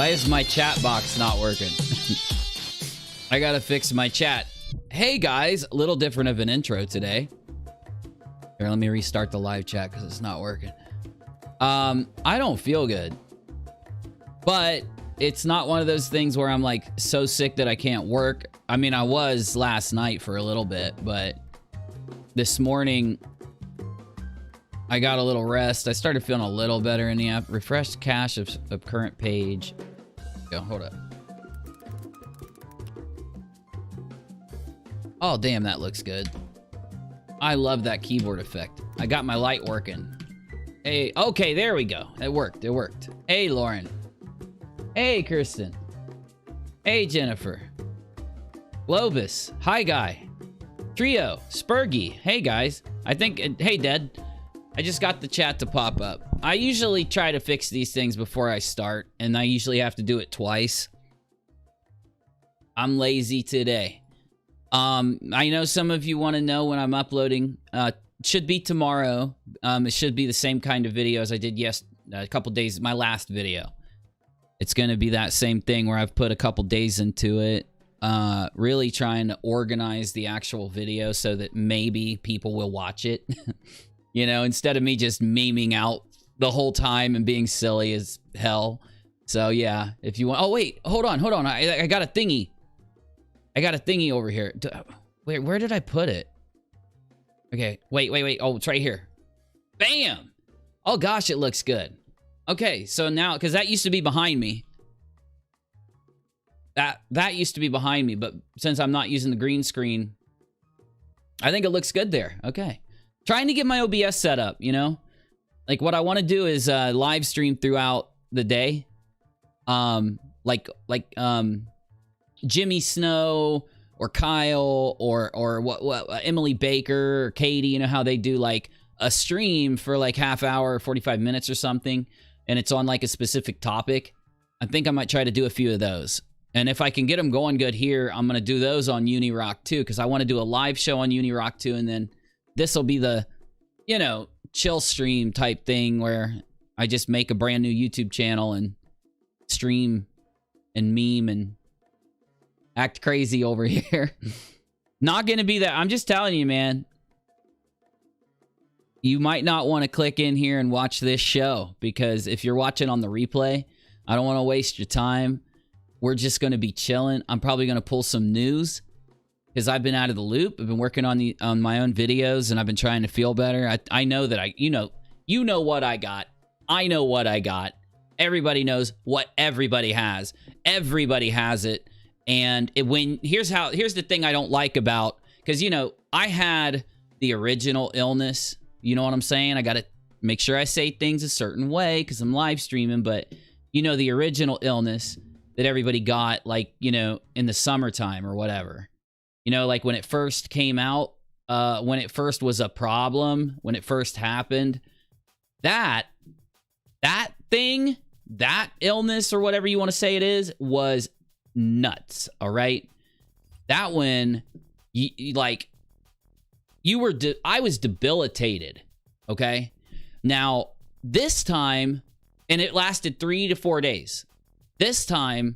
Why is my chat box not working? I gotta fix my chat. Hey guys, a little different of an intro today. Here, let me restart the live chat because it's not working. I don't feel good. But it's not one of those things where I'm like so sick that I can't work. I mean, I was last night for a little bit, but this morning I got a little rest. I started feeling a little better in the app. Refresh cache of current page. Go, hold up. Oh, damn, that looks good. I love that keyboard effect. I got my light working. Hey, okay, there we go. It worked, it worked. Hey, Lauren. Hey, Kirsten. Hey, Jennifer. Globus. Hi, Guy. Trio. Spurgy. Hey, guys. I think... Hey, Dad. I just got the chat to pop up. I usually try to fix these things before I start, and I usually have to do it twice. I'm lazy today. I know some of you want to know when I'm uploading. Should be tomorrow. It should be the same kind of video as I did a couple days, my last video. It's going to be that same thing where I've put a couple days into it. Really trying to organize the actual video so that maybe people will watch it. You know, instead of me just memeing out the whole time and being silly as hell. So yeah, if you want... Oh wait, hold on. I got a thingy. I got a thingy over here. Wait, where did I put it? Okay, wait. Oh, it's right here. Bam! Oh gosh, it looks good. Okay, so now, because that used to be behind me. That used to be behind me, but since I'm not using the green screen, I think it looks good there. Okay. Trying to get my OBS set up, you know? Like, what I want to do is live stream throughout the day. Like Jimmy Snow or Kyle or what Emily Baker or Katie, you know how they do like a stream for like half hour, 45 minutes or something, and it's on like a specific topic. I think I might try to do a few of those. And if I can get them going good here, I'm going to do those on UNIRock too, because I want to do a live show on UNIRock too, and then this will be the, you know, chill stream type thing where I just make a brand new YouTube channel and stream and meme and act crazy over here. Not going to be that. I'm just telling you, man. You might not want to click in here and watch this show, because if you're watching on the replay, I don't want to waste your time. We're just going to be chilling. I'm probably going to pull some news because I've been out of the loop. I've been working on my own videos, and I've been trying to feel better. I know that you know what I got. I know what I got. Everybody knows what everybody has. Everybody has it. And here's the thing I don't like about, because, you know, I had the original illness. You know what I'm saying? I got to make sure I say things a certain way because I'm live streaming. But, you know, the original illness that everybody got, like, you know, in the summertime or whatever. You know, like when it first came out, when it first was a problem, when it first happened, that thing, that illness or whatever you want to say it is, was nuts, all right? That one, I was debilitated, okay? Now, this time, and it lasted 3 to 4 days. This time,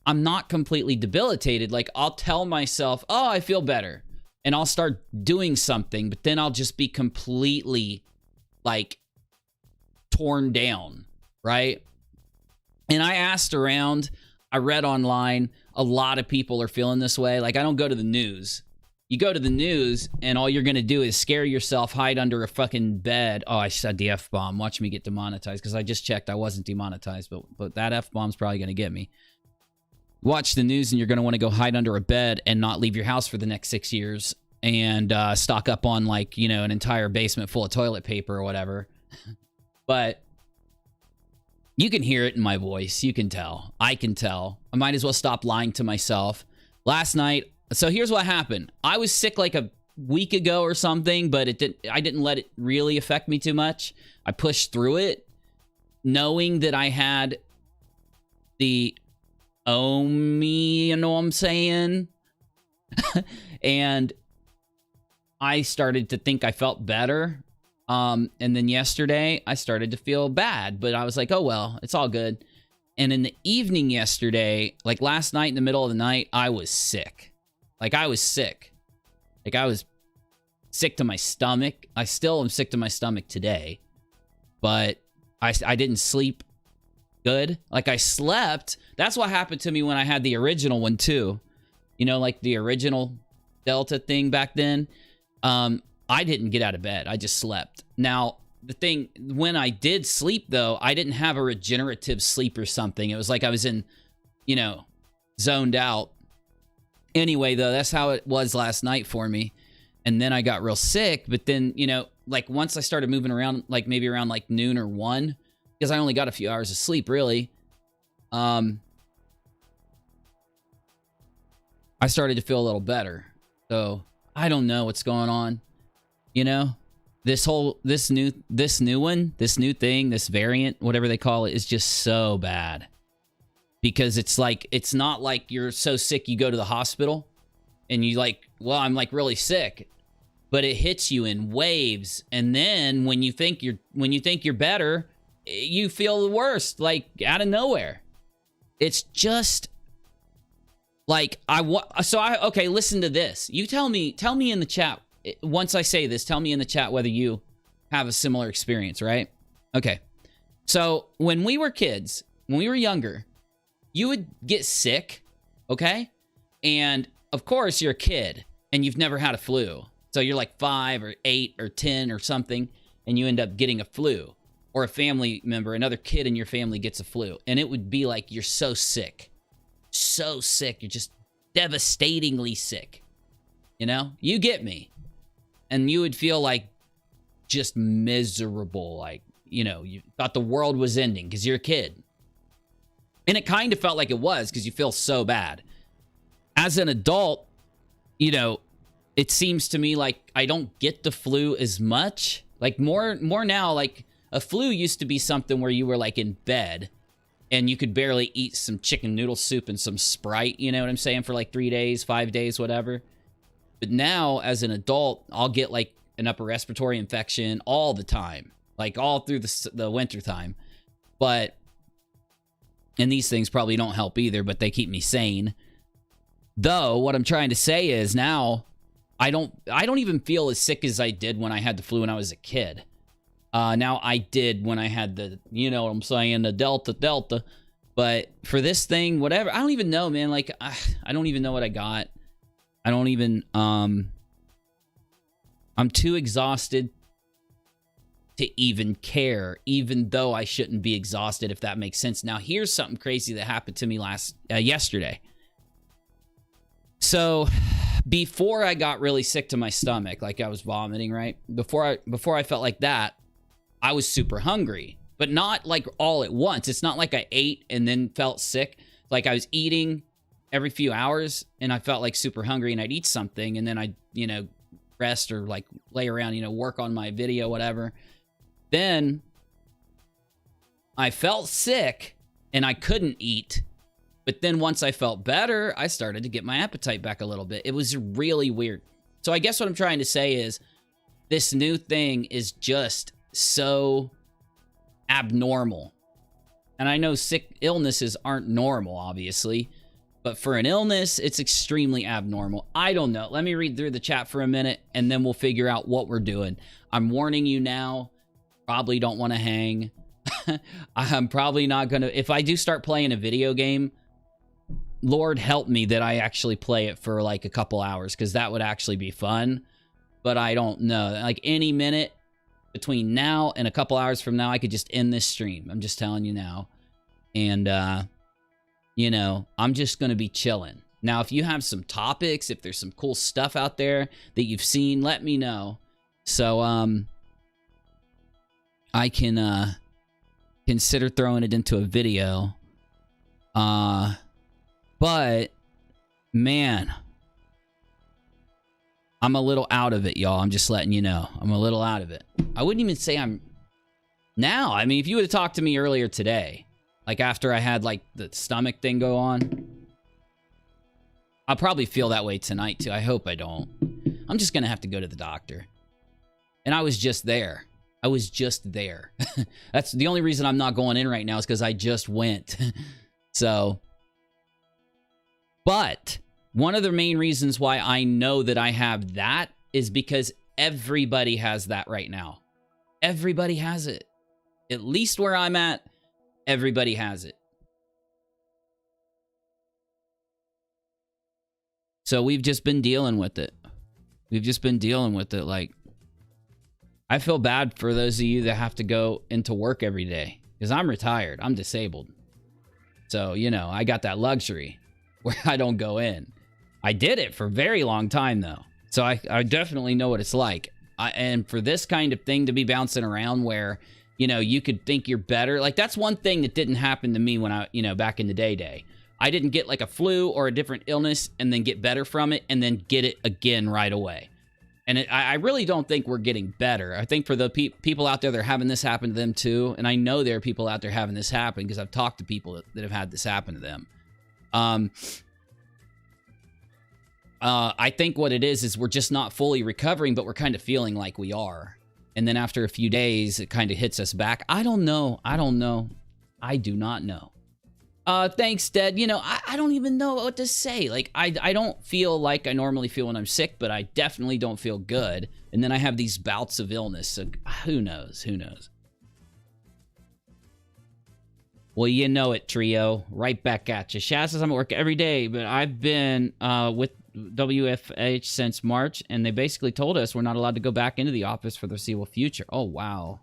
I'm not completely debilitated. Like, I'll tell myself, oh, I feel better. And I'll start doing something, but then I'll just be completely, like, torn down, right? And I asked around, I read online, a lot of people are feeling this way. Like, I don't go to the news. You go to the news, and all you're going to do is scare yourself, hide under a fucking bed. Oh, I said the F-bomb. Watch me get demonetized, because I just checked. I wasn't demonetized, but that F-bomb's probably going to get me. Watch the news, and you're going to want to go hide under a bed and not leave your house for the next 6 years and stock up on, like, you know, an entire basement full of toilet paper or whatever. But you can hear it in my voice. You can tell. I can tell. I might as well stop lying to myself. Last night... So here's what happened. I was sick like a week ago or something, but I didn't let it really affect me too much. I pushed through it, knowing that I had the you know what I'm saying? And I started to think I felt better. And then yesterday I started to feel bad, but I was like, oh, well, it's all good. And in the evening yesterday, like last night in the middle of the night, I was sick. Like I was sick. Like I was sick to my stomach. I still am sick to my stomach today. But I didn't sleep good. Like I slept. That's what happened to me when I had the original one too. You know, like the original Delta thing back then. I didn't get out of bed. I just slept. Now, the thing, when I did sleep, though, I didn't have a regenerative sleep or something. It was like I was in, you know, zoned out. Anyway, though, that's how it was last night for me. And then I got real sick. But then, you know, like once I started moving around, like maybe around like noon or 1, because I only got a few hours of sleep, really. I started to feel a little better. So I don't know what's going on. You know? This new thing, this variant, whatever they call it, is just so bad. Because it's like, it's not like you're so sick you go to the hospital and you like, well, I'm like really sick, but it hits you in waves. And then when you think you're better, you feel the worst, like out of nowhere. It's just like, okay, listen to this. You tell me in the chat. Once I say this, tell me in the chat whether you have a similar experience, right? Okay. So when we were kids, when we were younger, you would get sick, okay? And of course, you're a kid and you've never had a flu. So you're like 5 or 8 or 10 or something, and you end up getting a flu. Or a family member, another kid in your family gets a flu. And it would be like you're so sick. So sick. You're just devastatingly sick. You know? You get me. And you would feel like just miserable. Like, you know, you thought the world was ending because you're a kid. And it kind of felt like it was because you feel so bad. As an adult, you know, it seems to me like I don't get the flu as much. Like more now, like a flu used to be something where you were like in bed and you could barely eat some chicken noodle soup and some Sprite, you know what I'm saying, for like 3 days, 5 days, whatever. But now, as an adult, I'll get like an upper respiratory infection all the time, like all through the winter time. And these things probably don't help either, but they keep me sane. Though, what I'm trying to say is now, I don't even feel as sick as I did when I had the flu when I was a kid. Now, I did when I had the, you know what I'm saying, the Delta. But for this thing, whatever, I don't even know, man. Like, I don't even know what I got. I don't even, I'm too exhausted to even care, even though I shouldn't be exhausted, if that makes sense. Now, here's something crazy that happened to me yesterday. So, before I got really sick to my stomach, like I was vomiting, right? Before I felt like that, I was super hungry, but not like all at once. It's not like I ate and then felt sick. Like I was eating every few hours and I felt like super hungry and I'd eat something and then I'd, you know, rest or like lay around, you know, work on my video, whatever. Then I felt sick and I couldn't eat. But then once I felt better, I started to get my appetite back a little bit. It was really weird. So I guess what I'm trying to say is this new thing is just so abnormal. And I know illnesses aren't normal, obviously. But for an illness, it's extremely abnormal. I don't know. Let me read through the chat for a minute, and then we'll figure out what we're doing. I'm warning you now. Probably don't want to hang. I'm probably not going to... If I do start playing a video game, Lord help me that I actually play it for like a couple hours, because that would actually be fun. But I don't know. Like any minute between now and a couple hours from now, I could just end this stream. I'm just telling you now. And, you know, I'm just going to be chilling. Now, if you have some topics, if there's some cool stuff out there that you've seen, let me know. So, I can, consider throwing it into a video. But, man, I'm a little out of it, y'all. I'm just letting you know. I'm a little out of it. I wouldn't even say I'm now. I mean, if you would have talked to me earlier today, like after I had like the stomach thing go on, I'll probably feel that way tonight too. I hope I don't. I'm just going to have to go to the doctor. And I was just there. I was just there. That's the only reason I'm not going in right now is because I just went. So, but one of the main reasons why I know that I have that is because everybody has that right now. Everybody has it. At least where I'm at, everybody has it. So we've just been dealing with it. We've just been dealing with it. Like, I feel bad for those of you that have to go into work every day because I'm retired. I'm disabled. So, you know, I got that luxury where I don't go in. I did it for a very long time, though. So I definitely know what it's like. And for this kind of thing to be bouncing around where, you know, you could think you're better. Like, that's one thing that didn't happen to me when I, you know, back in the day. I didn't get like a flu or a different illness and then get better from it and then get it again right away. And I really don't think we're getting better. I think for the people out there that are having this happen to them too, and I know there are people out there having this happen because I've talked to people that have had this happen to them. I think what it is we're just not fully recovering, but we're kind of feeling like we are. And then after a few days, it kind of hits us back. I don't know. I do not know. Thanks, Dad. You know, I don't even know what to say. Like, I don't feel like I normally feel when I'm sick, but I definitely don't feel good. And then I have these bouts of illness, so who knows? Who knows? Well, you know it, Trio. Right back at you. Shaz says I'm at work every day, but I've been with WFH since March, and they basically told us we're not allowed to go back into the office for the foreseeable future. Oh, wow.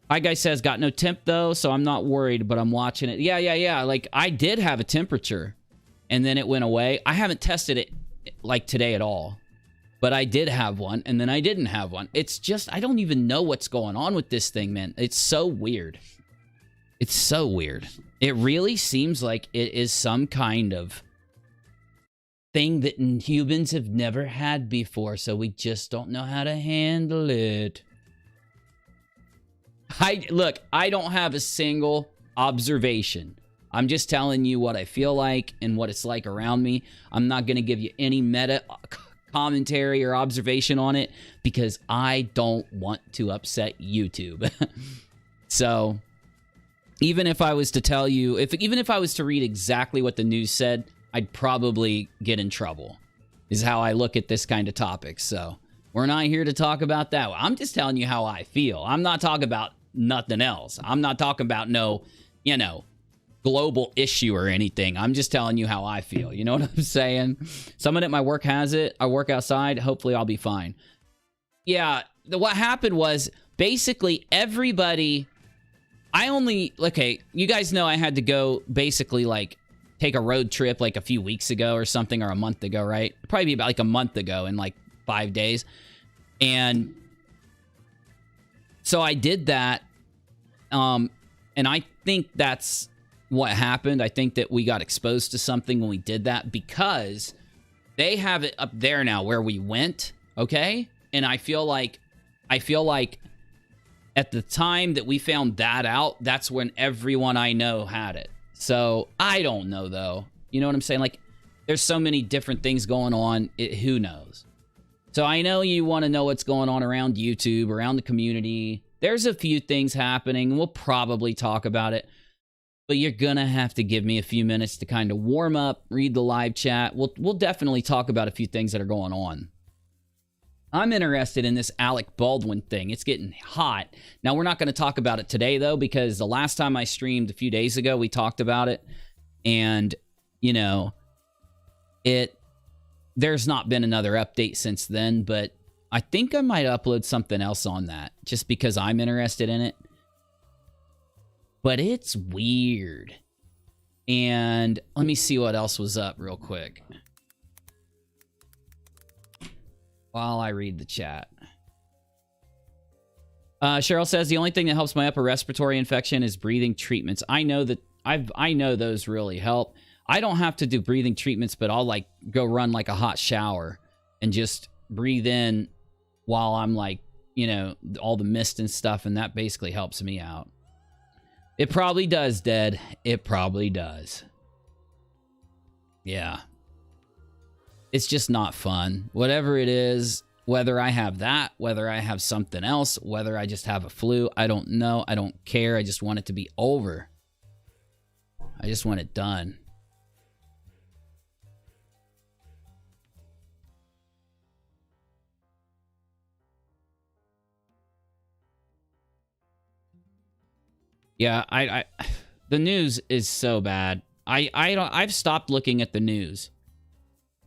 Hi, guy says, got no temp, though, so I'm not worried, but I'm watching it. Yeah. Like, I did have a temperature, and then it went away. I haven't tested it, like, today at all. But I did have one, and then I didn't have one. It's just, I don't even know what's going on with this thing, man. It's so weird. It's so weird. It really seems like it is some kind of thing that humans have never had before, so we just don't know how to handle it. Look, I don't have a single observation. I'm just telling you what I feel like and what it's like around me. I'm not going to give you any meta commentary or observation on it because I don't want to upset YouTube. So, even if I was to tell you, even if I was to read exactly what the news said, I'd probably get in trouble, is how I look at this kind of topic. So, we're not here to talk about that. I'm just telling you how I feel. I'm not talking about nothing else. I'm not talking about no, you know, global issue or anything. I'm just telling you how I feel. You know what I'm saying? Someone at my work has it. I work outside. Hopefully I'll be fine. Yeah, what happened was basically everybody... Okay, you guys know I had to go basically like take a road trip like a few weeks ago or something, or a month ago, right? Probably be about like a month ago in like 5 days. And so I did that, and I think that's what happened. I think that we got exposed to something when we did that because they have it up there now where we went, okay? And I feel like at the time that we found that out, that's when everyone I know had it. So I don't know, though. You know what I'm saying? Like, there's so many different things going on. Who knows? So I know you want to know what's going on around YouTube, around the community. There's a few things happening. We'll probably talk about it. But you're going to have to give me a few minutes to kind of warm up, read the live chat. We'll definitely talk about a few things that are going on. I'm interested in this Alec Baldwin thing. It's getting hot. Now, we're not going to talk about it today, though, because the last time I streamed a few days ago, we talked about it. And, you know, there's not been another update since then, but I think I might upload something else on that just because I'm interested in it. But it's weird. And let me see what else was up real quick while I read the chat. Cheryl says, the only thing that helps my upper respiratory infection is breathing treatments. I know that I know those really help. I don't have to do breathing treatments, but I'll like go run like a hot shower and just breathe in while I'm like, you know, all the mist and stuff, and that basically helps me out. It probably does, Dead. It probably does. Yeah. It's just not fun. Whatever it is, Whether I have that, whether I have something else, whether I just have a flu, I don't know. I don't care. I just want it to be over. I just want it done. Yeah, the news is so bad. I've stopped looking at the news.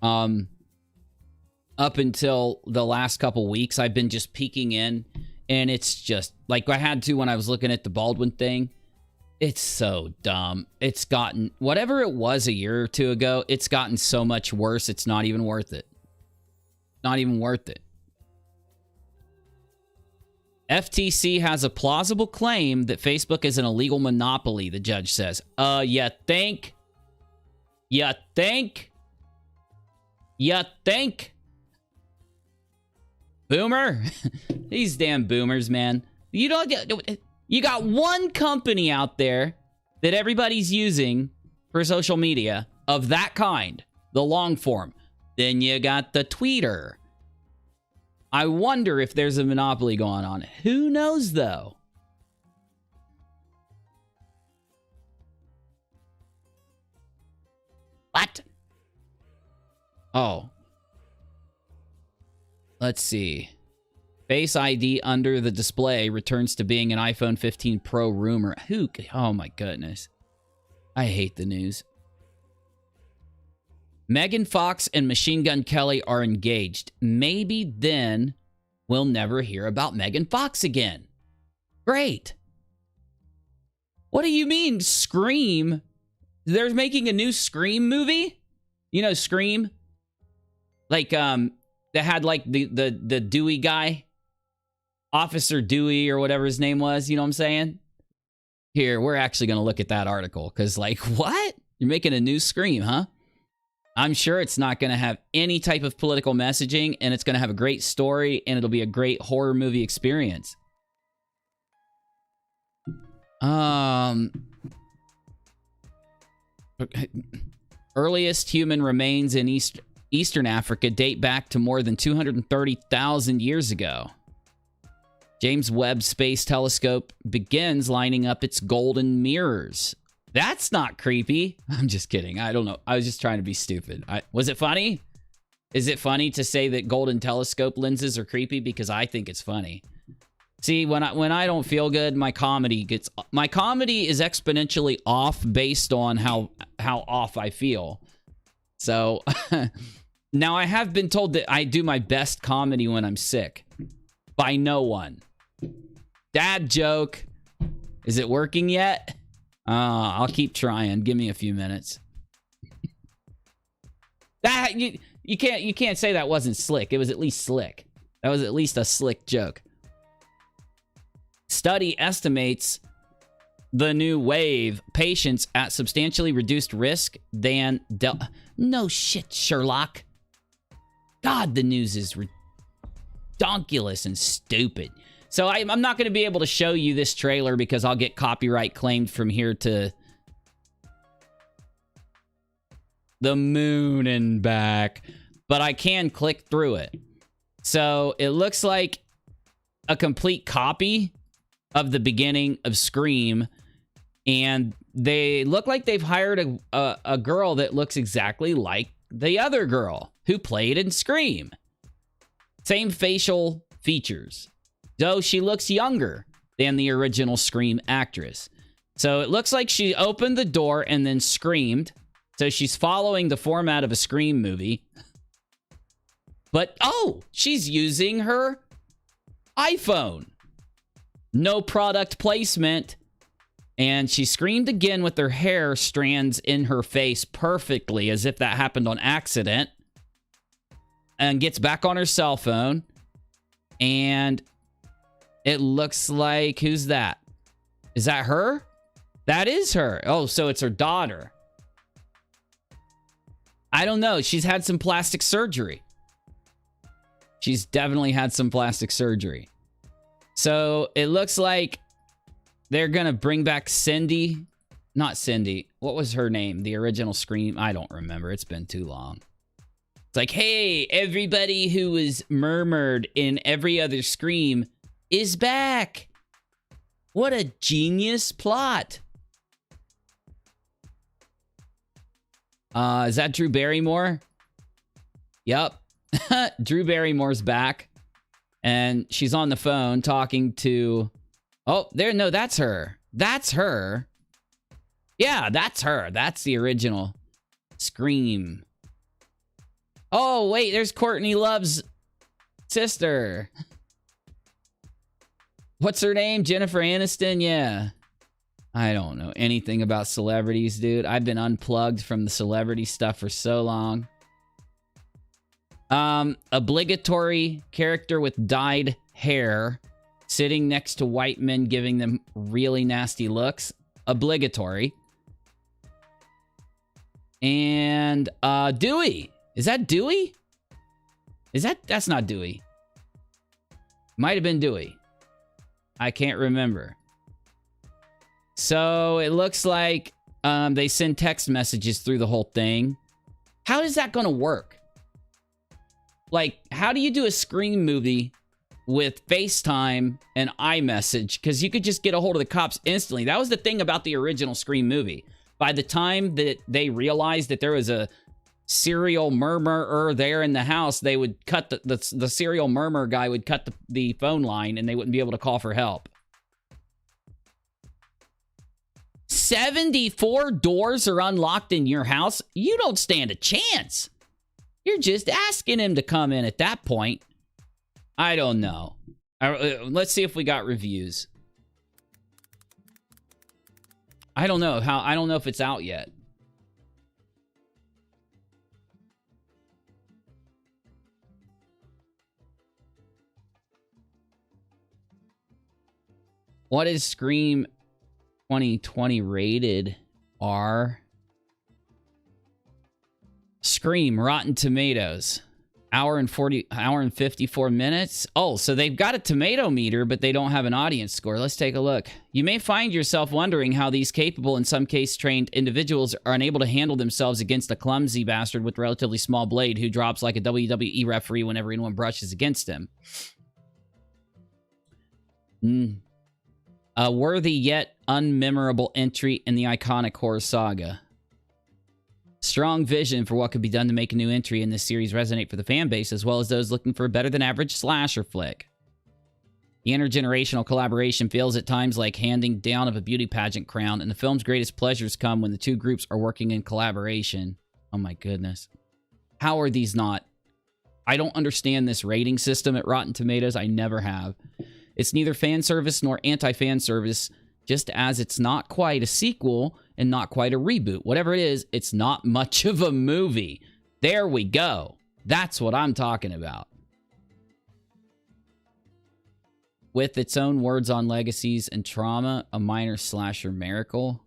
Up until the last couple weeks, I've been just peeking in, and it's just like I had to when I was looking at the Baldwin thing. It's so dumb. It's gotten, whatever it was a year or two ago, it's gotten so much worse. It's not even worth it. Not even worth it. FTC has a plausible claim that Facebook is an illegal monopoly, the judge says. You think? You think? You think? Boomer? These damn boomers, man. You got one company out there that everybody's using for social media of that kind, the long form. Then you got the tweeter. I wonder if there's a monopoly going on. Who knows, though? What? Oh. Let's see. Face ID under the display returns to being an iPhone 15 Pro rumor. Who? Oh my goodness. I hate the news. Megan Fox and Machine Gun Kelly are engaged. Maybe then we'll never hear about Megan Fox again. Great. What do you mean, Scream? They're making a new Scream movie? You know, Scream? Like, that had, like, the Dewey guy. Officer Dewey or whatever his name was. You know what I'm saying? Here, we're actually going to look at that article. Because, like, what? You're making a new Scream, huh? I'm sure it's not going to have any type of political messaging, and it's going to have a great story, and it'll be a great horror movie experience. Earliest human remains in Eastern Africa date back to more than 230,000 years ago. James Webb Space Telescope begins lining up its golden mirrors. That's not creepy. I'm just kidding. I don't know. I was just trying to be stupid. Was it funny? Is it funny to say that golden telescope lenses are creepy? Because I think it's funny. See, when I don't feel good, my comedy is exponentially off based on how off I feel. So now I have been told that I do my best comedy when I'm sick. By no one. Dad joke. Is it working yet? I'll keep trying. Give me a few minutes. That you can't say that wasn't slick. It was at least slick. That was at least a slick joke. Study estimates the new wave patients at substantially reduced risk than no shit, Sherlock. God, the news is redonkulous and stupid. So I'm not going to be able to show you this trailer because I'll get copyright claimed from here to the moon and back. But I can click through it. So it looks like a complete copy of the beginning of Scream. And they look like they've hired a girl that looks exactly like the other girl who played in Scream. Same facial features. Though she looks younger than the original Scream actress. So it looks like she opened the door and then screamed. So she's following the format of a Scream movie. But, oh, she's using her iPhone. No product placement. And she screamed again with her hair strands in her face perfectly, as if that happened on accident. And gets back on her cell phone. And it looks like, who's that? Is that her? That is her. Oh, so it's her daughter. I don't know. She's had some plastic surgery. She's definitely had some plastic surgery. So it looks like they're going to bring back Cindy. Not Cindy. What was her name? The original Scream? I don't remember. It's been too long. It's like, hey, everybody who was murmured in every other Scream is back. What a genius plot. Is that Drew Barrymore? Yep. Drew Barrymore's back. And she's on the phone talking to... Oh, there. No, that's her. That's her. Yeah, that's her. That's the original Scream. Oh, wait, there's Courtney Love's sister. What's her name? Jennifer Aniston? Yeah. I don't know anything about celebrities, dude. I've been unplugged from the celebrity stuff for so long. Obligatory character with dyed hair sitting next to white men giving them really nasty looks. Obligatory. And, Dewey. Is that Dewey? That's not Dewey. Might have been Dewey. I can't remember. So it looks like they send text messages through the whole thing. How is that going to work? Like, how do you do a Scream movie with FaceTime and iMessage? Because you could just get a hold of the cops instantly. That was the thing about the original Scream movie. By the time that they realized that there was a serial murmurer there in the house, they would cut the serial murmur guy would cut the phone line and they wouldn't be able to call for help. 74 doors are unlocked in your house? You don't stand a chance. You're just asking him to come in at that point. I don't know. Let's see if we got reviews. I don't know if it's out yet. What is Scream 2020 rated R? Scream, Rotten Tomatoes. Hour and 54 minutes. Oh, so they've got a tomato meter, but they don't have an audience score. Let's take a look. You may find yourself wondering how these capable, in some case trained individuals are unable to handle themselves against a clumsy bastard with a relatively small blade who drops like a WWE referee whenever anyone brushes against him. A worthy yet unmemorable entry in the iconic horror saga. Strong vision for what could be done to make a new entry in this series resonate for the fan base, as well as those looking for a better-than-average slasher flick. The intergenerational collaboration feels at times like handing down of a beauty pageant crown, and the film's greatest pleasures come when the two groups are working in collaboration. Oh my goodness. How are these not? I don't understand this rating system at Rotten Tomatoes. I never have. It's neither fan service nor anti-fan service, just as it's not quite a sequel and not quite a reboot. Whatever it is, it's not much of a movie. There we go. That's what I'm talking about. With its own words on legacies and trauma, a minor slasher miracle.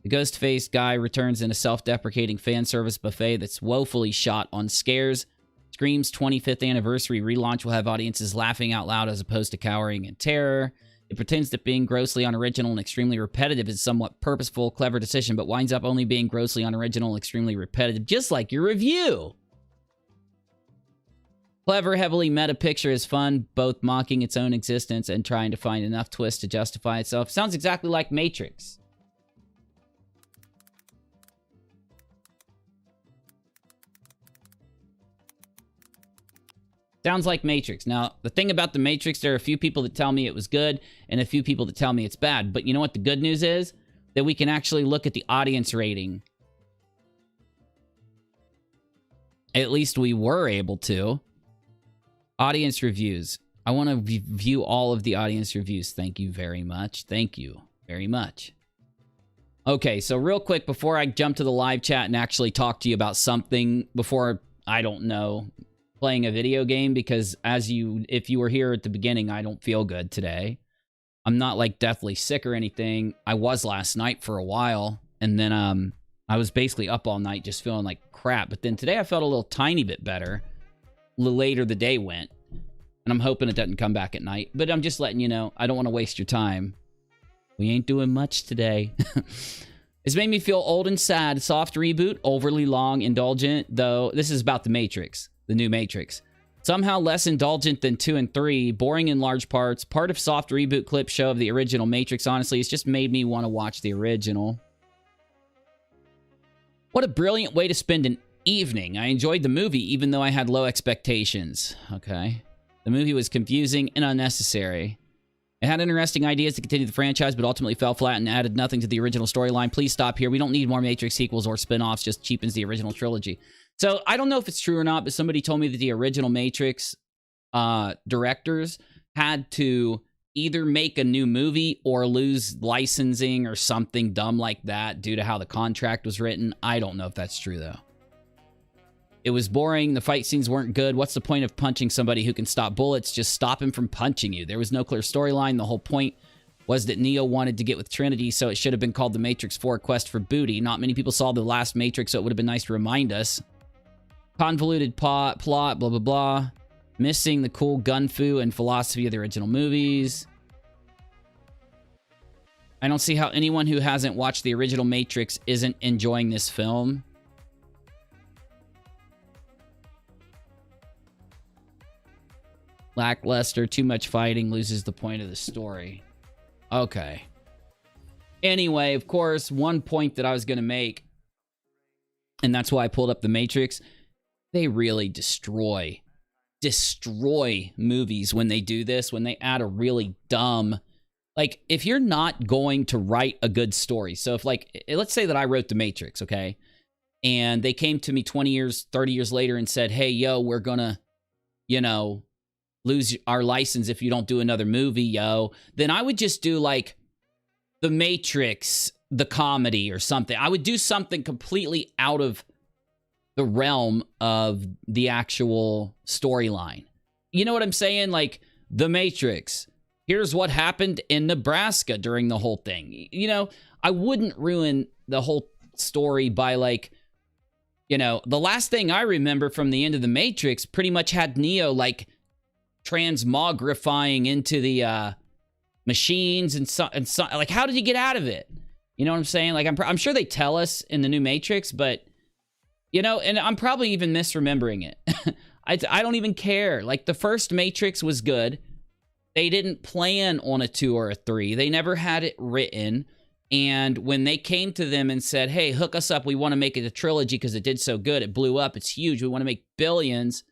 The ghost-faced guy returns in a self-deprecating fan service buffet that's woefully shot on scares. Scream's 25th anniversary relaunch will have audiences laughing out loud as opposed to cowering in terror. It pretends that being grossly unoriginal and extremely repetitive is a somewhat purposeful, clever decision, but winds up only being grossly unoriginal and extremely repetitive, just like your review. Clever, heavily meta picture is fun, both mocking its own existence and trying to find enough twists to justify itself. Sounds exactly like Matrix. Sounds like Matrix. Now, the thing about the Matrix, there are a few people that tell me it was good and a few people that tell me it's bad. But you know what the good news is? That we can actually look at the audience rating. At least we were able to. Audience reviews. I want to view all of the audience reviews. Thank you very much. Thank you very much. Okay, so real quick, before I jump to the live chat and actually talk to you about something, before, I don't know, playing a video game, because if you were here at the beginning, I don't feel good today. I'm not like deathly sick or anything. I was last night for a while, and then I was basically up all night just feeling like crap. But then today I felt a little tiny bit better. The later the day went, and I'm hoping it doesn't come back at night. But I'm just letting you know, I don't want to waste your time. We ain't doing much today. It's made me feel old and sad. Soft reboot, overly long, indulgent, though. This is about the Matrix, the new Matrix. Somehow less indulgent than 2 and 3, boring in large parts. Part of soft reboot clip show of the original Matrix, honestly. It's just made me want to watch the original. What a brilliant way to spend an evening. I enjoyed the movie, even though I had low expectations. Okay. The movie was confusing and unnecessary. It had interesting ideas to continue the franchise, but ultimately fell flat and added nothing to the original storyline. Please stop here. We don't need more Matrix sequels or spin-offs. Just cheapens the original trilogy. So, I don't know if it's true or not, but somebody told me that the original Matrix directors had to either make a new movie or lose licensing or something dumb like that due to how the contract was written. I don't know if that's true, though. It was boring. The fight scenes weren't good. What's the point of punching somebody who can stop bullets? Just stop him from punching you. There was no clear storyline. The whole point was that Neo wanted to get with Trinity, so it should have been called The Matrix 4 Quest for Booty. Not many people saw the last Matrix, so it would have been nice to remind us. Convoluted plot, blah, blah, blah. Missing the cool gun-fu and philosophy of the original movies. I don't see how anyone who hasn't watched the original Matrix isn't enjoying this film. Lackluster, too much fighting, loses the point of the story. Okay. Anyway, of course, one point that I was going to make, and that's why I pulled up The Matrix, they really destroy movies when they do this, when they add a really dumb... Like, if you're not going to write a good story, so if, like, let's say that I wrote The Matrix, okay? And they came to me 20 years, 30 years later and said, hey, yo, we're gonna, you know, lose our license if you don't do another movie, yo. Then I would just do, like, The Matrix, the comedy or something. I would do something completely out of the realm of the actual storyline. You know what I'm saying? Like, The Matrix... Here's what happened in Nebraska during the whole thing. You know, I wouldn't ruin the whole story by, like, you know, the last thing I remember from the end of The Matrix pretty much had Neo, like, transmogrifying into the machines and so, like, how did he get out of it? You know what I'm saying? Like, I'm sure they tell us in the new Matrix, but, you know, and I'm probably even misremembering it. I don't even care. Like, the first Matrix was good. They didn't plan on a 2 or a 3. They never had it written. And when they came to them and said, hey, hook us up, we want to make it a trilogy because it did so good. It blew up. It's huge. We want to make billions.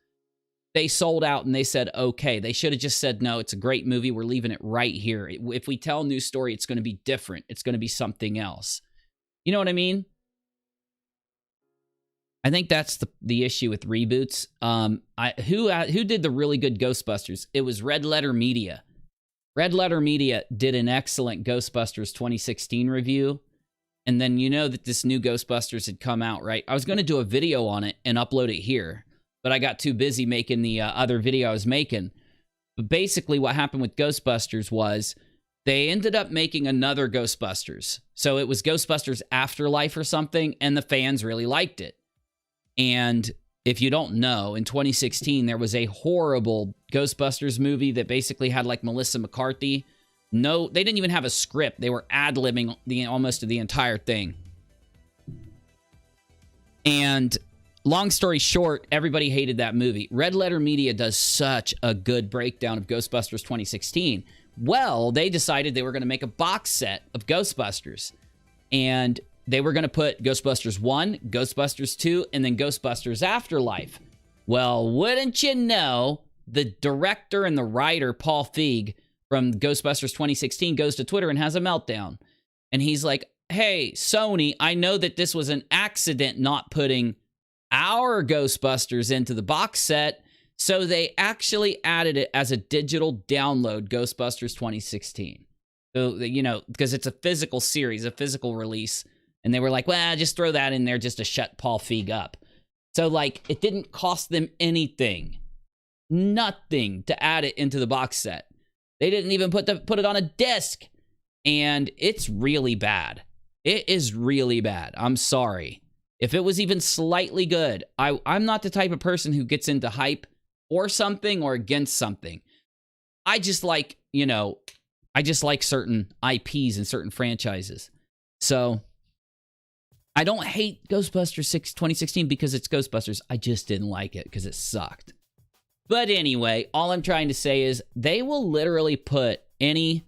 They sold out and they said, okay. They should have just said, no, it's a great movie. We're leaving it right here. If we tell a new story, it's going to be different. It's going to be something else. You know what I mean? I think that's the issue with reboots. Who did the really good Ghostbusters? It was Red Letter Media. Red Letter Media did an excellent Ghostbusters 2016 review. And then you know that this new Ghostbusters had come out, right? I was going to do a video on it and upload it here, but I got too busy making the other video I was making. But basically what happened with Ghostbusters was they ended up making another Ghostbusters. So it was Ghostbusters Afterlife or something, and the fans really liked it. And if you don't know, in 2016, there was a horrible Ghostbusters movie that basically had, like, Melissa McCarthy. No, they didn't even have a script. They were ad-libbing almost the entire thing. And long story short, everybody hated that movie. Red Letter Media does such a good breakdown of Ghostbusters 2016. Well, they decided they were going to make a box set of Ghostbusters. And they were going to put Ghostbusters 1, Ghostbusters 2, and then Ghostbusters Afterlife. Well, wouldn't you know, the director and the writer, Paul Feig, from Ghostbusters 2016, goes to Twitter and has a meltdown. And he's like, hey, Sony, I know that this was an accident not putting our Ghostbusters into the box set, so they actually added it as a digital download, Ghostbusters 2016. So, you know, because it's a physical series, a physical release. And they were like, well, just throw that in there just to shut Paul Feig up. So, like, it didn't cost them anything. Nothing to add it into the box set. They didn't even put it on a disc. And it's really bad. It is really bad. I'm sorry. If it was even slightly good, I'm not the type of person who gets into hype or something or against something. I just like, you know, I just like certain IPs and certain franchises. So I don't hate Ghostbusters 2016 because it's Ghostbusters. I just didn't like it because it sucked. But anyway, all I'm trying to say is they will literally put any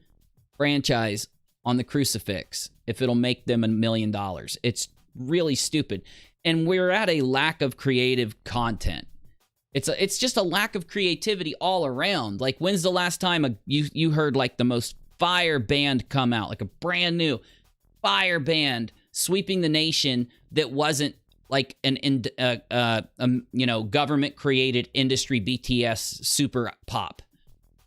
franchise on the crucifix if it'll make them $1 million. It's really stupid. And we're at a lack of creative content. It's just a lack of creativity all around. Like, when's the last time you heard like the most fire band come out, like a brand new fire band sweeping the nation that wasn't like an government created industry BTS super pop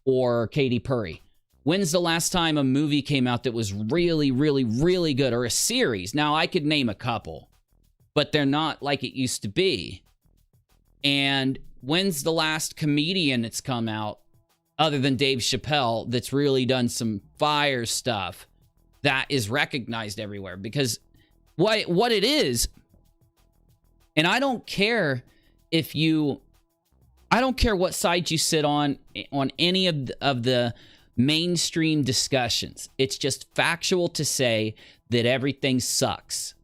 or Katy Perry? When's the last time a movie came out that was really, really, really good, or a series? Now, I could name a couple, but they're not like it used to be. And when's the last comedian that's come out, other than Dave Chappelle, that's really done some fire stuff that is recognized everywhere? Because what it is, and I don't care what side you sit on any of the mainstream discussions. It's just factual to say that everything sucks.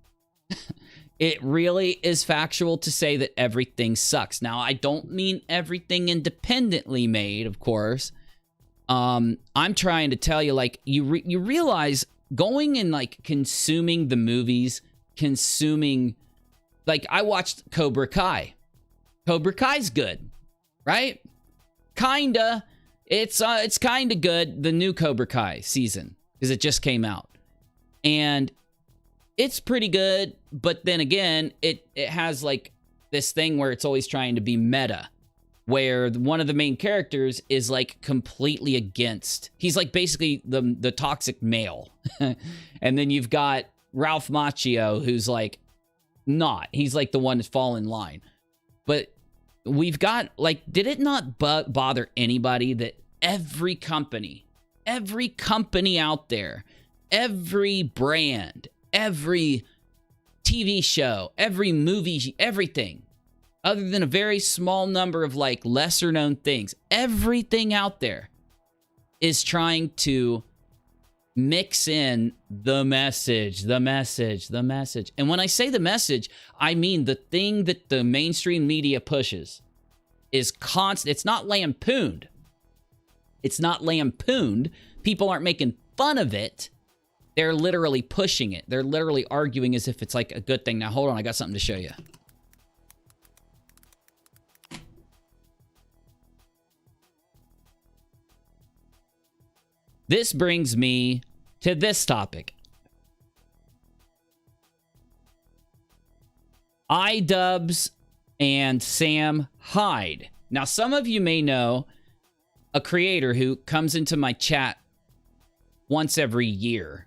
It really is factual to say that everything sucks. Now, I don't mean everything independently made, of course. I'm trying to tell you, like, you realize going and, like, consuming the movies, like, I watched Cobra Kai. Cobra Kai's good, right? Kinda. It's kinda good, the new Cobra Kai season, because it just came out. And it's pretty good, but then again, it has like this thing where it's always trying to be meta, where one of the main characters is like completely against. He's like basically the toxic male. And then you've got Ralph Macchio, who's like not. He's like the one that's fall in line. But we've got, like, did it not bother anybody that every company out there, every brand, every TV show, every movie, everything, other than a very small number of like lesser known things, everything out there is trying to mix in the message. And when I say the message, I mean the thing that the mainstream media pushes is constant. It's not lampooned. People aren't making fun of it. They're literally pushing it. They're literally arguing as if it's like a good thing. Now, hold on. I got something to show you. This brings me to this topic. Idubbbz and Sam Hyde. Now, some of you may know a creator who comes into my chat once every year.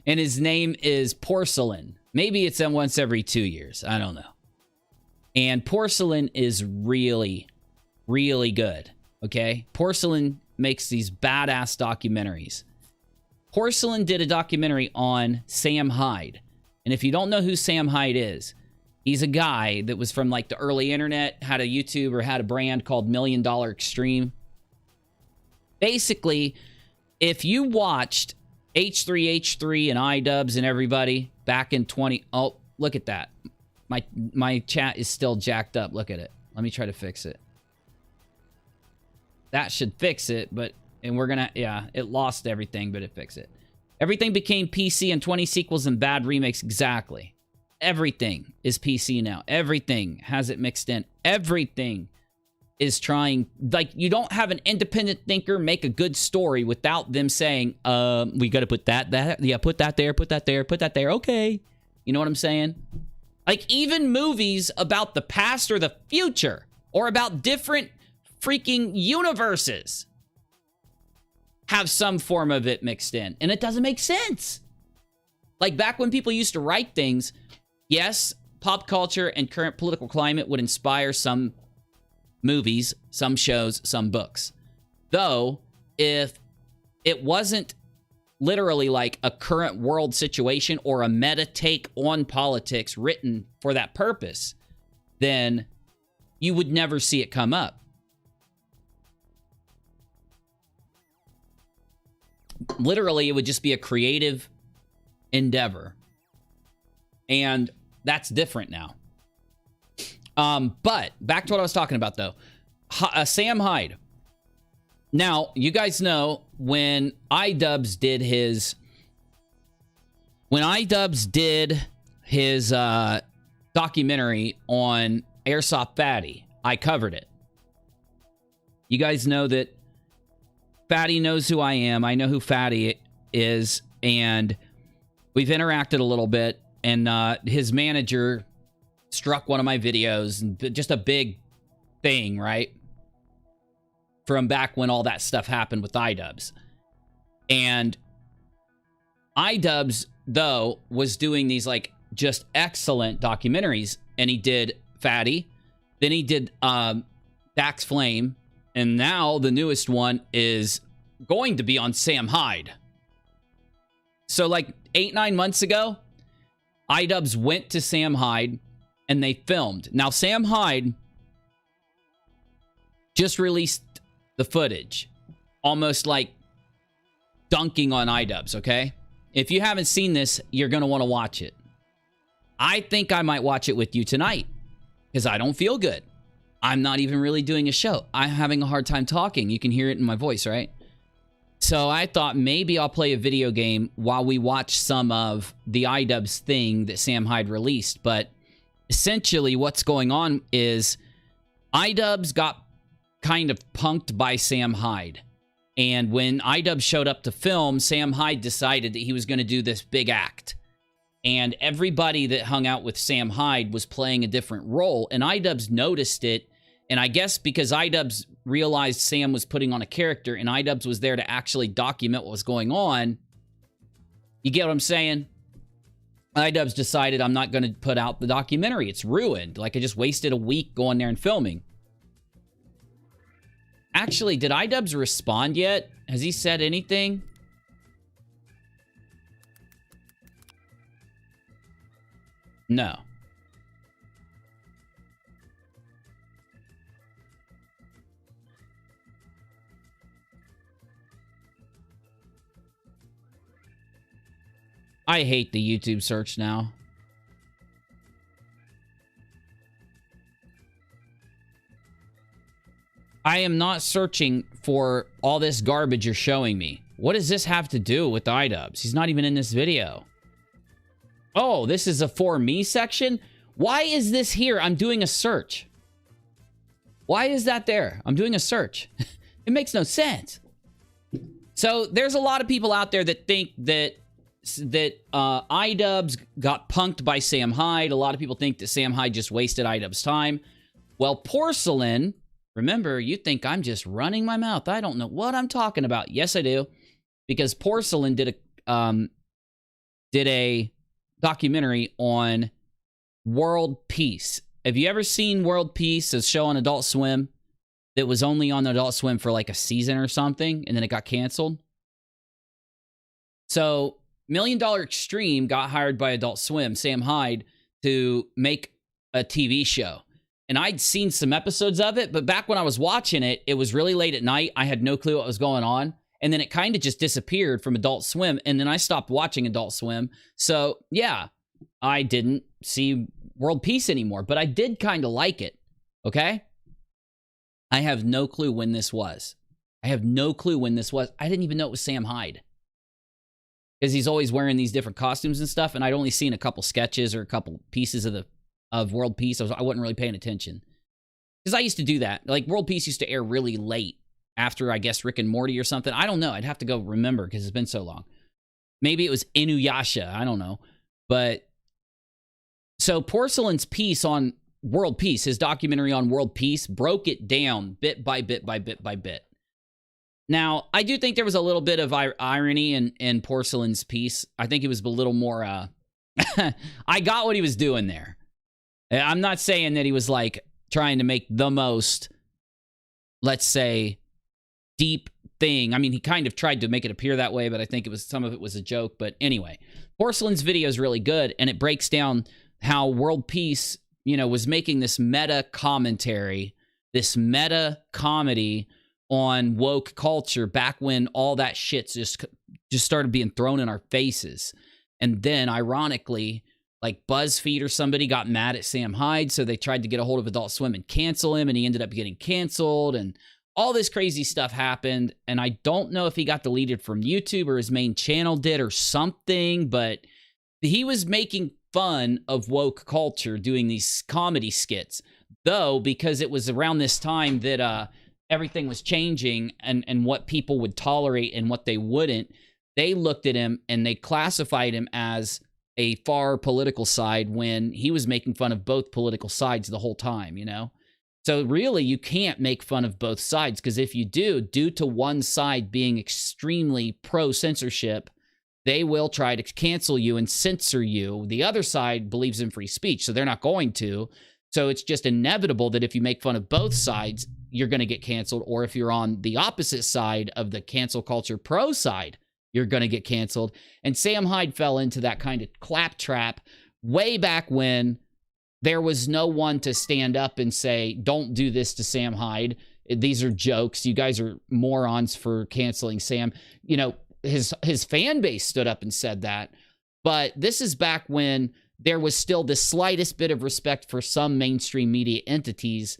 And his name is Porcelain. Maybe it's once every 2 years. I don't know. And Porcelain is really, really good. Okay? Porcelain makes these badass documentaries. Porcelain did a documentary on Sam Hyde. And if you don't know who Sam Hyde is, he's a guy that was from like the early internet, had a YouTube or had a brand called $1 Million Extreme. Basically, if you watched H3H3 and Idubbbz and everybody back in oh, look at that. My chat is still jacked up. Look at it. Let me try to fix it. That should fix it, but, and we're gonna, yeah, it lost everything, but it fixed it. Everything became PC and 20 sequels and bad remakes. Exactly. Everything is PC now. Everything has it mixed in. Everything is trying, like, you don't have an independent thinker make a good story without them saying, we got to put that, yeah, put that there, put that there, put that there. Okay. You know what I'm saying? Like, even movies about the past or the future or about different freaking universes have some form of it mixed in, and it doesn't make sense. Like, back when people used to write things, yes, pop culture and current political climate would inspire some movies, some shows, some books. Though, if it wasn't literally like a current world situation or a meta take on politics written for that purpose, then you would never see it come up. Literally, it would just be a creative endeavor. And that's different now. But back to what I was talking about, though. Sam Hyde. Now, you guys know when Idubbbz did his... When Idubbbz did his documentary on Airsoft Fatty, I covered it. You guys know that Fatty knows who I am. I know who Fatty is. And we've interacted a little bit. And his manager struck one of my videos. And just a big thing, right? From back when all that stuff happened with Idubbbz. And Idubbbz, though, was doing these, like, just excellent documentaries. And he did Fatty. Then he did Dax Flame. And now the newest one is going to be on Sam Hyde. So, like, 8-9 months ago, Idubbbz went to Sam Hyde and they filmed. Now, Sam Hyde just released the footage, almost like dunking on Idubbbz, okay? If you haven't seen this, you're going to want to watch it. I think I might watch it with you tonight because I don't feel good. I'm not even really doing a show. I'm having a hard time talking. You can hear it in my voice, right? So I thought maybe I'll play a video game while we watch some of the Idubbbz thing that Sam Hyde released. But essentially what's going on is Idubbbz got kind of punked by Sam Hyde. And when Idubbbz showed up to film, Sam Hyde decided that he was going to do this big act. And everybody that hung out with Sam Hyde was playing a different role. And Idubbbz noticed it. And I guess because Idubbbz realized Sam was putting on a character and Idubbbz was there to actually document what was going on. You get what I'm saying? Idubbbz decided, I'm not going to put out the documentary. It's ruined. Like, I just wasted a week going there and filming. Actually, did Idubbbz respond yet? Has he said anything? No. I hate the YouTube search now. I am not searching for all this garbage you're showing me. What does this have to do with Idubbbz? He's not even in this video. Oh, this is a For Me section? Why is this here? I'm doing a search. Why is that there? I'm doing a search. It makes no sense. So there's a lot of people out there that think that Idubbbz got punked by Sam Hyde. A lot of people think that Sam Hyde just wasted Idubbbz's time. Well, Porcelain, remember, you think I'm just running my mouth. I don't know what I'm talking about. Yes, I do. Because Porcelain did a documentary on world peace. Have you ever seen World Peace, a show on Adult Swim that was only on Adult Swim for like a season or something, and then it got canceled? So $1 Million Extreme got hired by Adult Swim, Sam Hyde, to make a TV show. And I'd seen some episodes of it, but back when I was watching it, it was really late at night. I had no clue what was going on. And then it kind of just disappeared from Adult Swim. And then I stopped watching Adult Swim. So, yeah, I didn't see World Peace anymore. But I did kind of like it. Okay? I have no clue when this was. I have no clue when this was. I didn't even know it was Sam Hyde. Because he's always wearing these different costumes and stuff. And I'd only seen a couple sketches or a couple pieces of World Peace. I wasn't really paying attention. Because I used to do that. Like, World Peace used to air really late after, I guess, Rick and Morty or something. I don't know. I'd have to go remember because it's been so long. Maybe it was Inuyasha. I don't know. But, so Porcelain's piece on World Peace, his documentary on World Peace, broke it down bit by bit by bit by bit. Now, I do think there was a little bit of irony in Porcelain's piece. I think it was a little more, I got what he was doing there. I'm not saying that he was, like, trying to make the most, let's say, deep thing. I mean, he kind of tried to make it appear that way, but I think some of it was a joke. But anyway, Porcelain's video is really good, and it breaks down how World Peace, was making this meta commentary, this meta comedy on woke culture back when all that shit just started being thrown in our faces. And then, ironically, like BuzzFeed or somebody got mad at Sam Hyde, so they tried to get a hold of Adult Swim and cancel him, and he ended up getting canceled, and all this crazy stuff happened, and I don't know if he got deleted from YouTube or his main channel did or something, but he was making fun of woke culture doing these comedy skits, though, because it was around this time that everything was changing and what people would tolerate and what they wouldn't. They looked at him and they classified him as a far political side when he was making fun of both political sides the whole time, you know? So really, you can't make fun of both sides, because if you do, due to one side being extremely pro-censorship, they will try to cancel you and censor you. The other side believes in free speech, so they're not going to. So it's just inevitable that if you make fun of both sides, you're going to get canceled. Or if you're on the opposite side of the cancel culture pro side, you're going to get canceled. And Sam Hyde fell into that kind of claptrap way back when there was no one to stand up and say, don't do this to Sam Hyde. These are jokes. You guys are morons for canceling Sam. You know, his fan base stood up and said that. But this is back when there was still the slightest bit of respect for some mainstream media entities.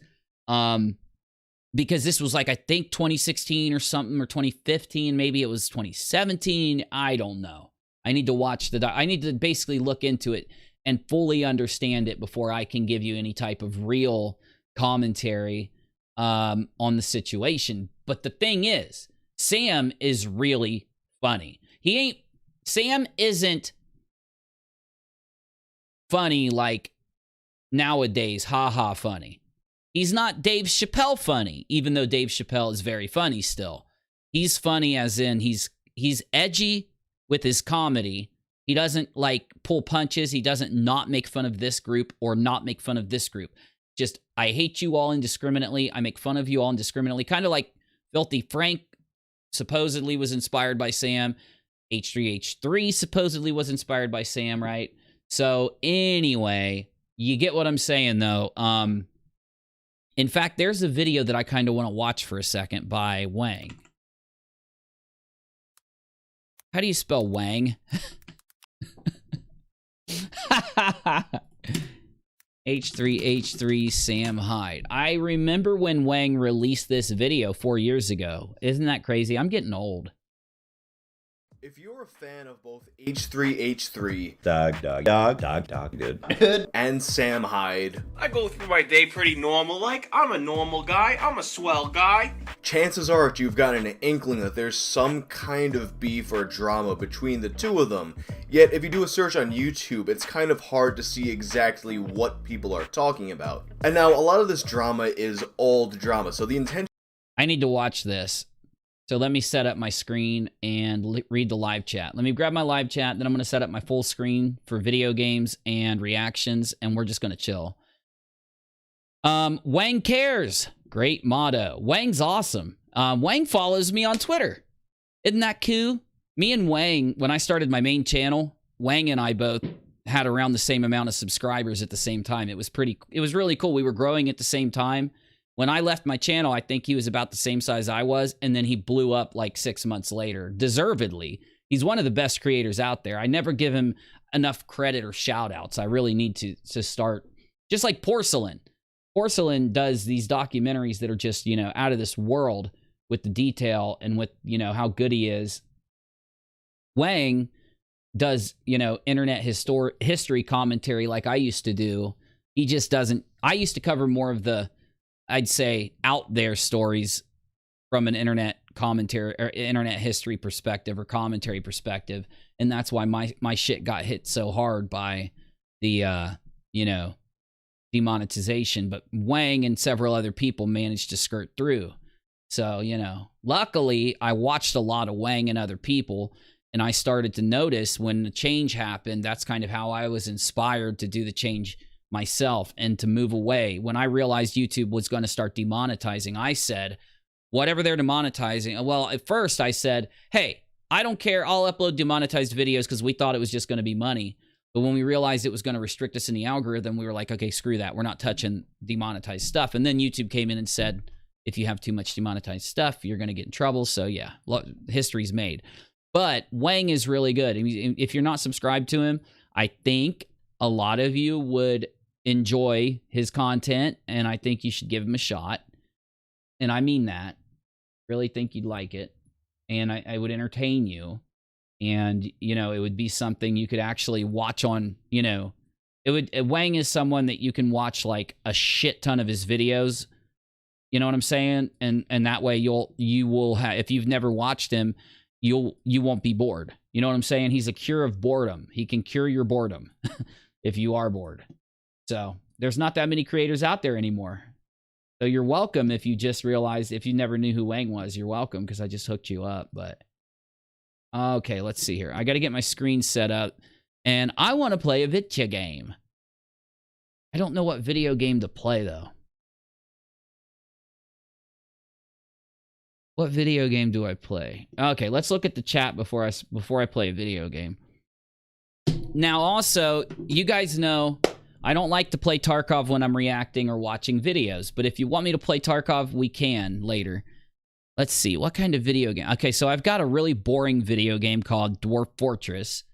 Because this was like, I think 2016 or something, or 2015, maybe it was 2017. I don't know. I need to watch I need to basically look into it and fully understand it before I can give you any type of real commentary on the situation. But the thing is, Sam is really funny. Sam isn't funny like nowadays, haha funny. He's not Dave Chappelle funny, even though Dave Chappelle is very funny still. He's funny as in he's edgy with his comedy. He doesn't like pull punches. He doesn't not make fun of this group or not make fun of this group. Just, I hate you all indiscriminately. I make fun of you all indiscriminately. Kind of like Filthy Frank supposedly was inspired by Sam. H3H3 supposedly was inspired by Sam, right? So anyway, you get what I'm saying though. In fact, there's a video that I kind of want to watch for a second by Wang. How do you spell Wang? H3H3 Sam Hyde. I remember when Wang released this video 4 years ago. Isn't that crazy? I'm getting old. If you're a fan of both H3H3, good, and Sam Hyde, I go through my day pretty normal, like I'm a normal guy, I'm a swell guy. Chances are that you've gotten an inkling that there's some kind of beef or drama between the two of them. Yet, if you do a search on YouTube, it's kind of hard to see exactly what people are talking about. And now, a lot of this drama is old drama, so the intention... I need to watch this. So let me set up my screen and read the live chat. Let me grab my live chat, then I'm going to set up my full screen for video games and reactions, and we're just going to chill. Wang cares. Great motto. Wang's awesome. Wang follows me on Twitter. Isn't that cool? Me and Wang, when I started my main channel, Wang and I both had around the same amount of subscribers at the same time. It was really cool. We were growing at the same time. When I left my channel, I think he was about the same size I was, and then he blew up like 6 months later, deservedly. He's one of the best creators out there. I never give him enough credit or shout-outs. I really need to start, just like Porcelain. Porcelain does these documentaries that are just, you know, out of this world with the detail and with, you know, how good he is. Wang does, you know, internet history commentary like I used to do. He just doesn't. I used to cover more of the, I'd say, out there stories from an internet commentary or internet history perspective or commentary perspective. And that's why my shit got hit so hard by the, you know, demonetization. But Wang and several other people managed to skirt through. So, you know, luckily I watched a lot of Wang and other people, and I started to notice when the change happened, that's kind of how I was inspired to do the change myself and to move away. When I realized YouTube was going to start demonetizing, I said, whatever they're demonetizing. Well, at first I said, hey, I don't care. I'll upload demonetized videos because we thought it was just going to be money. But when we realized it was going to restrict us in the algorithm, we were like, okay, screw that. We're not touching demonetized stuff. And then YouTube came in and said, if you have too much demonetized stuff, you're going to get in trouble. So yeah, history's made. But Wang is really good. If you're not subscribed to him, I think a lot of you would enjoy his content, and I think you should give him a shot. And I mean that. Really think you'd like it. And I would entertain you. And, you know, it would be something you could actually watch on, you know, Wang is someone that you can watch like a shit ton of his videos. You know what I'm saying? And that way you will have, if you've never watched him, you won't be bored. You know what I'm saying? He's a cure of boredom. He can cure your boredom if you are bored. So there's not that many creators out there anymore. So you're welcome if you just realized, if you never knew who Wang was, you're welcome because I just hooked you up. But okay, let's see here. I got to get my screen set up, and I want to play a video game. I don't know what video game to play though. What video game do I play? Okay, let's look at the chat before I play a video game. Now, also, you guys know I don't like to play Tarkov when I'm reacting or watching videos, but if you want me to play Tarkov, we can later. Let's see, what kind of video game? Okay, so I've got a really boring video game called Dwarf Fortress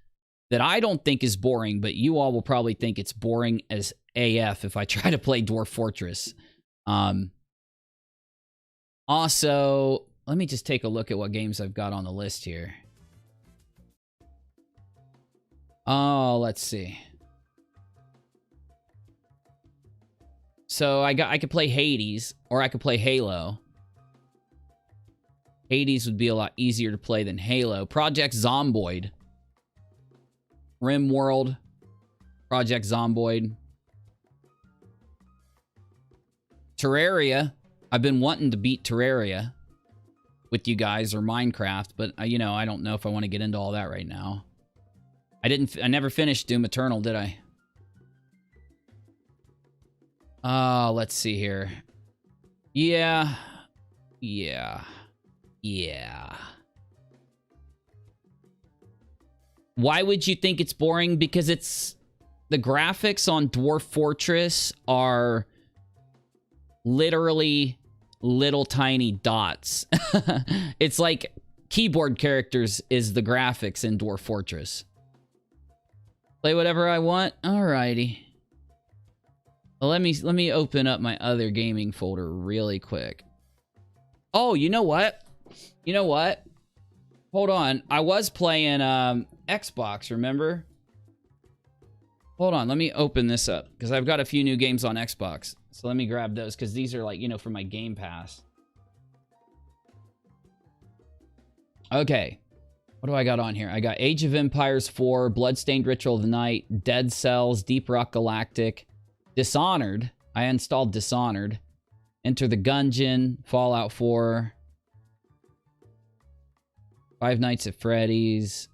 that I don't think is boring, but you all will probably think it's boring as AF if I try to play Dwarf Fortress. Also, let me just take a look at what games I've got on the list here. Oh, let's see. So I could play Hades, or I could play Halo. Hades would be a lot easier to play than Halo. Project Zomboid. RimWorld. Project Zomboid. Terraria. I've been wanting to beat Terraria with you guys, or Minecraft, but you know, I don't know if I want to get into all that right now. I never finished Doom Eternal, did I? Let's see here. Yeah. Why would you think it's boring? Because the graphics on Dwarf Fortress are literally little tiny dots. It's like keyboard characters is the graphics in Dwarf Fortress. Play whatever I want? Alrighty. Well, let me open up my other gaming folder really quick. Oh, you know what? You know what? Hold on. I was playing Xbox, remember? Hold on, let me open this up because I've got a few new games on Xbox. So let me grab those because these are like, you know, for my Game Pass. Okay. What do I got on here? I got Age of Empires 4, Bloodstained Ritual of the Night, Dead Cells, Deep Rock Galactic, Dishonored. I installed Dishonored. Enter the Gungeon, Fallout 4, Five Nights at Freddy's,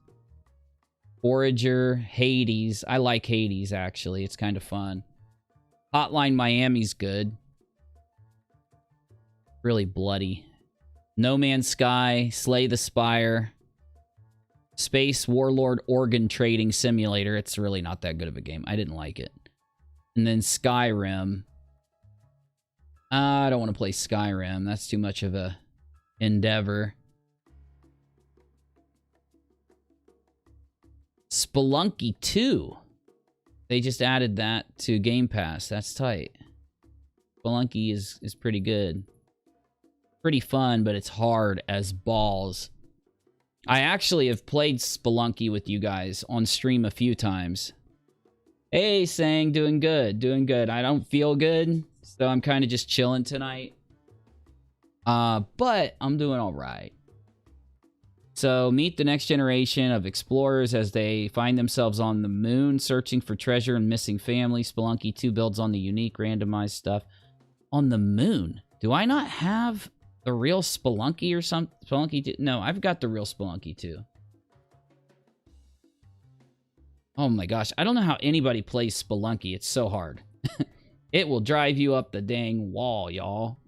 Forager, Hades. I like Hades, actually. It's kind of fun. Hotline Miami's good. Really bloody. No Man's Sky, Slay the Spire, Space Warlord Organ Trading Simulator. It's really not that good of a game. I didn't like it. And then Skyrim. I don't want to play Skyrim. That's too much of a endeavor. Spelunky 2. They just added that to Game Pass. That's tight. Spelunky is pretty good. Pretty fun, but it's hard as balls. I actually have played Spelunky with you guys on stream a few times. Hey, Sang, doing good, doing good. I don't feel good, so I'm kind of just chilling tonight. But I'm doing all right. So, meet the next generation of explorers as they find themselves on the moon, searching for treasure and missing family. Spelunky 2 builds on the unique randomized stuff on the moon. Do I not have the real Spelunky or something? Spelunky 2? No, I've got the real Spelunky 2. Oh my gosh, I don't know how anybody plays Spelunky. It's so hard. It will drive you up the dang wall, y'all.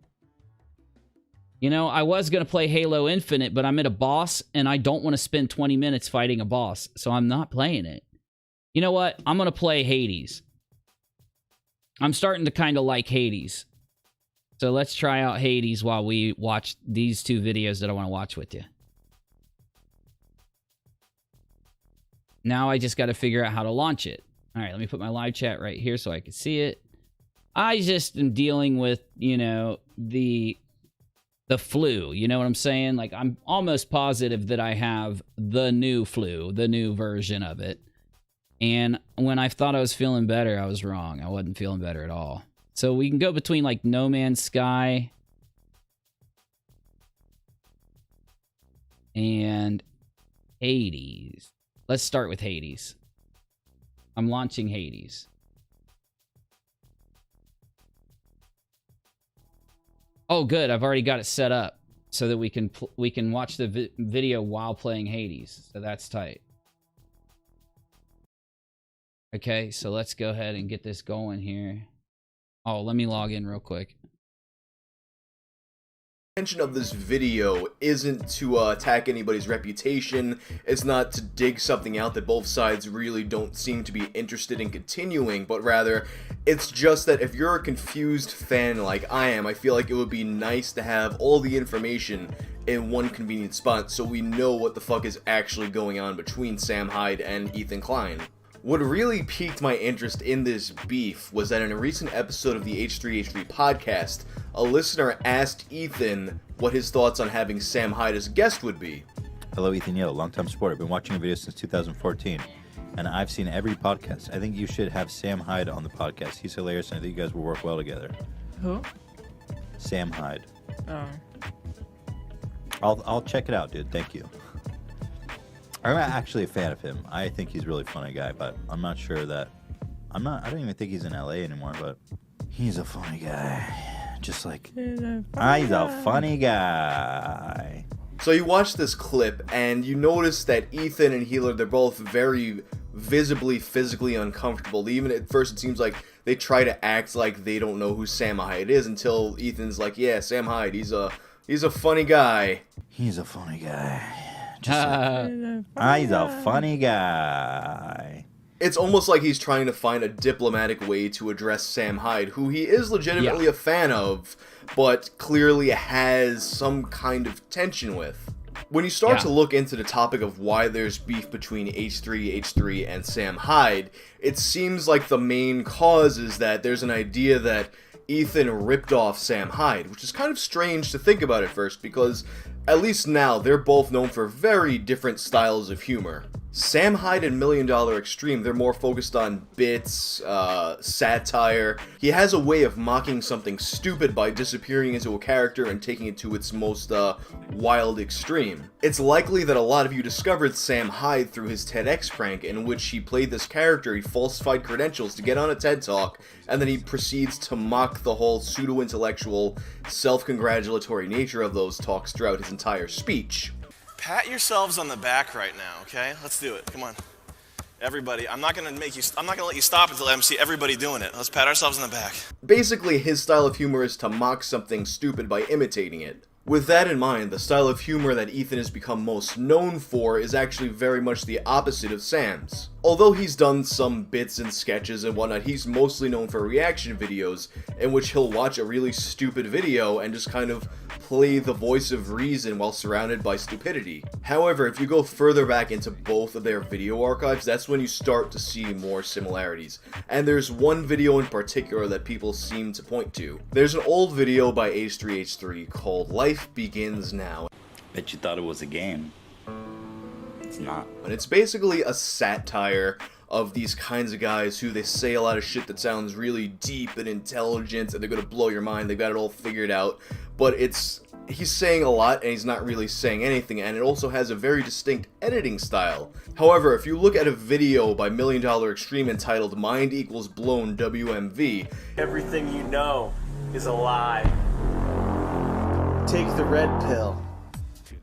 You know, I was going to play Halo Infinite, but I'm at a boss, and I don't want to spend 20 minutes fighting a boss, so I'm not playing it. You know what? I'm going to play Hades. I'm starting to kind of like Hades. So let's try out Hades while we watch these two videos that I want to watch with you. Now I just got to figure out how to launch it. All right, let me put my live chat right here so I can see it. I just am dealing with, you know, the flu. You know what I'm saying? Like, I'm almost positive that I have the new flu, the new version of it. And when I thought I was feeling better, I was wrong. I wasn't feeling better at all. So we can go between, like, No Man's Sky and Hades. Let's start with Hades. I'm launching Hades. Oh, good. I've already got it set up so that we can watch the video while playing Hades. So that's tight. Okay, so let's go ahead and get this going here. Oh, let me log in real quick. The intention of this video isn't to attack anybody's reputation. It's not to dig something out that both sides really don't seem to be interested in continuing, but rather it's just that if you're a confused fan like I am, I feel like it would be nice to have all the information in one convenient spot so we know what the fuck is actually going on between Sam Hyde and Ethan Klein. What really piqued my interest in this beef was that in a recent episode of the H3H3 podcast, a listener asked Ethan what his thoughts on having Sam Hyde as a guest would be. Hello, Ethan Yo, longtime supporter. I've been watching your videos since 2014, and I've seen every podcast. I think you should have Sam Hyde on the podcast. He's hilarious, and I think you guys will work well together. Who? Sam Hyde. Oh. I'll check it out, dude. Thank you. I'm actually a fan of him. I think he's a really funny guy, but I'm not sure that... I don't even think he's in LA anymore, but he's a funny guy. Just like... He's a funny guy. So you watch this clip, and you notice that Ethan and Healer, they're both very visibly, physically uncomfortable. Even at first it seems like they try to act like they don't know who Sam Hyde is until Ethan's like, yeah, Sam Hyde, he's a funny guy. He's a funny guy. He's a funny guy. It's almost like he's trying to find a diplomatic way to address Sam Hyde, who he is legitimately a fan of, but clearly has some kind of tension with. When you start to look into the topic of why there's beef between H3H3 and Sam Hyde, it seems like the main cause is that there's an idea that Ethan ripped off Sam Hyde, which is kind of strange to think about at first, because at least now, they're both known for very different styles of humor. Sam Hyde and $1 Million Extreme, they're more focused on bits, satire. He has a way of mocking something stupid by disappearing into a character and taking it to its most wild extreme. It's likely that a lot of you discovered Sam Hyde through his TEDx prank in which he played this character, he falsified credentials to get on a TED Talk, and then he proceeds to mock the whole pseudo-intellectual, self-congratulatory nature of those talks throughout his entire speech. Pat yourselves on the back right now, okay? Let's do it. Come on. Everybody, I'm not gonna let you stop until I see everybody doing it. Let's pat ourselves on the back. Basically, his style of humor is to mock something stupid by imitating it. With that in mind, the style of humor that Ethan has become most known for is actually very much the opposite of Sam's. Although he's done some bits and sketches and whatnot, he's mostly known for reaction videos in which he'll watch a really stupid video and just kind of play the voice of reason while surrounded by stupidity. However, if you go further back into both of their video archives, that's when you start to see more similarities. And there's one video in particular that people seem to point to. There's an old video by H3H3 called Life Begins Now. Bet you thought it was a game. It's not. And it's basically a satire of these kinds of guys who they say a lot of shit that sounds really deep and intelligent and they're gonna blow your mind, they've got it all figured out, but he's saying a lot and he's not really saying anything, and it also has a very distinct editing style. However, if you look at a video by $1 Million Extreme entitled Mind Equals Blown WMV, everything you know is a lie. Take the red pill.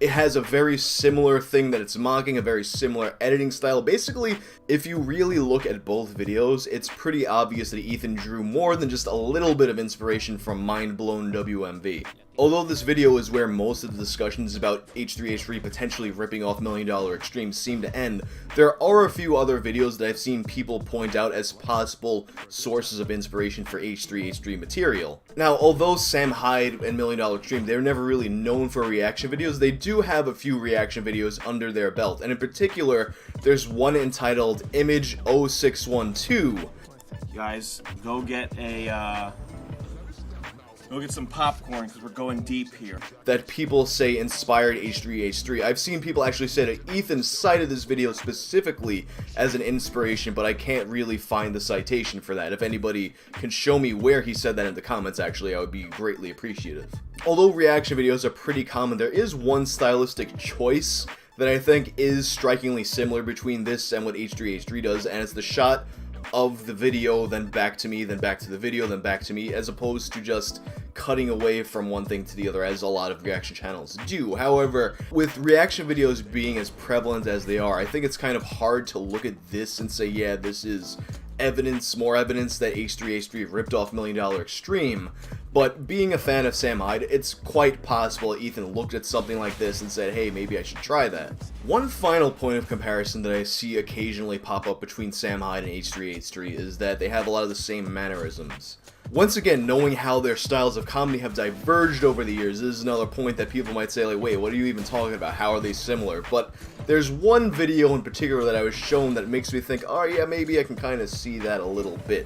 it has a very similar thing that it's mocking, a very similar editing style. Basically, if you really look at both videos, it's pretty obvious that Ethan drew more than just a little bit of inspiration from Mind Blown WMV. Although this video is where most of the discussions about H3H3 potentially ripping off $1 Million Extremes seem to end, there are a few other videos that I've seen people point out as possible sources of inspiration for H3H3 material. Now, although Sam Hyde and $1 Million Extreme, they're never really known for reaction videos, they do have a few reaction videos under their belt, and in particular, there's one entitled Image 0612. Guys, go get some popcorn because we're going deep here. That people say inspired H3H3. I've seen people actually say that Ethan cited this video specifically as an inspiration, but I can't really find the citation for that. If anybody can show me where he said that in the comments, actually, I would be greatly appreciative. Although reaction videos are pretty common, there is one stylistic choice that I think is strikingly similar between this and what H3H3 does, and it's the shot of the video, then back to me, then back to the video, then back to me, as opposed to just cutting away from one thing to the other, as a lot of reaction channels do. However, with reaction videos being as prevalent as they are, I think it's kind of hard to look at this and say, yeah, this is evidence, more evidence that H3H3 ripped off $1 Million Extreme. But being a fan of Sam Hyde, it's quite possible Ethan looked at something like this and said, hey, maybe I should try that. One final point of comparison that I see occasionally pop up between Sam Hyde and H3H3 is that they have a lot of the same mannerisms. Once again, knowing how their styles of comedy have diverged over the years, this is another point that people might say, like, wait, what are you even talking about? How are they similar? But there's one video in particular that I was shown that makes me think, oh yeah, maybe I can kind of see that a little bit.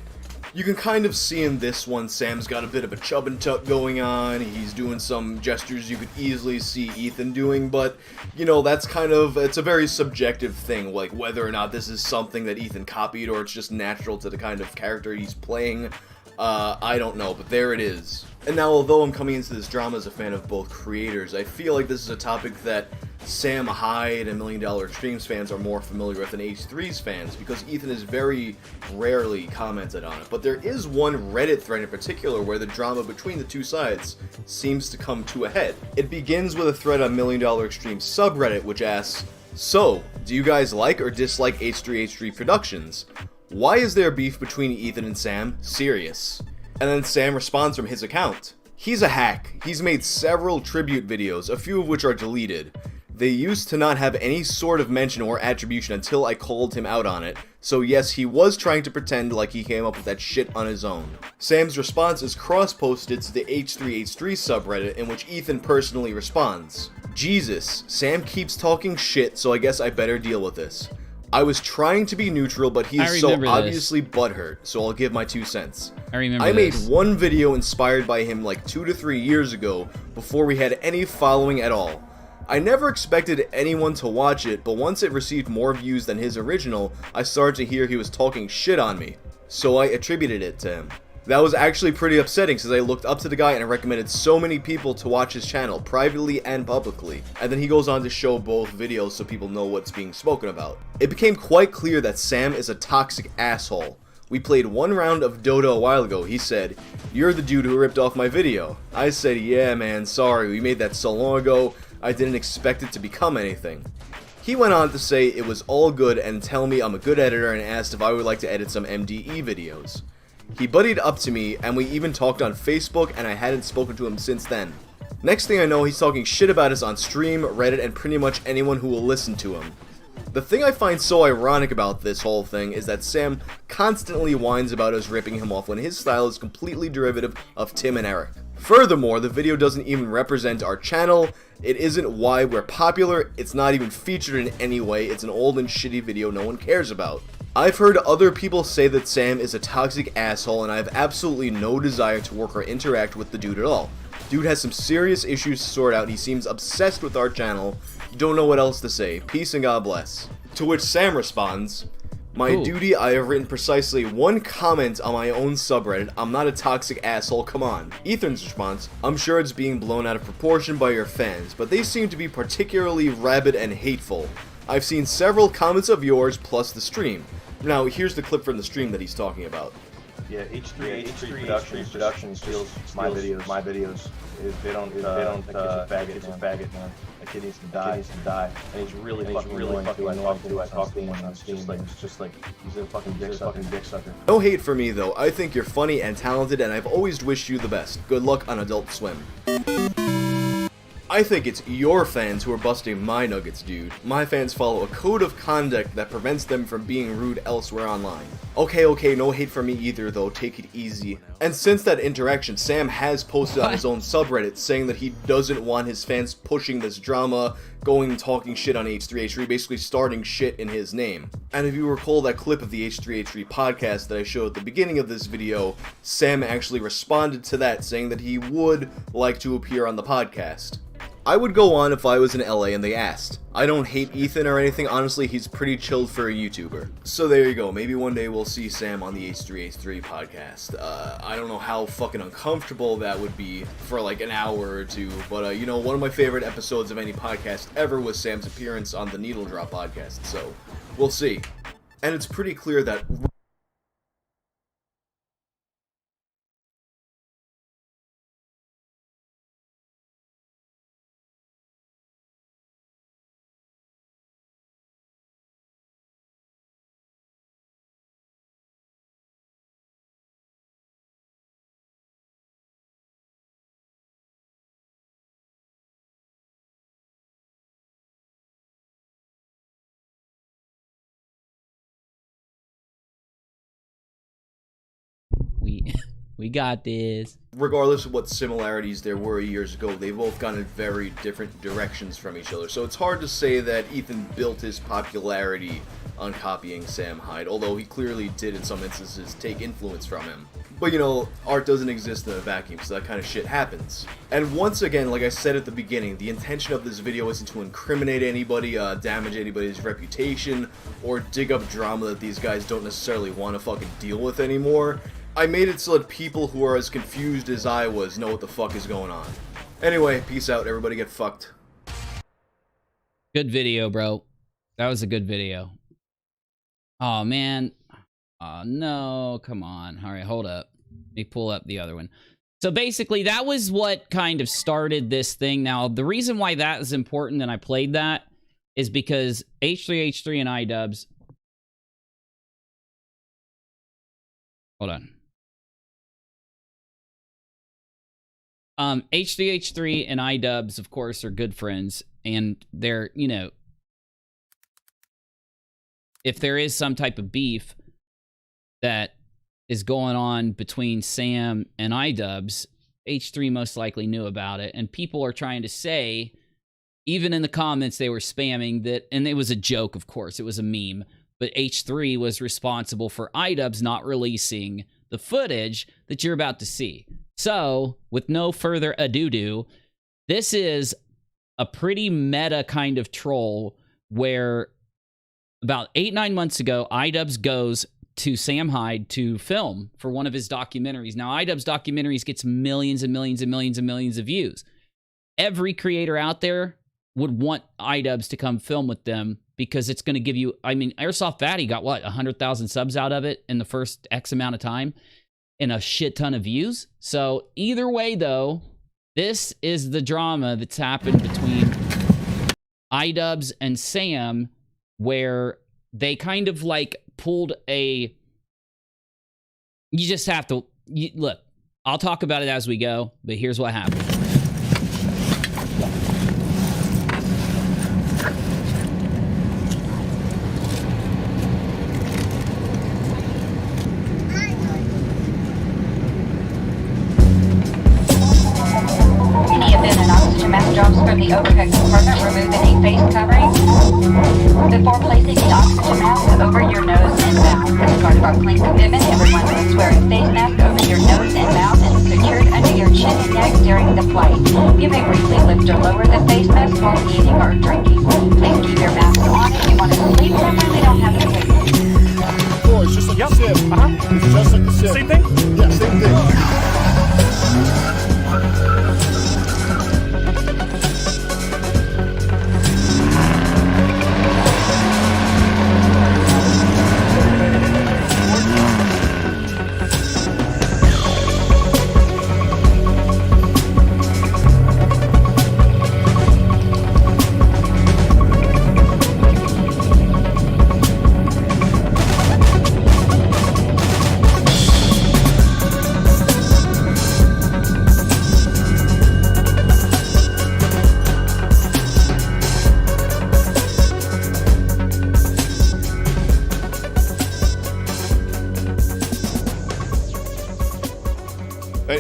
You can kind of see in this one, Sam's got a bit of a chub and tuck going on, he's doing some gestures you could easily see Ethan doing, but, you know, that's kind of, it's a very subjective thing, like whether or not this is something that Ethan copied or it's just natural to the kind of character he's playing. I don't know, but there it is. And now, although I'm coming into this drama as a fan of both creators, I feel like this is a topic that Sam Hyde and $1 Million Extremes fans are more familiar with than H3's fans, because Ethan has very rarely commented on it. But there is one Reddit thread in particular where the drama between the two sides seems to come to a head. It begins with a thread on $1 Million Extremes subreddit, which asks, so, do you guys like or dislike H3H3 Productions? Why is there beef between Ethan and Sam? Serious. And then Sam responds from his account. He's a hack. He's made several tribute videos, a few of which are deleted. They used to not have any sort of mention or attribution until I called him out on it, so yes, he was trying to pretend like he came up with that shit on his own. Sam's response is cross-posted to the H3H3 subreddit, in which Ethan personally responds. Jesus, Sam keeps talking shit, so I guess I better deal with this. I was trying to be neutral, but he is so obviously butthurt, so I'll give my 2 cents. I made one video inspired by him like 2 to 3 years ago, before we had any following at all. I never expected anyone to watch it, but once it received more views than his original, I started to hear he was talking shit on me, so I attributed it to him. That was actually pretty upsetting, since I looked up to the guy and I recommended so many people to watch his channel, privately and publicly. And then he goes on to show both videos so people know what's being spoken about. It became quite clear that Sam is a toxic asshole. We played one round of Dota a while ago. He said, "You're the dude who ripped off my video." I said, "Yeah man, sorry, we made that so long ago, I didn't expect it to become anything." He went on to say it was all good and tell me I'm a good editor and asked if I would like to edit some MDE videos. He buddied up to me, and we even talked on Facebook, and I hadn't spoken to him since then. Next thing I know, he's talking shit about us on stream, Reddit, and pretty much anyone who will listen to him. The thing I find so ironic about this whole thing is that Sam constantly whines about us ripping him off when his style is completely derivative of Tim and Eric. Furthermore, the video doesn't even represent our channel, it isn't why we're popular, it's not even featured in any way, it's an old and shitty video no one cares about. I've heard other people say that Sam is a toxic asshole, and I have absolutely no desire to work or interact with the dude at all. Dude has some serious issues to sort out, he seems obsessed with our channel, don't know what else to say, peace and God bless. To which Sam responds, "My duty, I have written precisely one comment on my own subreddit, I'm not a toxic asshole, come on." Ethan's response, "I'm sure it's being blown out of proportion by your fans, but they seem to be particularly rabid and hateful. I've seen several comments of yours plus the stream." Now, here's the clip from the stream that he's talking about. Yeah, H3 Productions steals my videos. They don't think it's a faggot, man. That kid needs to die. And he's really fucking annoying too. I talk to him on Steam. It's just like he's a fucking dick sucker. No hate for me though, I think you're funny and talented and I've always wished you the best. Good luck on Adult Swim. I think it's your fans who are busting my nuggets, dude. My fans follow a code of conduct that prevents them from being rude elsewhere online. Okay, no hate from me either though, take it easy. And since that interaction, Sam has posted on his own subreddit saying that he doesn't want his fans pushing this drama, going and talking shit on H3H3, basically starting shit in his name. And if you recall that clip of the H3H3 podcast that I showed at the beginning of this video, Sam actually responded to that saying that he would like to appear on the podcast. I would go on if I was in LA and they asked. I don't hate Ethan or anything, honestly he's pretty chilled for a YouTuber. So there you go, maybe one day we'll see Sam on the H3H3 podcast. I don't know how fucking uncomfortable that would be for like an hour or two, but you know, one of my favorite episodes of any podcast ever was Sam's appearance on the Needle Drop podcast, so we'll see. And it's pretty clear that we got this. regardless of what similarities there were years ago, they've both gone in very different directions from each other. So it's hard to say that Ethan built his popularity on copying Sam Hyde, although he clearly did in some instances take influence from him. But you know, art doesn't exist in a vacuum, so that kind of shit happens. And once again, like I said at the beginning, the intention of this video isn't to incriminate anybody, damage anybody's reputation, or dig up drama that these guys don't necessarily want to fucking deal with anymore. I made it so that people who are as confused as I was know what the fuck is going on. Anyway, peace out, everybody get fucked. Good video, bro. That was a good video. Oh, man. Oh, no. Come on. All right, hold up. Let me pull up the other one. So basically, that was what kind of started this thing. Now, the reason why that is important and I played that is because H3H3 and Idubbbz... Hold on. H3H3 and Idubbbz, of course, are good friends, and they're, you know, if there is some type of beef that is going on between Sam and Idubbbz, H3 most likely knew about it, and people are trying to say, even in the comments they were spamming that, and it was a joke, of course, it was a meme, but H3 was responsible for Idubbbz not releasing the footage that you're about to see. So, with no further ado, this is a pretty meta kind of troll where about 8-9 months ago, Idubbbz goes to Sam Hyde to film for one of his documentaries. Now, Idubbbz documentaries gets millions and millions and millions and millions of views. Every creator out there would want Idubbbz to come film with them because it's going to give you, I mean, Airsoft Fatty got, what, 100,000 subs out of it in the first X amount of time and a shit ton of views. So either way, though, this is the drama that's happened between Idubbbz and Sam where they kind of like pulled a, you just have to, look, I'll talk about it as we go, but here's what happened. Jobs from the overhead compartment, remove any face covering before placing the oxygen mask over your nose and mouth. As part of our clean commitment, everyone must wear a face mask over your nose and mouth and secured under your chin and neck during the flight. You may briefly lift or lower the face mask while eating or drinking. Please keep your mask on if you want to sleep somewhere they don't have to take it. Oh, it's just like the SIP. It's just like the SIP. Same thing? Yeah, same thing.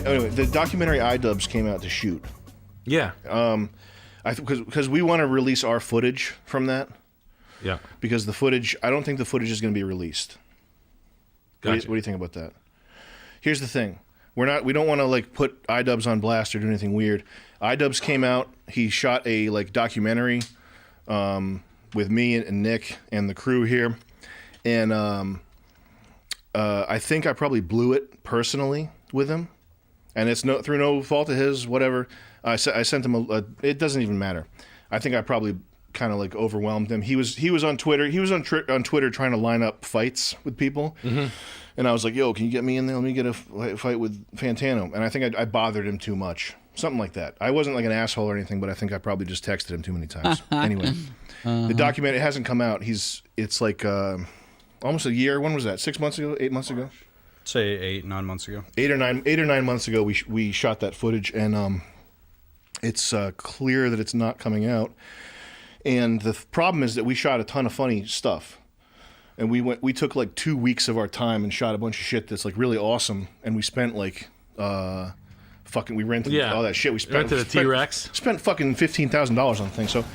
anyway, the documentary Idubbbz came out to shoot. Yeah. Because we want to release our footage from that. Yeah. Because the footage, I don't think the footage is going to be released. Gotcha. What do you think about that? Here's the thing. We don't want to like put Idubbbz on blast or do anything weird. Idubbbz came out. He shot a like documentary with me and Nick and the crew here, and I think I probably blew it personally with him, and it's through no fault of his. Whatever. I sent him it doesn't even matter. I think I probably kind of like overwhelmed him. He was on Twitter. He was on Twitter trying to line up fights with people. Mm-hmm. And I was like, yo, can you get me in there? Let me get a fight with Fantano. And I think I bothered him too much. Something like that. I wasn't like an asshole or anything, but I think I probably just texted him too many times. Anyway, the document, it hasn't come out. It's like almost a year. When was that? 6 months ago? 8 months ago? Say 8-9 months ago. 8 or 9 months ago, we shot that footage, and it's clear that it's not coming out. And the problem is that we shot a ton of funny stuff. And we took like 2 weeks of our time and shot a bunch of shit that's like really awesome. And we spent like we rented all that shit. We rented a T-Rex. Spent fucking $15,000 on things. So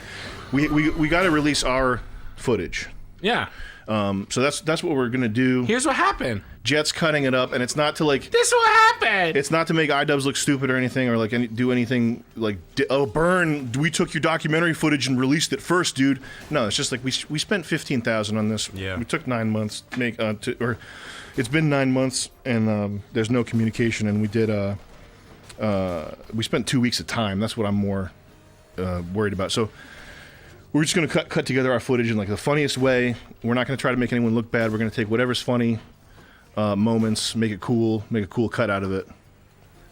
we got to release our footage. Yeah. So that's what we're gonna do. Here's what happened. Jet's cutting it up, and it's not to like. This is what happened. It's not to make Idubbbz look stupid or anything, or like do anything like, oh, burn. We took your documentary footage and released it first, dude. No, it's just like we spent $15,000 on this. Yeah. We took 9 months to make or it's been 9 months, and there's no communication, and we did we spent 2 weeks of time. That's what I'm more worried about. So. We're just going to cut together our footage in like the funniest way. We're not going to try to make anyone look bad. We're going to take whatever's funny moments, make it cool, make a cool cut out of it.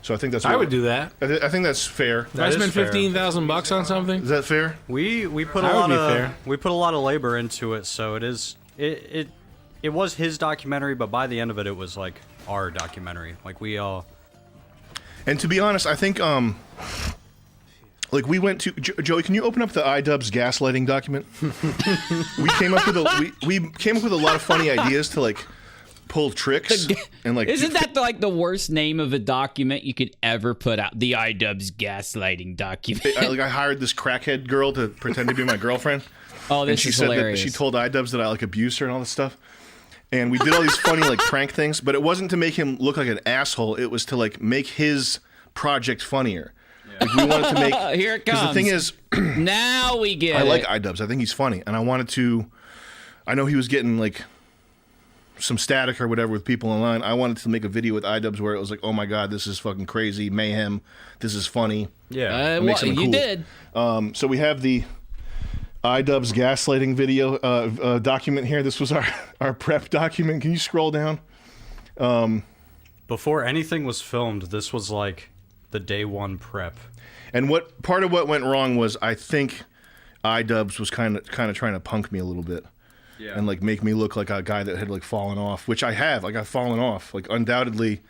So I think that's. I would do that. I think that's fair. I spent $15,000 on something. Is that fair? We put a lot of labor into it, so it was his documentary, but by the end of it, it was like our documentary. Like we all. And to be honest, I think like we went to Joey. Can you open up the Idubbbz gaslighting document? we came up with a lot of funny ideas to like pull tricks and like. Isn't that like the worst name of a document you could ever put out? The Idubbbz gaslighting document. I hired this crackhead girl to pretend to be my girlfriend. Oh, this and she is said hilarious. That she told Idubbbz that I like abused her and all this stuff. And we did all these funny like prank things, but it wasn't to make him look like an asshole. It was to like make his project funnier. Like we wanted to make. Here it comes. The thing is, now we get. I like Idubbbz. I think he's funny, and I wanted to. I know he was getting like some static or whatever with people online. I wanted to make a video with Idubbbz where it was like, "Oh my god, this is fucking crazy mayhem. This is funny." Yeah, well, you did. So we have the Idubbbz gaslighting video document here. This was our prep document. Can you scroll down? Before anything was filmed, this was like the day one prep. And part of what went wrong was I think Idubbbz was kind of trying to punk me a little bit. Yeah. And like make me look like a guy that had like fallen off, which I have. Like I've fallen off, like undoubtedly.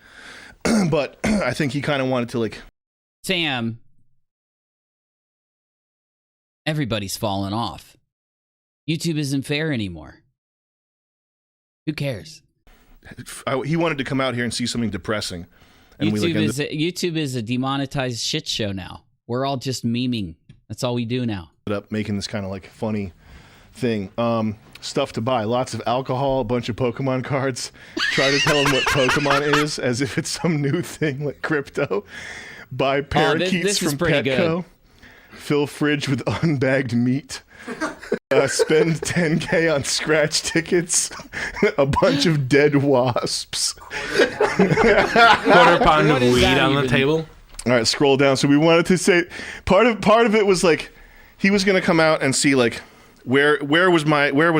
But I think he kind of wanted to like. Sam, everybody's fallen off. YouTube isn't fair anymore. Who cares? He wanted to come out here and see something depressing. And YouTube is a demonetized shit show now. We're all just memeing. That's all we do now. Up making this kind of like funny thing. Stuff to buy. Lots of alcohol, a bunch of Pokemon cards. Try to tell them what Pokemon is as if it's some new thing like crypto. Buy parakeets from Petco. Fill fridge with unbagged meat. Spend $10K on scratch tickets. A bunch of dead wasps. Quarter pound of weed on the table. All right, scroll down. So we wanted to say part of it was like he was going to come out and see like where was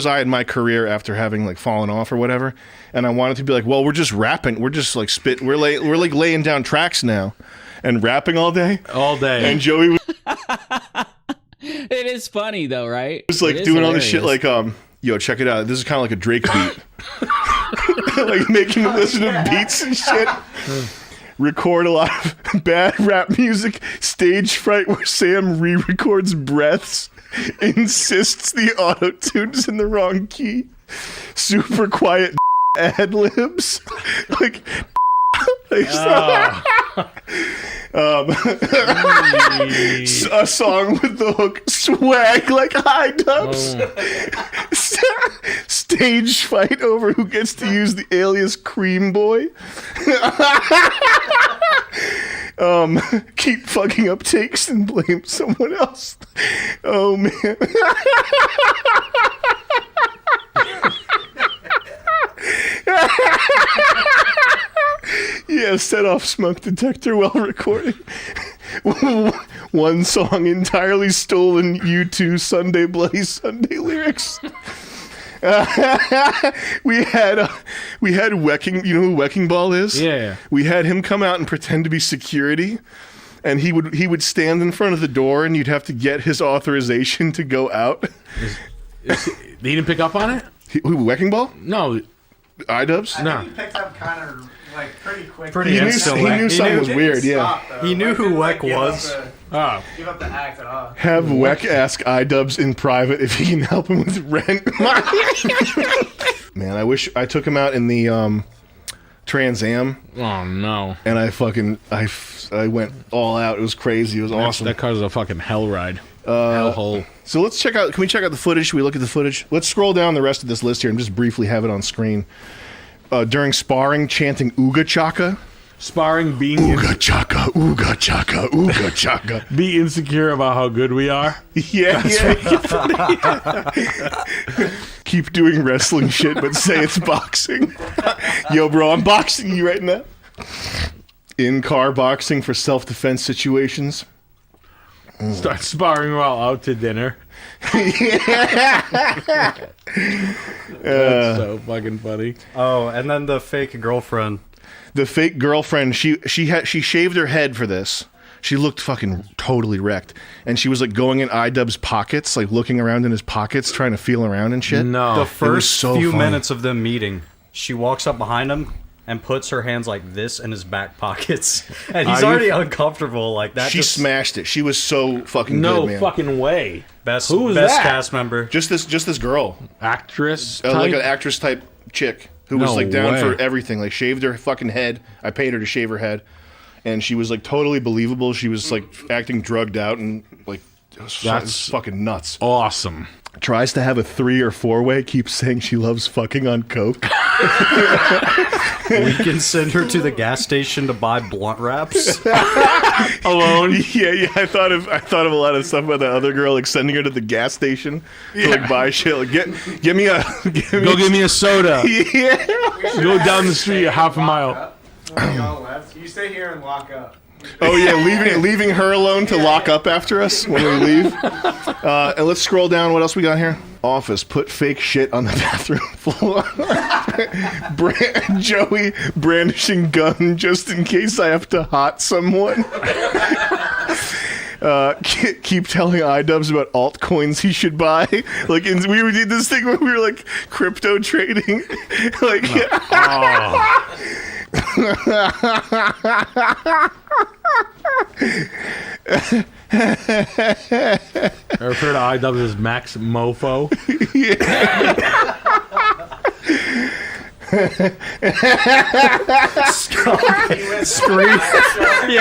I in my career after having like fallen off or whatever, and I wanted to be like, well, we're just rapping, we're just like spitting, we're like laying down tracks now and rapping all day. And Joey was It is funny though, right? It was like doing all this shit like yo, check it out. This is kind of like a Drake beat. Like making him listen to beats and shit. Record a lot of bad rap music. Stage fright where Sam re-records breaths. Insists the auto-tune's in the wrong key. Super quiet ad-libs. Like A song with the hook, swag like Idubbbz. Stage fight over who gets to use the alias Cream Boy. Keep fucking up takes and blame someone else. Oh man. Yeah, set off smoke detector while recording. One song entirely stolen U2 Sunday Bloody Sunday lyrics. We had Wecking. You know who Wecking Ball is? Yeah. We had him come out and pretend to be security, and he would stand in front of the door, and you'd have to get his authorization to go out. He didn't pick up on it? Who, Wecking Ball? No. Idubbbz? No. He picked up kind of like pretty quick. He knew something was weird. Yeah. He knew who Weck was. Give up the act at all. Have Weck ask Idubbbz in private if he can help him with rent. Man, I wish I took him out in the Trans Am. Oh no! And I went all out. It was crazy. It was awesome. That car's a fucking hell ride. Hellhole. So let's check out. Can we check out the footage? Should we look at the footage? Let's scroll down the rest of this list here and just briefly have it on screen. During sparring, chanting "Ooga Chaka." Sparring, being Ooga Chaka, Ooga Chaka, Ooga Chaka. Be insecure about how good we are. Yeah, Keep doing wrestling shit, but say it's boxing. Yo, bro, I'm boxing you right now. In-car boxing for self-defense situations. Start sparring while out to dinner. That's so fucking funny. Oh, and then the fake girlfriend. The fake girlfriend, she shaved her head for this. She looked fucking totally wrecked. And she was like going in Idubbbz's pockets, like looking around in his pockets, trying to feel around and shit. No. The first few funny. minutes of them meeting, she walks up behind him and puts her hands like this in his back pockets. And he's already uncomfortable like that. She smashed it. She was so fucking good, man. No fucking way. Best Who was that? cast member. Just this girl. Actress Like an actress type chick. Who was like down way. for everything, like shaved her fucking head. I paid her to shave her head, and she was like totally believable. She was like acting drugged out and like it was fucking nuts. Awesome. Tries to have a 3 or 4-way. Keeps saying she loves fucking on coke. We can send her to the gas station to buy blunt wraps. Alone. Yeah. I thought of a lot of stuff about that other girl, like sending her to the gas station to like buy shit. Like get me a give me a soda. Yeah. Go down the street a half a mile. Y'all left. You stay here and lock up. Oh yeah, leaving her alone to lock up after us when we leave. And let's scroll down. What else we got here? Office. Put fake shit on the bathroom floor. Joey brandishing gun just in case I have to hot someone. Keep telling Idubbbz about altcoins he should buy. Like we did this thing where we were like crypto trading. Like. I refer to Idubbbz as Max Mofo.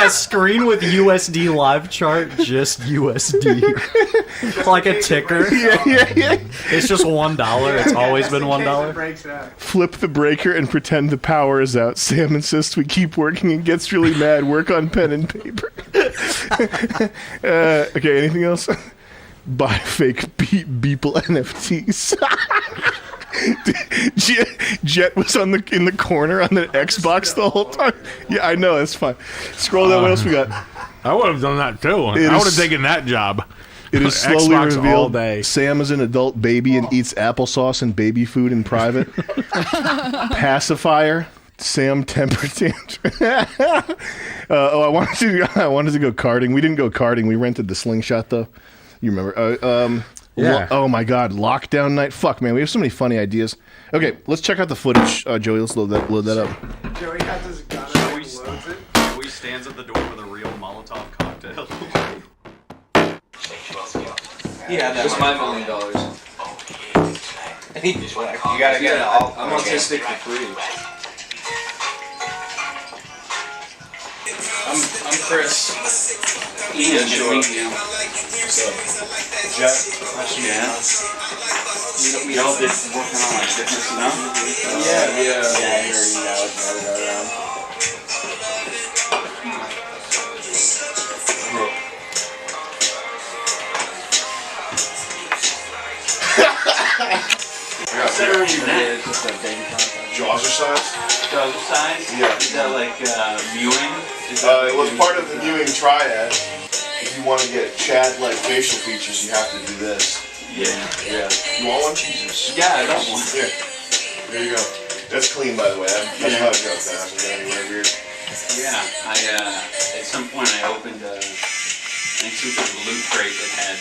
Screen with USD live chart, just USD. Like a ticker. Yeah. It's just $1. It's always been $1. Flip the breaker and pretend the power is out. Sam insists we keep working and gets really mad. Work on pen and paper. Okay, anything else? Buy fake Beeple NFTs. Jet was in the corner on the Xbox the whole time. Yeah, I know, that's fine. Scroll down, what else we got? I would have done that too. I would have taken that job. It is slowly Xbox all revealed day. Sam is an adult baby and eats applesauce and baby food in private. Pacifier. Sam temper tantrum. I wanted to go karting. We didn't go karting. We rented the Slingshot though. You remember? Yeah. Oh my God, lockdown night. Fuck, man, we have so many funny ideas. Okay, let's check out the footage, Joey. Let's load that up. Joey has his gun and loads it. Joey stands at the door with a real Molotov cocktail. Yeah, that's my $1 million. I need this. You gotta get it. I'm autistic for free. Chris. Ian, Sure. So, Jeff. Yeah. Y'all been working on like different stuff? Yeah. Jaws size? Jaws size? Yeah. Is that like viewing? It was part of the viewing triad. If you want to get Chad-like facial features, you have to do this. Yeah. You want one? Jesus. Yeah, I don't want Here. There you go. That's clean, by the way. That's not a joke. That hasn't got anywhere weird. Yeah, at some point I opened I think some sort of loot crate that had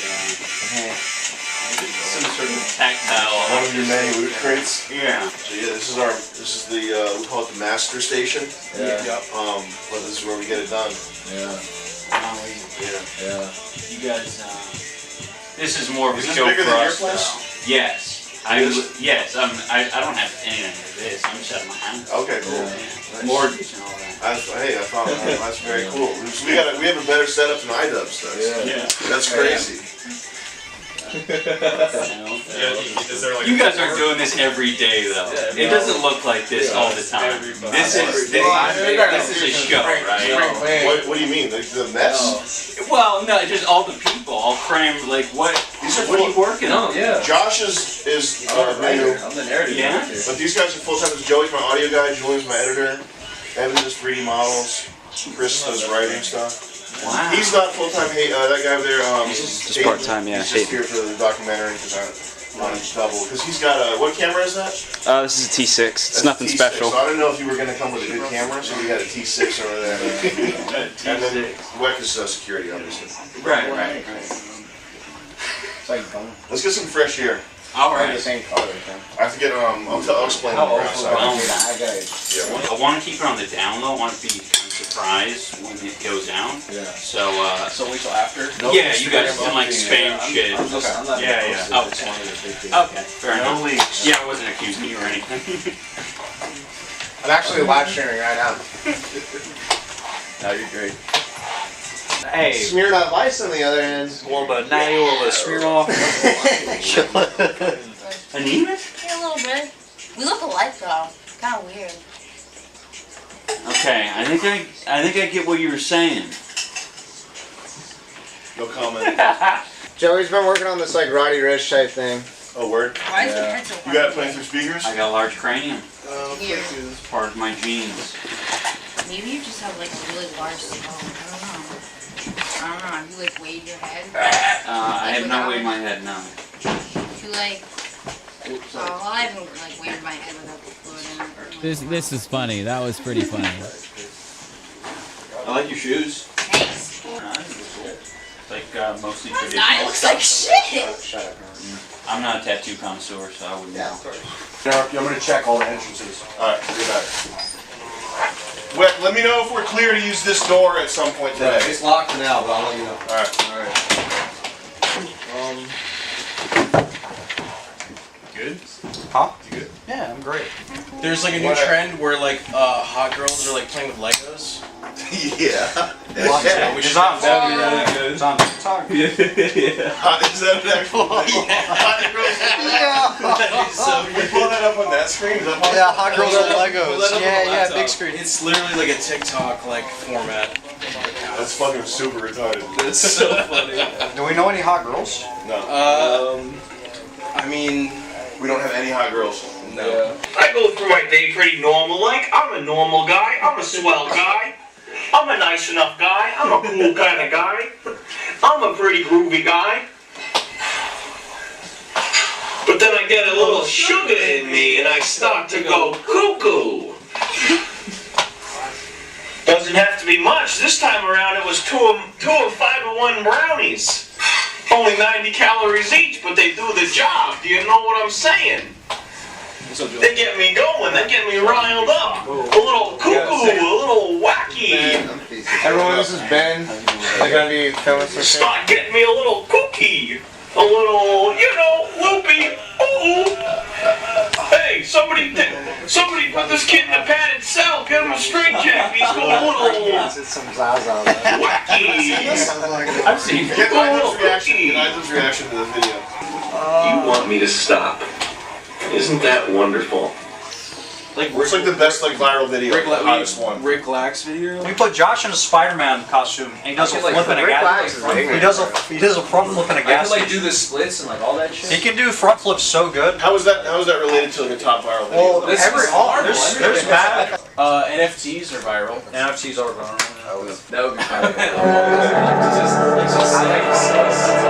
some sort of tactile. One of your many loot crates. Yeah. So yeah, this is the we call it the master station. Yeah. But this is where we get it done. Yeah. Yeah. You guys, this is more of a Is this show bigger for than your us. place? Though. Yes. I don't have anything like this. I'm just out of my house. Okay, cool. Yeah. Mortgage and all that. I found that. That's very cool. We have a better setup than Idubbbz does. Yeah. That's crazy. You guys aren't doing this every day, though. It doesn't look like this all the time. This is a show, right? What do you mean? The mess? Well, no, just all the people, all crammed. Like what? What are you working on? Yeah. Josh is new. I'm the narrative. Yeah. But these guys are full time. Joey's my audio guy. Julian's my editor. Evan does 3D models. Chris does writing stuff. Wow. He's not full time. Hey, that guy over there. Just part time, yeah. He's just here for the documentary because I'm on double. Because he's got a what camera is that? This is a T6. It's nothing T6. special. So I don't know if you were going to come with a good camera, so we got a T6 over there. And then WEC is security, obviously. Right. Let's get some fresh air. All right. The same color. I have to get I'll explain more outside. I want to keep it on the down low. I want to be kind of surprised when it goes down. Yeah. So wait till after. Yeah, you guys can like spam shit. Yeah. Okay, fair enough. Yeah, I wasn't accusing you or anything. I'm actually live streaming right now. No, you're great. Hey. Smeared on Vice on the other end. A little bit of natty, a little bit of smear off. Anemic? Yeah, a little bit. We look alike though. Kind of weird. Okay, I think I get what you were saying. No comment. Joey's been working on this like Roddy Rich type thing. Oh, word? Why is the head so You got it playing through speakers? I got a large cranium. Here. It's part of my genes. Maybe you just have like a really large skull. I don't know. Have you like weighed your head? I have not weighed my head, no. You like... well, I haven't like weighed my head without the fluid in it. This is funny. That was pretty funny. I like your shoes. Thanks. Like mostly It traditional. looks like shit! I'm not a tattoo connoisseur, so I wouldn't know. I'm gonna check all the entrances. Alright, do that. Let me know if we're clear to use this door at some point today. It's locked now, but I'll let you know. Alright. Good? Huh? You good? Yeah, I'm great. There's like a new trend where like hot girls are like playing with Legos. Yeah. We should that'd be really good. It's on TikTok. Yeah. Is that an actual That'd be so we pull that up on that screen? Is that possible? Yeah, hot girls with Pull Legos. that up on the Yeah, laptop. big screen. It's literally like a TikTok like format. That's fucking super retarded. It's so funny. Do we know any hot girls? No. I mean, We don't have any hot girls. no. I go through my day pretty normal like. I'm a normal guy. I'm a swell guy. I'm a nice enough guy. I'm a cool kind of guy. I'm a pretty groovy guy. But then I get a little sugar in me and I start to go cuckoo. Doesn't have to be much. This time around it was two of 501 brownies. Only 90 calories each, but they do the job. Do you know what I'm saying? They get me going. They get me riled up. A little cuckoo, a little wacky. Everyone, this is Ben. We're gonna be filming some shit. Start getting me a little kooky. A little, loopy. Ooh. Hey, Somebody put this kid in a padded cell. Get him a straight jacket. He's going a little wacky. I've seen Get Idubbbz' reaction to the video. You want me to stop? Isn't that wonderful? Like it's like the best like viral video. The hottest one. Rick Lack's video. We put Josh in a Spider-Man costume, and he does a flip and a gas. He does a front flip and a gas. I can like do the splits and like all that shit. He can do front flips so good. How is that related to like a top viral video? Well, there's bad. NFTs are viral. NFTs are viral. That would be viral.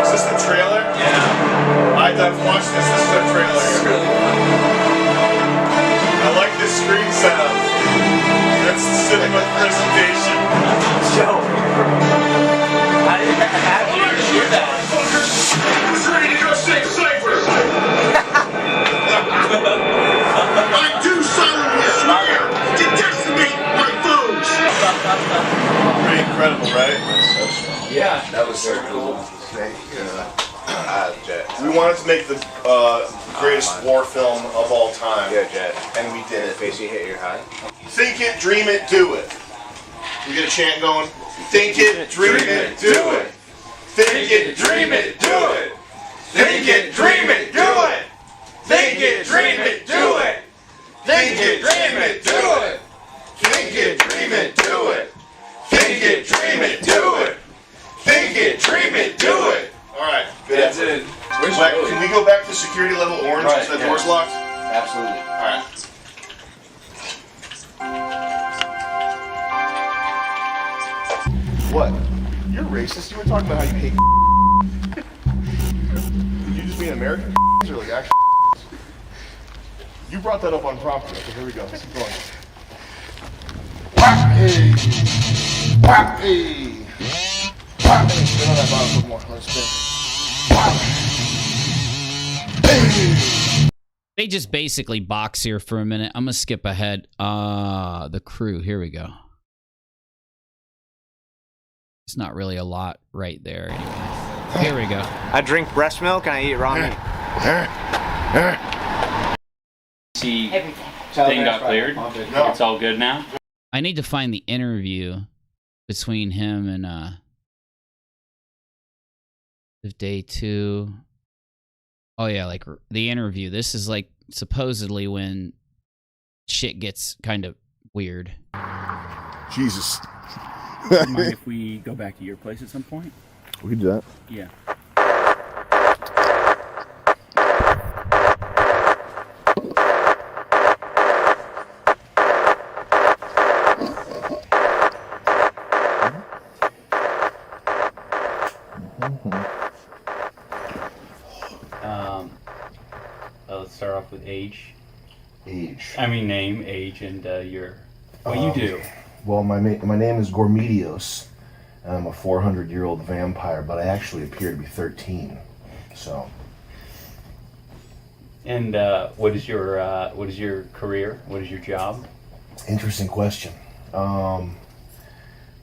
Is this the trailer? Yeah. I've watched this. This is the trailer. It's really fun. I like this screen setup. That's the cinema presentation. Joe. How did you hear that? Who's ready to go sing Cypher? I do solemnly swear to decimate my foes. Pretty incredible, right? Yeah, that was so cool. We wanted to make the greatest war film of all time. Yeah, Jet. And we did it. Face you hit your high. Think it, dream it, do it. We get a chant going. Think it, dream it, do it. Think it, dream it, do it. Think it, dream it, do it. Think it, dream it, do it. Think it, dream it, do it. Think it, dream it, do it. Think it, dream it, do it. Think it, dream it, do it. All right, good That's effort. it. Can we go back to security level orange because the door's locked? Absolutely. All right. What? You're racist? You were talking about how you hate Did you just mean American or like actual You brought that up on prompter. Okay, here we go. Let's keep going. Hey! Hey! Spin on that bottom a little more. Let's spin. They just basically box here for a minute. I'm gonna skip ahead. The crew. Here we go. It's not really a lot right there. Anyway. Here we go. I drink breast milk and I eat raw meat. See, thing got cleared. It's all good now. I need to find the interview between him and day 2. Oh yeah, like the interview. This is like supposedly when shit gets kind of weird. Jesus. Mind if we go back to your place at some point? We can do that. Yeah. Let's start off with age. Age. I mean name, age, and what you do. Well, my name is Gormedios, and I'm a 400-year-old vampire, but I actually appear to be 13. So. And what is your career? What is your job? Interesting question. I'm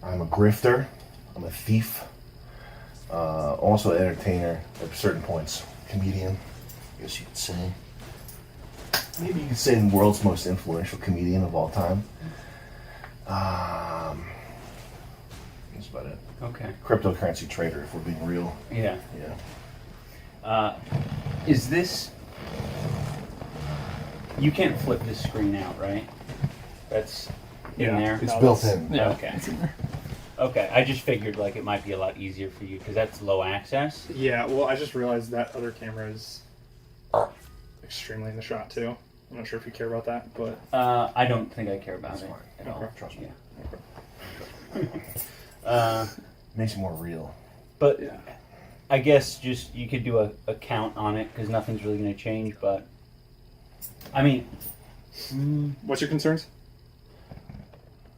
a grifter. I'm a thief. Also an entertainer at certain points. Comedian, I guess you could say. Maybe you could say the world's most influential comedian of all time. That's about it. Okay. Cryptocurrency trader, if we're being real. Yeah. Yeah. Is this... You can't flip this screen out, right? That's in there? It's built in. Yeah, okay. Okay, I just figured like it might be a lot easier for you because that's low access. Yeah, well, I just realized that other camera is extremely in the shot too. I'm not sure if you care about that, but I don't think I care about it at all. Trust me. Makes it more real. But yeah. I guess just you could do a count on it because nothing's really going to change. But I mean, what's your concerns?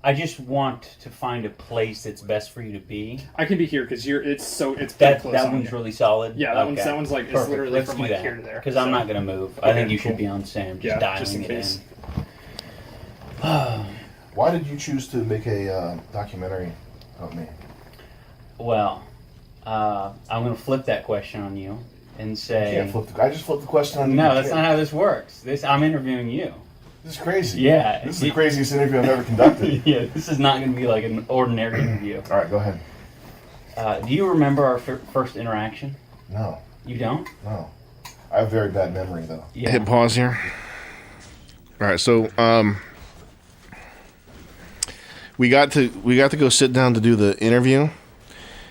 I just want to find a place that's best for you to be. I can be here because it's that one's really solid. Yeah, that one's like it's literally Let's from do like that, here to there. Because I'm not gonna move. I think you should be on Sam, just dialing just in case. it in. Why did you choose to make a documentary of me? Well, I'm gonna flip that question on you. and say... I just flipped the question on you. No, that's not how this works. I'm interviewing you. This is crazy. Yeah. This is the craziest interview I've ever conducted. Yeah, this is not going to be like an ordinary interview. All right, go ahead. Do you remember our first interaction? No. You don't? No. I have very bad memory, though. Yeah. Hit pause here. All right, so we got to go sit down to do the interview,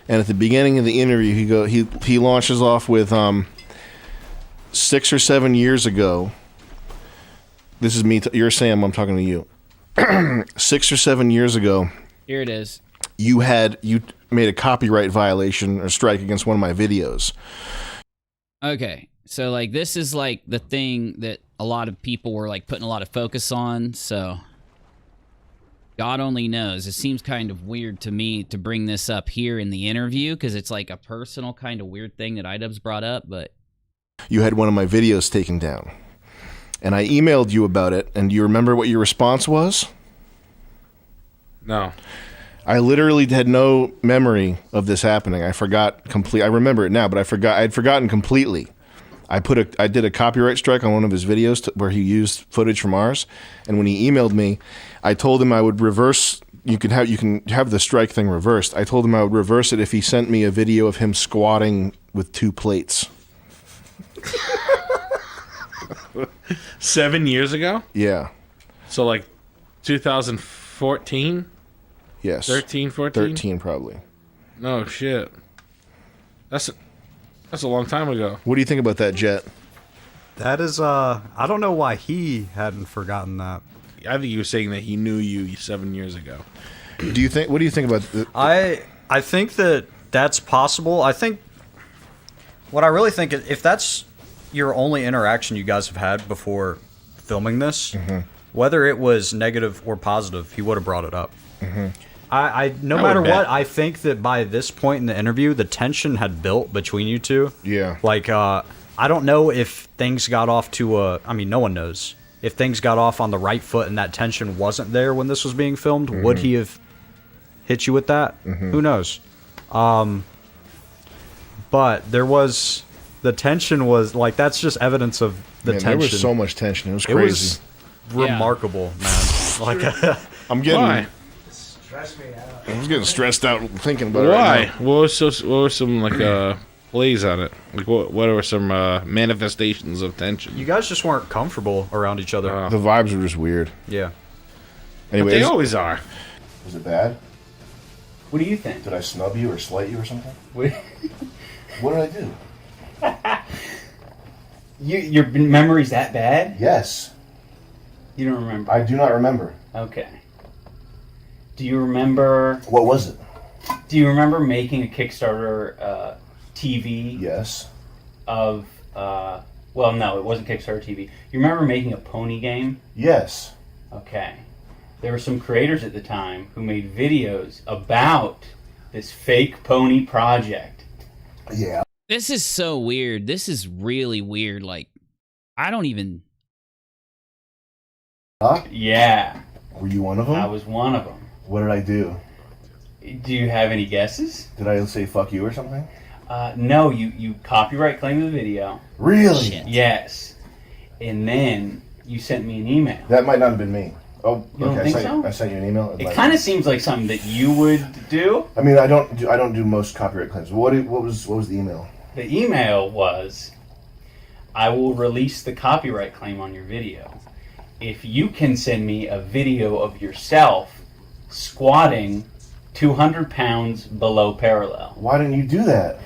and at the beginning of the interview, he launches off with 6 or 7 years ago. This is me. You're Sam. I'm talking to you. 6 or 7 years ago. Here it is. You made a copyright violation or strike against one of my videos. Okay, so like this is like the thing that a lot of people were like putting a lot of focus on. So God only knows. It seems kind of weird to me to bring this up here in the interview because it's like a personal kind of weird thing that Idubbbz brought up. But you had one of my videos taken down, and I emailed you about it. And do you remember what your response was? No. I literally had no memory of this happening. I forgot I remember it now, but I'd forgotten completely. I did a copyright strike on one of his videos where he used footage from ours, and when he emailed me, I told him I would reverse. You can have the strike thing reversed. I told him I would reverse it if he sent me a video of him squatting with 2 plates. 7 years ago? Yeah. So like 2014? Yes. 13, 14? 13 probably. No shit. That's a long time ago. What do you think about that, Jet? That is I don't know why he hadn't forgotten that. I think he was saying that he knew you 7 years ago. What do you think about I think that's possible. I think what I really think is if that's your only interaction you guys have had before filming this, whether it was negative or positive, he would have brought it up. No matter what, I think that by this point in the interview, the tension had built between you two. Yeah. Like, I don't know if things got off to no one knows. If things got off on the right foot and that tension wasn't there when this was being filmed, would he have hit you with that? Who knows? But the tension was, like, that's just evidence of the tension. There was so much tension. It was crazy. It was remarkable, man. Like, I'm getting... Why? I was getting stressed out thinking about it. Why? Right now. What were some like plays on it? Like what were some manifestations of tension? You guys just weren't comfortable around each other. The vibes were just weird. Yeah. Anyways, but they always are. Was it bad? What do you think? Did I snub you or slight you or something? What did I do? Your memory's that bad? Yes. You don't remember? I do not remember. Okay. Do you remember... What was it? Do you remember making a Kickstarter TV? Yes. Of... well, no, it wasn't Kickstarter TV. You remember making a pony game? Yes. Okay. There were some creators at the time who made videos about this fake pony project. Yeah. This is so weird. This is really weird. Like, I don't even... Huh? Yeah. Were you one of them? I was one of them. What did I do? Do you have any guesses? Did I say fuck you or something? No, you copyright claimed the video. Really? Shit. Yes. And then you sent me an email. That might not have been me. Oh, you don't think so? I sent you an email. It kind of seems like something that you would do. I mean, I don't do most copyright claims. What was the email? The email was, I will release the copyright claim on your video if you can send me a video of yourself squatting 200 pounds below parallel. Why didn't you do that?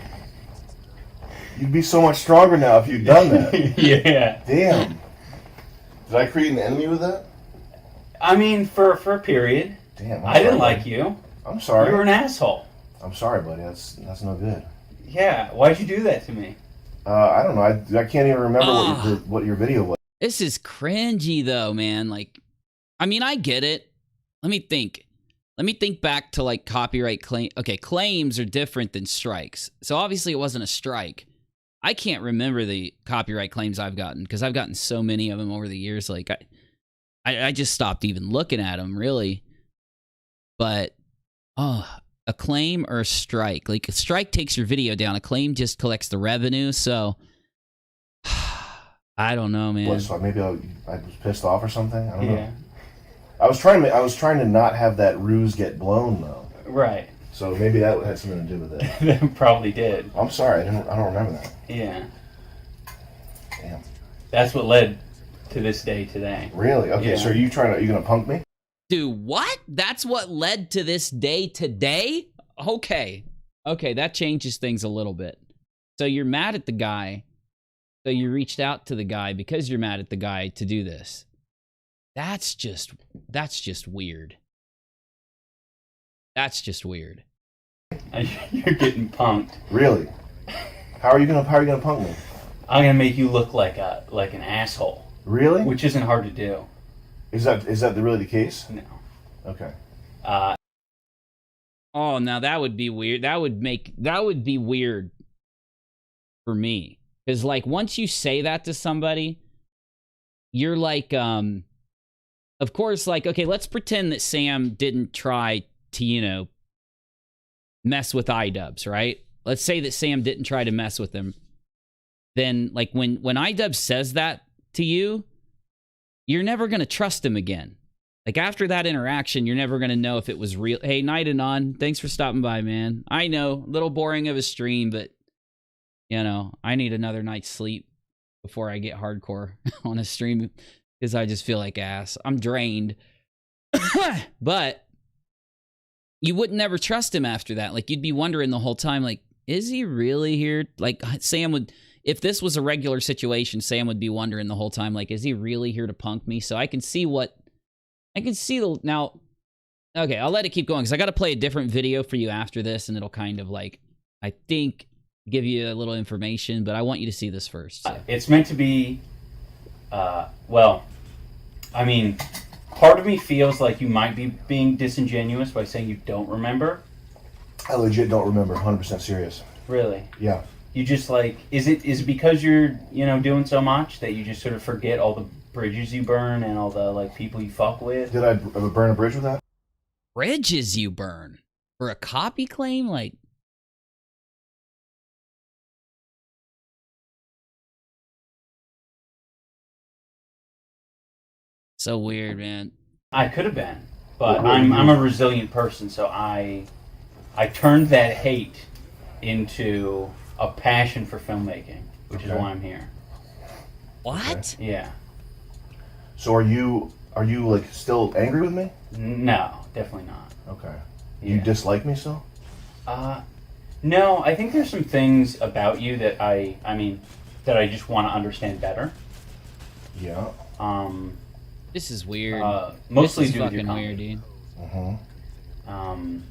You'd be so much stronger now if you'd done that. Yeah. Damn. Did I create an enemy with that? I mean, for a period. Damn. I didn't like you. I'm sorry. You were an asshole. I'm sorry, buddy. That's no good. Yeah. Why'd you do that to me? I don't know. I can't even remember what your video was. This is cringy, though, man. Like, I mean, I get it. Let me think back to, like, copyright claim. Okay, claims are different than strikes. So, obviously, it wasn't a strike. I can't remember the copyright claims I've gotten because I've gotten so many of them over the years. Like, I just stopped even looking at them, really. But, a claim or a strike. Like, a strike takes your video down. A claim just collects the revenue. So, I don't know, man. What, so maybe I was pissed off or something. I don't know. I was trying to not have that ruse get blown though. Right. So maybe that had something to do with it. That probably did. I'm sorry. I don't remember that. Yeah. Damn. That's what led to this day today. Really? Okay. Yeah. So are you gonna punk me? Dude, what? That's what led to this day today? Okay. Okay, that changes things a little bit. So you're mad at the guy. So you reached out to the guy because you're mad at the guy to do this. That's just weird. That's just weird. You're getting punked. Really? How are you gonna punk me? I'm gonna make you look like an asshole. Really? Which isn't hard to do. Is that really the case? No. Okay. Oh, now that would be weird. That would be weird for me. Because, like, once you say that to somebody, you're like, of course, like, okay, let's pretend that Sam didn't try to, mess with Idubbbz, right? Let's say that Sam didn't try to mess with him. Then, like, when Idubbbz says that to you, you're never going to trust him again. Like, after that interaction, you're never going to know if it was real. Hey, Night Anon, thanks for stopping by, man. I know, a little boring of a stream, but, I need another night's sleep before I get hardcore on a stream because I just feel like ass. I'm drained. But you would never trust him after that. Like, you'd be wondering the whole time, like, is he really here? Like, Sam would... If this was a regular situation, Sam would be wondering the whole time, like, is he really here to punk me? So I can see now, okay, I'll let it keep going because I got to play a different video for you after this and it'll kind of like, I think, give you a little information, but I want you to see this first. So. It's meant to be, well, I mean, part of me feels like you might be being disingenuous by saying you don't remember. I legit don't remember, 100% serious. Really? Yeah. You just like, is it because you're, doing so much that you just sort of forget all the bridges you burn and all the, like, people you fuck with? Did I burn a bridge with that? Bridges you burn? For a copy claim? Like... So weird, man. I could have been, but I'm a resilient person, so I turned that hate into a passion for filmmaking, which is why I'm here. What? Okay. Yeah. So are you like still angry with me? No, definitely not. Okay. Yeah. You dislike me still? No, I think there's some things about you that I just want to understand better. Yeah. This is weird. Mostly this is due to your fucking comedy. weird, dude.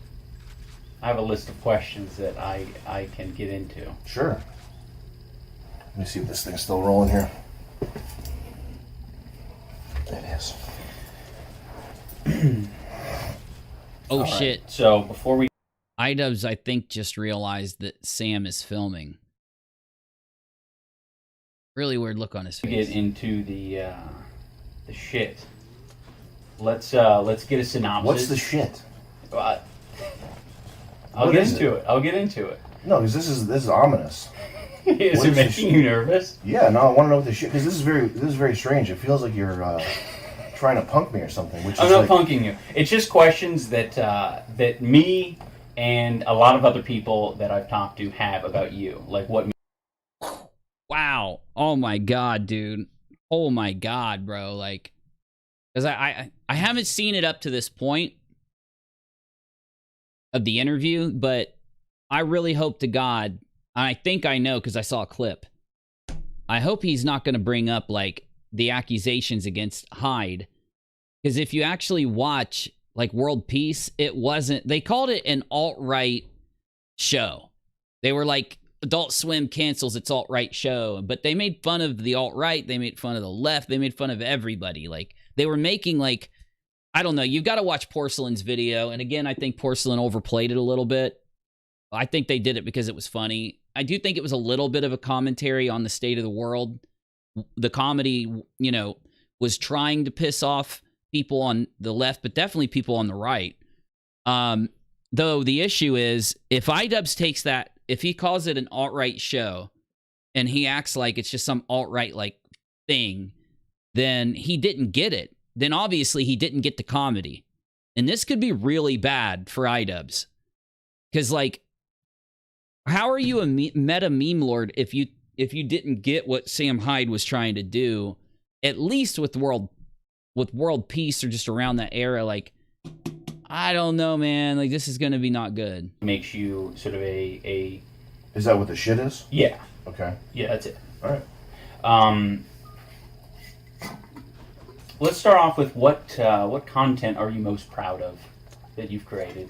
I have a list of questions that I can get into. Sure. Let me see if this thing's still rolling here. It is. Oh, All shit. Right. So before we... Idubbbz, I think, just realized that Sam is filming. Really weird look on his face. Get into the shit. Let's get a synopsis. What's the shit? I'll get into it. I'll get into it. No, because this is ominous. Is it making you nervous? Yeah, no, I want to know what the shit. Because this is very strange. It feels like you're trying to punk me or something. Which I'm is not like, punking you. It's just questions that that me and a lot of other people that I've talked to have about you. Like what? Wow. Oh my god, dude. Oh my god, bro. Like, because I haven't seen it up to this point of the interview, but I really hope to God, I think I know because I saw a clip. I hope he's not going to bring up like the accusations against Hyde, because if you actually watch like World Peace, it wasn't. They called it an alt-right show. They were like, Adult Swim cancels its alt-right show, but they made fun of the alt-right. They made fun of the left. They made fun of everybody. Like they were making like, I don't know. You've got to watch Porcelain's video. And again, I think Porcelain overplayed it a little bit. I think they did it because it was funny. I do think it was a little bit of a commentary on the state of the world. The comedy, was trying to piss off people on the left, but definitely people on the right. Though the issue is, if Idubbbz takes that, if he calls it an alt-right show, and he acts like it's just some alt-right like thing, then he didn't get it. Then obviously he didn't get the comedy. And this could be really bad for Idubbbz. Because, like, how are you a meta meme lord if you didn't get what Sam Hyde was trying to do, at least with world peace or just around that era? Like, I don't know, man. Like, this is going to be not good. Makes you sort of a... Is that what the shit is? Yeah. Okay. Yeah, that's it. All right. Let's start off with what content are you most proud of that you've created?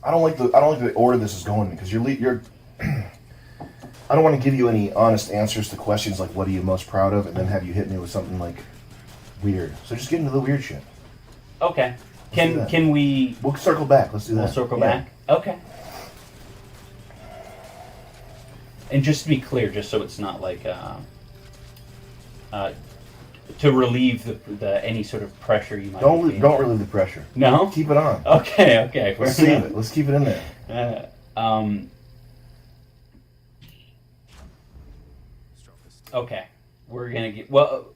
I don't like the order this is going because you're I don't want to give you any honest answers to questions like what are you most proud of and then have you hit me with something like weird. So just get into the weird shit. Okay. Can we... We'll circle back. Let's do that. We'll circle back? Okay. And just to be clear, just so it's not like... to relieve the any sort of pressure you might... Don't relieve the pressure. No? Keep it on. Okay. Let's save it. Let's keep it in there. Okay. We're going to get... Well,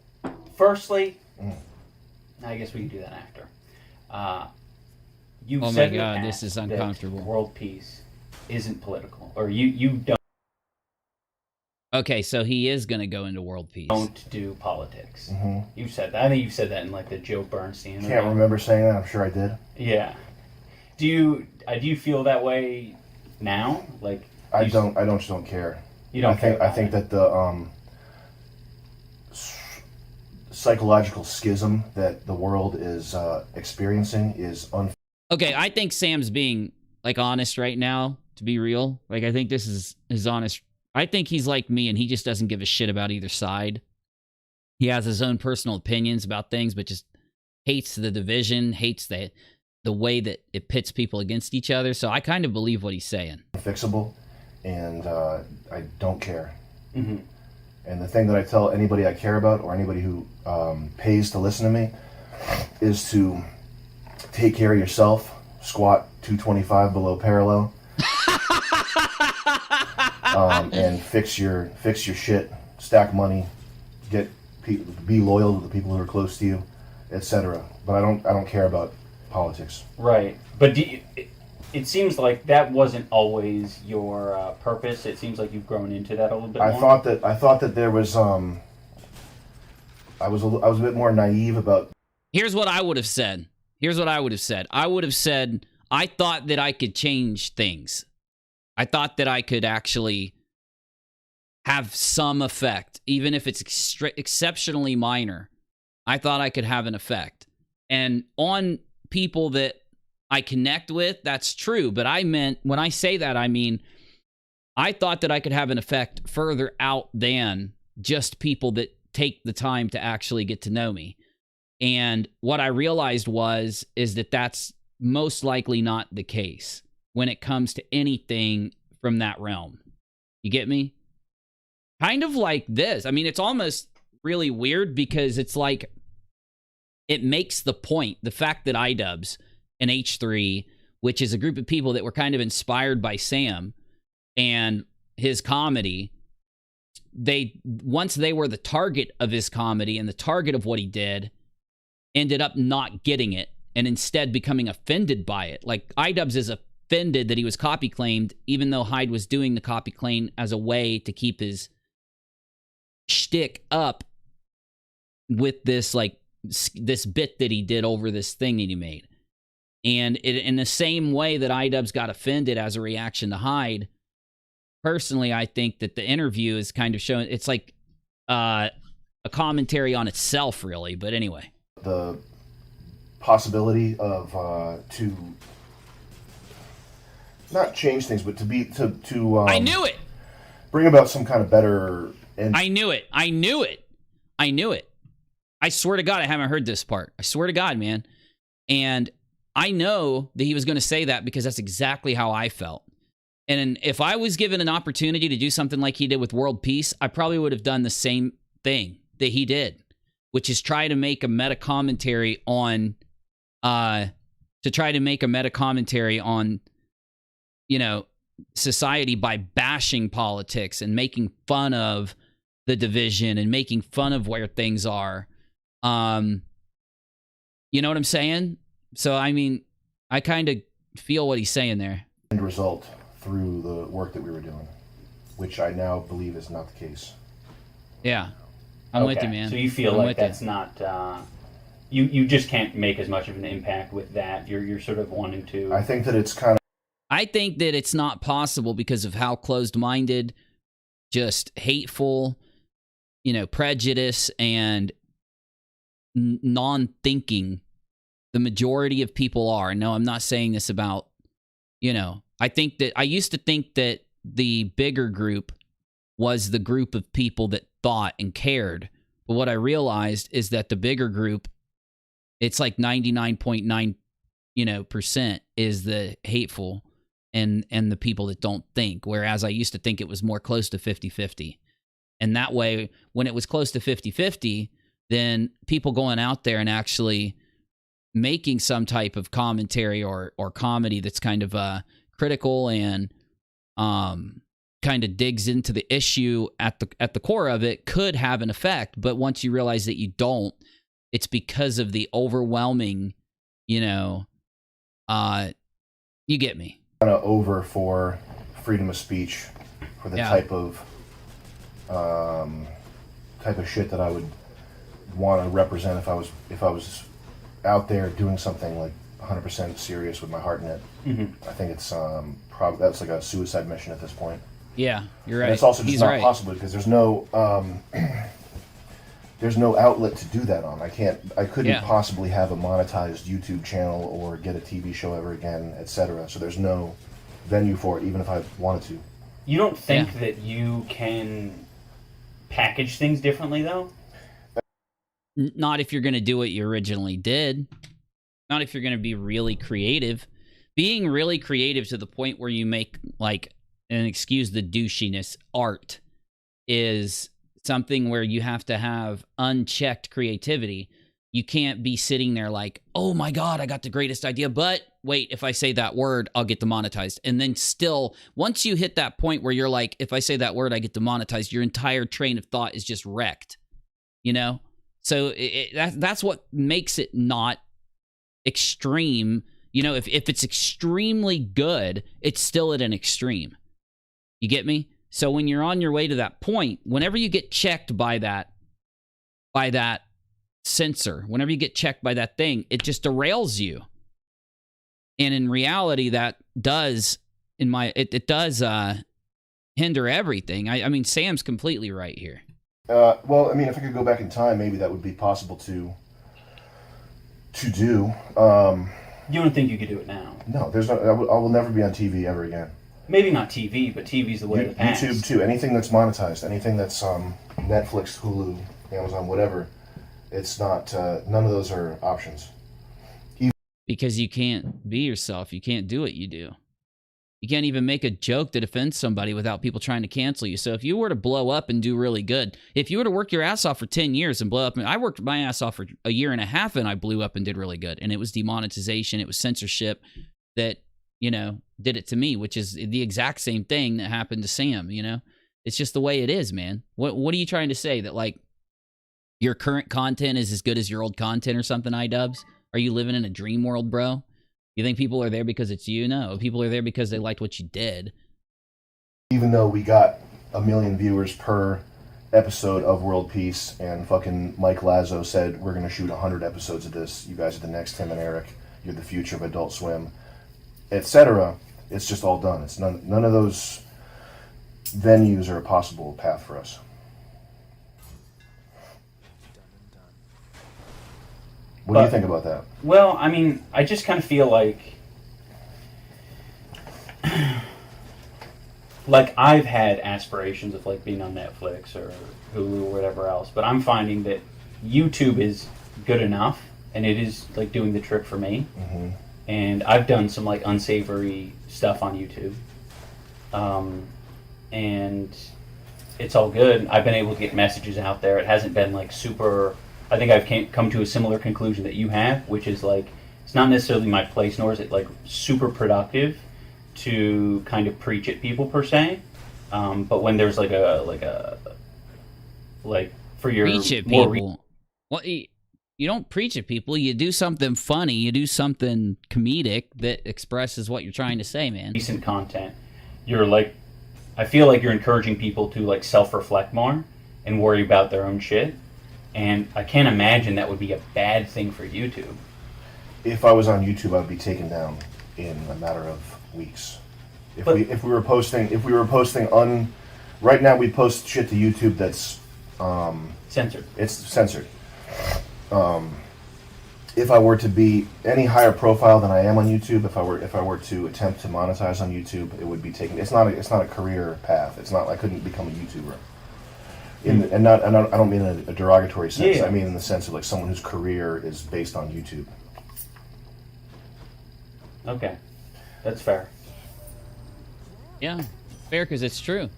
firstly... I guess we can do that after. You oh said my God, this is uncomfortable. World peace isn't political, or you don't. Okay, so he is going to go into world peace. Don't do politics. Mm-hmm. You said that. I think you said that in like the Joe Bernstein. Can't remember saying that. I'm sure I did. Yeah. Do you feel that way now? Like I just don't care. You don't care. I think that the psychological schism that the world is experiencing is Okay, I think Sam's being like honest right now, to be real. Like, I think this is his honest. I think he's like me and he just doesn't give a shit about either side. He has his own personal opinions about things, but just hates the division, hates the way that it pits people against each other. So I kind of believe what he's saying. Fixable, and I don't care. Mm-hmm. And the thing that I tell anybody I care about or anybody who pays to listen to me is to take care of yourself, squat 225 below parallel, and fix your shit, stack money, be loyal to the people who are close to you, etc. But I don't care about politics. Right, but it seems like that wasn't always your purpose. It seems like you've grown into that a little bit more. I thought that there was I was a bit more naive about. Here's what I would have said. I would have said I thought that I could change things. I thought that I could actually have some effect, even if it's exceptionally minor. I thought I could have an effect. And on people that I connect with, that's true. But I meant, when I say that, I mean, I thought that I could have an effect further out than just people that take the time to actually get to know me. And what I realized is that that's most likely not the case when it comes to anything from that realm. You get me? Kind of like this. I mean, it's almost really weird because it's like, it makes the point, the fact that Idubbbz and H3, which is a group of people that were kind of inspired by Sam and his comedy, once they were the target of his comedy and the target of what he did, ended up not getting it and instead becoming offended by it. Like, Idubbbz is offended that he was copy claimed, even though Hyde was doing the copy claim as a way to keep his shtick up with this, like, this bit that he did over this thing that he made. And in the same way that Idubbbz got offended as a reaction to Hyde, personally, I think that the interview is kind of showing, it's like a commentary on itself, really. But anyway. The possibility of to not change things, but to I knew it. Bring about some kind of better. I knew it. I swear to God, I haven't heard this part. I swear to God, man. And I know that he was going to say that because that's exactly how I felt. And if I was given an opportunity to do something like he did with World Peace, I probably would have done the same thing that he did, which is try to make a meta commentary on, you know, society by bashing politics and making fun of the division and making fun of where things are. You know what I'm saying? So, I mean, I kind of feel what he's saying there. End result through the work that we were doing, which I now believe is not the case. Yeah. I'm with you, man. So you feel like that's not... You just can't make as much of an impact with that. You're sort of wanting to... I think that it's kind of... I think that it's not possible because of how closed-minded, just hateful, you know, prejudice and non-thinking the majority of people are. No, I'm not saying this about, you know, I used to think that the bigger group was the group of people that thought and cared. But what I realized is that the bigger group, it's like 99.9, % is the hateful and the people that don't think. Whereas I used to think it was more close to 50-50. And that way, when it was close to 50-50, then people going out there and actually making some type of commentary or comedy that's kind of critical and kind of digs into the issue at the core of it could have an effect. But once you realize that you don't, it's because of the overwhelming, you get me. Kind of over for freedom of speech, for the type of shit that I would want to represent if I was out there doing something like 100% serious with my heart in it. I think it's probably that's like a suicide mission at this point. Yeah, you're right. And it's also just not possible because there's no outlet to do that on. I couldn't possibly have a monetized YouTube channel or get a TV show ever again, etc. So there's no venue for it, even if I wanted to. You don't think that you can package things differently, though? Not if you're going to do what you originally did. Not if you're going to be really creative. Being really creative to the point where you make, like, and excuse the douchiness, art is something where you have to have unchecked creativity. You can't be sitting there like, oh my God, I got the greatest idea, but wait, if I say that word, I'll get demonetized. And then still, once you hit that point where you're like, if I say that word, I get demonetized, your entire train of thought is just wrecked, So that's what makes it not extreme. If it's extremely good, it's still at an extreme. You get me? So when you're on your way to that point, whenever you get checked by that censor, whenever you get checked by that thing, it just derails you. And in reality, that does, it does hinder everything. I mean, Sam's completely right here. Well, I mean, if I could go back in time, maybe that would be possible to do. You don't think you could do it now? No, there's no. I will never be on TV ever again. Maybe not TV, but TV's the way of the past. YouTube too. Anything that's monetized, anything that's Netflix, Hulu, Amazon, whatever. It's not. None of those are options. Because you can't be yourself. You can't do what you do. You can't even make a joke that offends somebody without people trying to cancel you. So if you were to blow up and do really good, if you were to work your ass off for 10 years and blow up, I worked my ass off for a year and a half and I blew up and did really good. And it was demonetization. It was censorship that, did it to me, which is the exact same thing that happened to Sam, It's just the way it is, man. What are you trying to say? That, like, your current content is as good as your old content or something, Idubbbz? Are you living in a dream world, bro? You think people are there because it's you? No. People are there because they liked what you did. Even though we got 1 million viewers per episode of World Peace and fucking Mike Lazo said, we're going to shoot 100 episodes of this. You guys are the next Tim and Eric. You're the future of Adult Swim, etc. It's just all done. It's none of those venues are a possible path for us. What do you think about that? Well, I mean, I just kind of feel like I've had aspirations of like being on Netflix or Hulu or whatever else, but I'm finding that YouTube is good enough and it is like doing the trick for me. Mm-hmm. And I've done some like unsavory stuff on YouTube. And it's all good. I've been able to get messages out there. It hasn't been like super... I think I've come to a similar conclusion that you have, which is like, it's not necessarily my place, nor is it like super productive to kind of preach at people per se. But when there's like a like for your Preach it, more people. Well, you don't preach at people. You do something funny. You do something comedic that expresses what you're trying to say, man. recent content. You're like, I feel like you're encouraging people to like self-reflect more and worry about their own shit. And I can't imagine that would be a bad thing for YouTube. If I was on YouTube, I'd be taken down in a matter of weeks. If we were posting right now we post shit to YouTube that's censored. It's censored. If I were to be any higher profile than I am on YouTube, if I were to attempt to monetize on YouTube, it would be taken. It's not a career path. It's not. I couldn't become a YouTuber. I don't mean in a derogatory sense. Yeah. I mean in the sense of like someone whose career is based on YouTube. Okay, that's fair. Yeah, fair because it's true.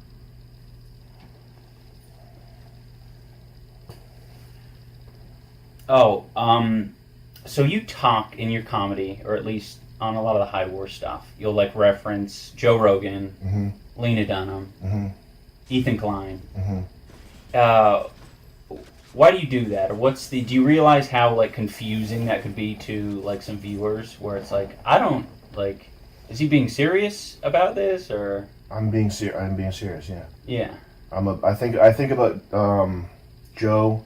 Oh, so you talk in your comedy, or at least on a lot of the Hyde War stuff. You'll like reference Joe Rogan, Lena Dunham, Ethan Klein. Why do you do that, or do you realize how like confusing that could be to like some viewers, where it's like, I don't like, is he being serious about this, or? I'm being serious. Yeah. Yeah. I think about Joe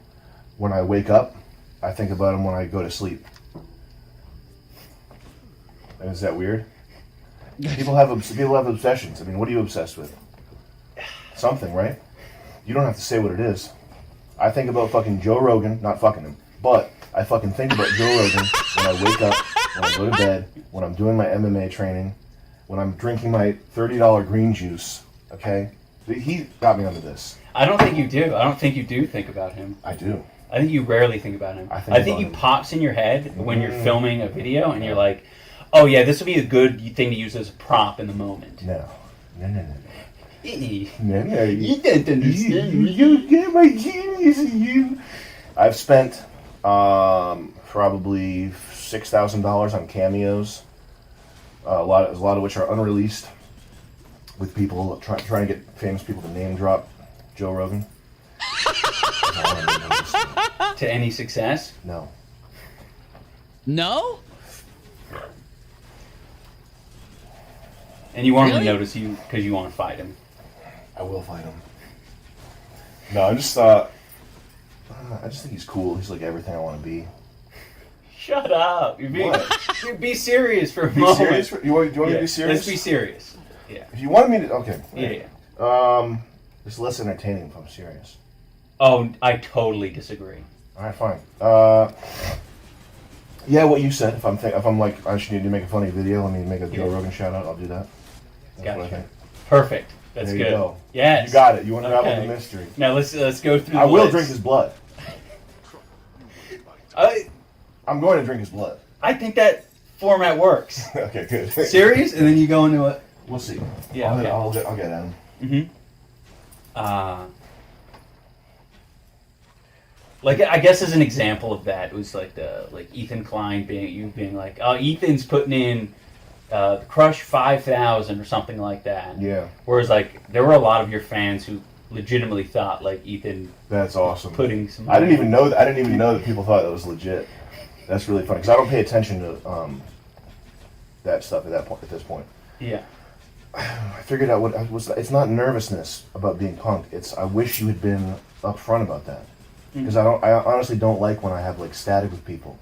when I wake up. I think about him when I go to sleep. And is that weird? People have obsessions. I mean, what are you obsessed with? Something, right? You don't have to say what it is. I think about fucking Joe Rogan, not fucking him, but I fucking think about Joe Rogan when I wake up, when I go to bed, when I'm doing my MMA training, when I'm drinking my $30 green juice, okay? He got me onto this. I don't think you do. I don't think you do think about him. I do. I think you rarely think about him. I think he pops in your head when you're filming a video and you're like, oh yeah, this would be a good thing to use as a prop in the moment. No. No. You don't understand. You get my genius in you. I've spent probably $6,000 on cameos. A lot of which are unreleased. With people trying to get famous people to name drop Joe Rogan. To any success? No. No? And you want him Really? to notice you because you want to fight him. I will fight him. No, I just think he's cool. He's like everything I want to be. Shut up! You're being. What? Be serious for a Be moment. serious? Do you want me to be serious? Let's be serious. Yeah. If you want me to, okay. Yeah. It's less entertaining if I'm serious. Oh, I totally disagree. All right, fine. Yeah, what you said. If I'm like I should need to make a funny video, let me make a Joe Rogan shout out. I'll do that. That's what I think. Perfect. That's there good. You go. Yes. You got it. You unraveled the mystery. Now let's go through. I will list. drink his blood. I'm going to drink his blood. I think that format works. Okay, good. Serious, and then you go into it. We'll see. Yeah. I'll get at him. Like I guess as an example of that, it was like Ethan Klein being like, oh, Ethan's putting in Crush 5,000 or something like that. Yeah. Whereas like there were a lot of your fans who legitimately thought like Ethan. That's awesome. Putting some. I didn't even know that people thought that was legit. That's really funny because I don't pay attention to that stuff at this point. Yeah. I figured out what was. It's not nervousness about being punked. It's I wish you had been upfront about that. Because I honestly don't like when I have like static with people,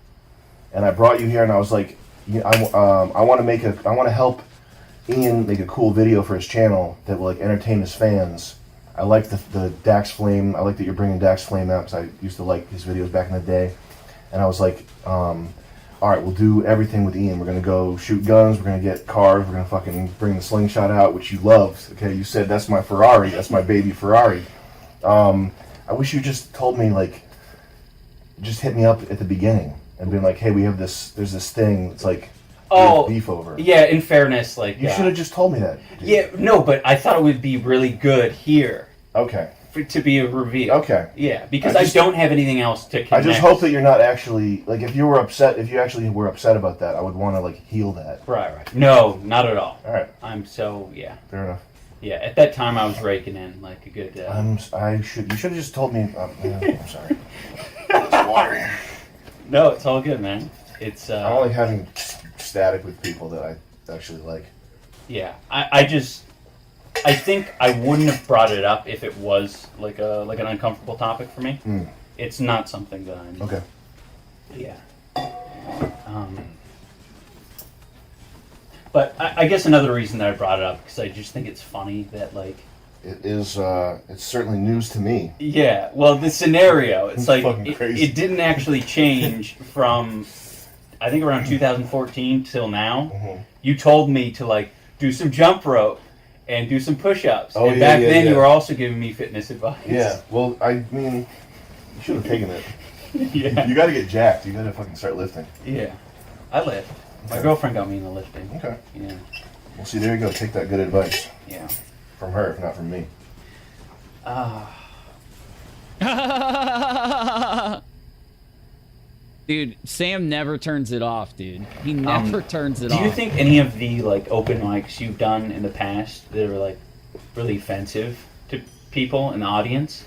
and I brought you here and I was like, I want to help Ian make a cool video for his channel that will like entertain his fans. I like the Dax Flame. I like that you're bringing Dax Flame out because I used to like his videos back in the day, and I was like, all right, we'll do everything with Ian. We're gonna go shoot guns. We're gonna get cars. We're gonna fucking bring the slingshot out, which you loved. Okay, you said that's my Ferrari. That's my baby Ferrari. I wish you just told me, like, just hit me up at the beginning and been like, hey, there's this thing, it's like, beef over. Yeah, in fairness, like... You should have just told me that. Dude. Yeah, no, but I thought it would be really good here. Okay. To be a reveal. Okay. Yeah, because I don't have anything else to connect. I just hope that you're not actually, like, if you actually were upset about that, I would want to, like, heal that. Right. No, not at all. All right. Yeah. Fair enough. Yeah, at that time I was raking in like a good. You should have just told me. I'm sorry. It's water here. No, it's all good, man. It's. I'm only having static with people that I actually like. Yeah, I think I wouldn't have brought it up if it was like an uncomfortable topic for me. Mm. It's not something that I'm. Okay. Yeah. But I guess another reason that I brought it up because I just think it's funny that like. It is. It's certainly news to me. Yeah. Well, the scenario, it's like crazy. It didn't actually change from, I think around 2014 till now. Mm-hmm. You told me to like do some jump rope and do some push-ups. Oh, and yeah, back then yeah. you were also giving me fitness advice. Yeah. Well, I mean, you should have taken it. Yeah. You got to get jacked. You got to fucking start lifting. Yeah. I lift. My girlfriend got me into lifting. Okay. Yeah. Well, see, there you go. Take that good advice. Yeah. From her, if not from me. Dude, Sam never turns it off, dude. He never turns it off. Do you think any of the like open mics you've done in the past that are like really offensive to people in the audience?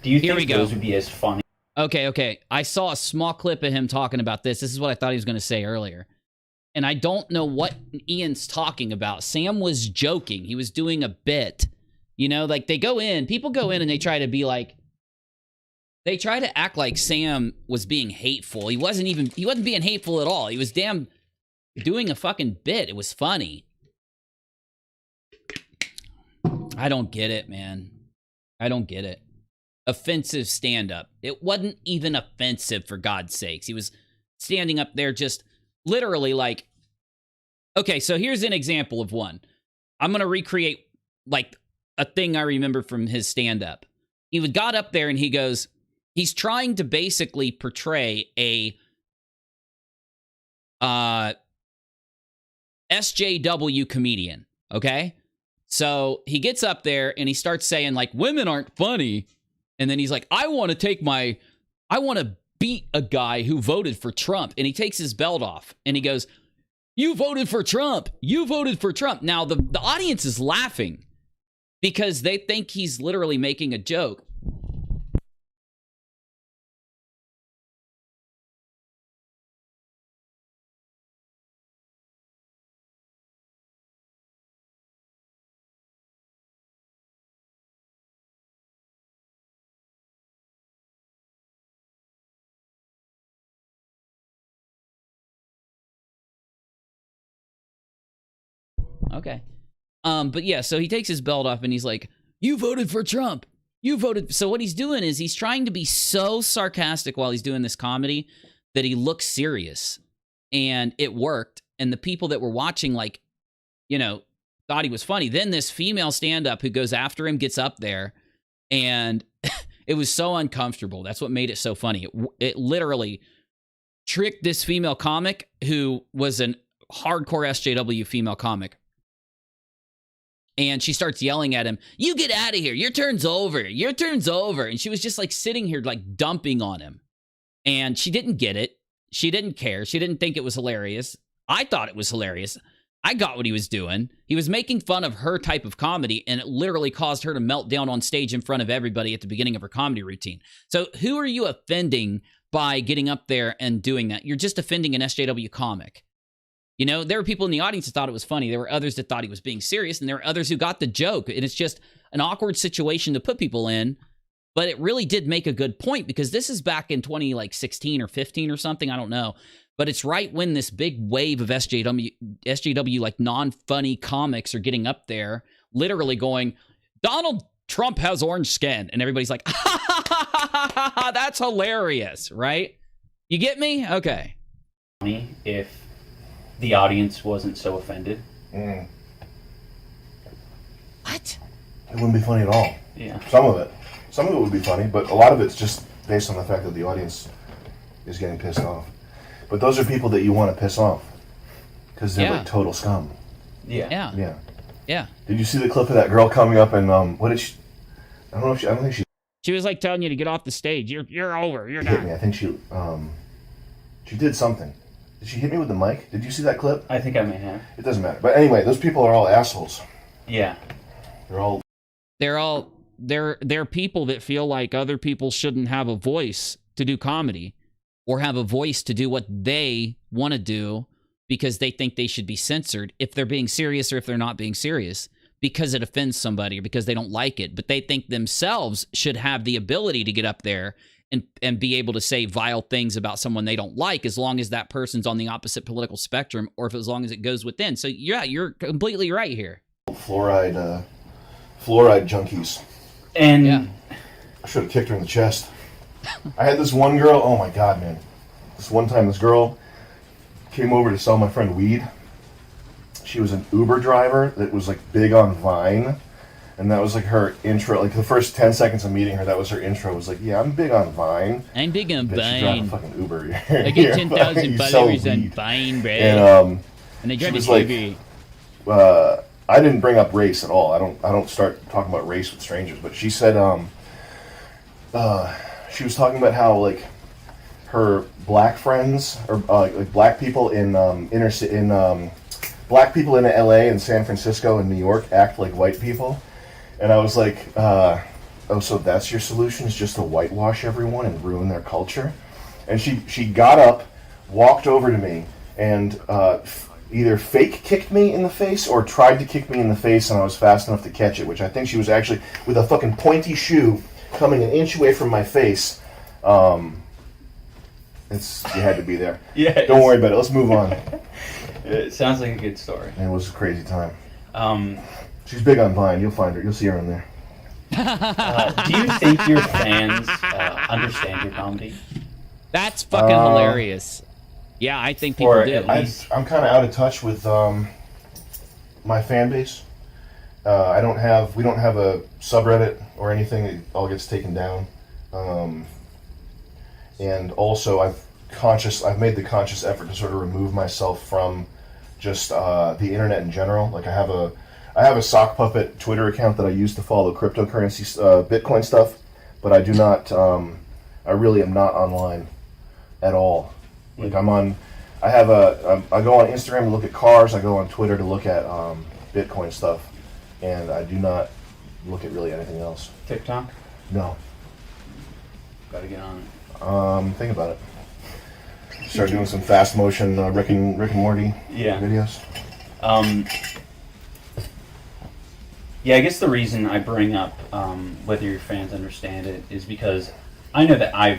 Do you think those would be as funny? Okay. I saw a small clip of him talking about this. This is what I thought he was going to say earlier. And I don't know what Ian's talking about. Sam was joking. He was doing a bit. You know, like people go in and they try to be like, they try to act like Sam was being hateful. He wasn't being hateful at all. He was damn doing a fucking bit. It was funny. I don't get it, man. I don't get it. Offensive stand-up. It wasn't even offensive, for God's sakes. He was standing up there just literally like, okay, so here's an example of one. I'm going to recreate like a thing I remember from his stand-up. He got up there and he goes, he's trying to basically portray a SJW comedian, okay? So he gets up there and he starts saying like, women aren't funny. And then he's like, I want to beat a guy who voted for Trump. And he takes his belt off and he goes, you voted for Trump. You voted for Trump. Now the audience is laughing because they think he's literally making a joke. Okay. But yeah, so he takes his belt off and he's like, you voted for Trump. You voted. So what he's doing is he's trying to be so sarcastic while he's doing this comedy that he looks serious. And it worked. And the people that were watching, like, you know, thought he was funny. Then this female stand-up who goes after him gets up there and it was so uncomfortable. That's what made it so funny. It literally tricked this female comic who was an hardcore SJW female comic. And she starts yelling at him, you get out of here. Your turn's over. Your turn's over. And she was just like sitting here like dumping on him. And she didn't get it. She didn't care. She didn't think it was hilarious. I thought it was hilarious. I got what he was doing. He was making fun of her type of comedy, and it literally caused her to melt down on stage in front of everybody at the beginning of her comedy routine. So who are you offending by getting up there and doing that? You're just offending an SJW comic. You know, there were people in the audience that thought it was funny. There were others that thought he was being serious, and there were others who got the joke. And it's just an awkward situation to put people in. But it really did make a good point, because this is back in 2016 or 15 or something. I don't know. But it's right when this big wave of SJW like non-funny comics are getting up there, literally going, Donald Trump has orange skin. And everybody's like, that's hilarious, right? You get me? Okay. If the audience wasn't so offended. What? It wouldn't be funny at all. Yeah. Some of it would be funny, but a lot of it's just based on the fact that the audience is getting pissed off. But those are people that you want to piss off because they're like total scum. Yeah. Yeah. Did you see the clip of that girl coming up and what did she? I don't think she. She was like telling you to get off the stage. You're over. You're Hit done. me. I think she did something. Did she hit me with the mic? Did you see that clip? I think I may have. It doesn't matter. But anyway, those people are all assholes. Yeah. they're people that feel like other people shouldn't have a voice to do comedy or have a voice to do what they want to do because they think they should be censored if they're being serious or if they're not being serious because it offends somebody or because they don't like it. But they think themselves should have the ability to get up there and be able to say vile things about someone they don't like as long as that person's on the opposite political spectrum or if as long as it goes within. So, yeah, you're completely right here. Fluoride junkies. And I should have kicked her in the chest. I had this one girl, oh my god, man. This one time, this girl came over to sell my friend weed. She was an Uber driver that was, like, big on Vine. And that was, like, her intro. Like, the first 10 seconds of meeting her, that was her intro. It was like, yeah, I'm big on Vine. I'm big on Bitch, you drive a Vine. fucking Uber. I get 10,000 followers on Vine, bro. And they drive she was a TV. like, I didn't bring up race at all. I don't start talking about race with strangers. But she said, she was talking about how like her black friends or like black people in black people in LA and San Francisco and New York act like white people, and I was like, oh, so that's your solution, is just to whitewash everyone and ruin their culture? And she got up, walked over to me, and either fake kicked me in the face or tried to kick me in the face, and I was fast enough to catch it, which I think she was actually with a fucking pointy shoe coming an inch away from my face. You had to be there. Yeah. Don't worry about it. Let's move on. It sounds like a good story. It was a crazy time. She's big on Vine. You'll find her. You'll see her on there. Do you think your fans understand your comedy? That's fucking hilarious. Yeah, I think people do. I'm kind of out of touch with my fan base. We don't have a subreddit or anything. It all gets taken down. And also, I've made the conscious effort to sort of remove myself from just the internet in general. Like I have a sock puppet Twitter account that I use to follow cryptocurrency, Bitcoin stuff, but I do not. I really am not online at all. Like I go on Instagram to look at cars. I go on Twitter to look at Bitcoin stuff, and I do not look at really anything else. TikTok? No. Gotta get on it. Think about it. Start doing some fast motion Rick and Morty videos. Yeah, I guess the reason I bring up whether your fans understand it is because I know that I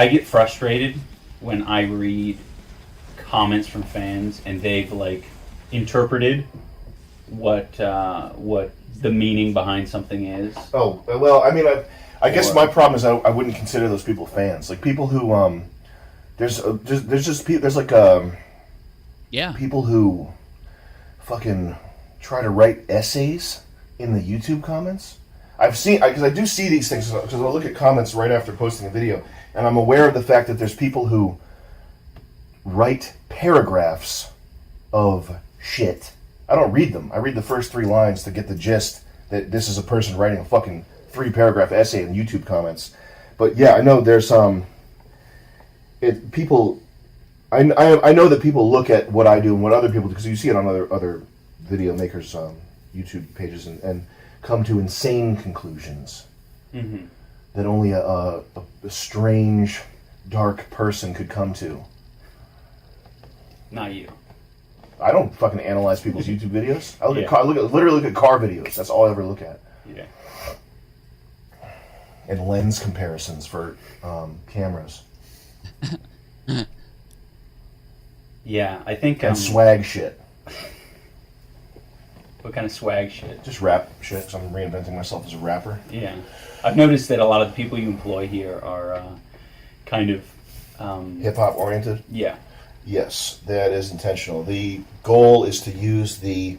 get frustrated when I read comments from fans and they've like interpreted what the meaning behind something is. Oh well, I mean, I guess my problem is I wouldn't consider those people fans. Like people who there's people who fucking try to write essays in the YouTube comments. I've seen, because I do see these things, because I'll look at comments right after posting a video, and I'm aware of the fact that there's people who write paragraphs of shit. I don't read them. I read the first 3 lines to get the gist that this is a person writing a fucking 3-paragraph essay in YouTube comments. But yeah, I know there's people. I know that people look at what I do and what other people do, because you see it on other video makers' YouTube pages and come to insane conclusions that only a strange, dark person could come to. Not you. I don't fucking analyze people's YouTube videos. I literally look at car videos. That's all I ever look at. Yeah. And lens comparisons for cameras. Yeah, I think. And swag shit. What kind of swag shit? Just rap shit, because I'm reinventing myself as a rapper. Yeah. I've noticed that a lot of the people you employ here are kind of... hip-hop oriented? Yeah. Yes, that is intentional. The goal is to use the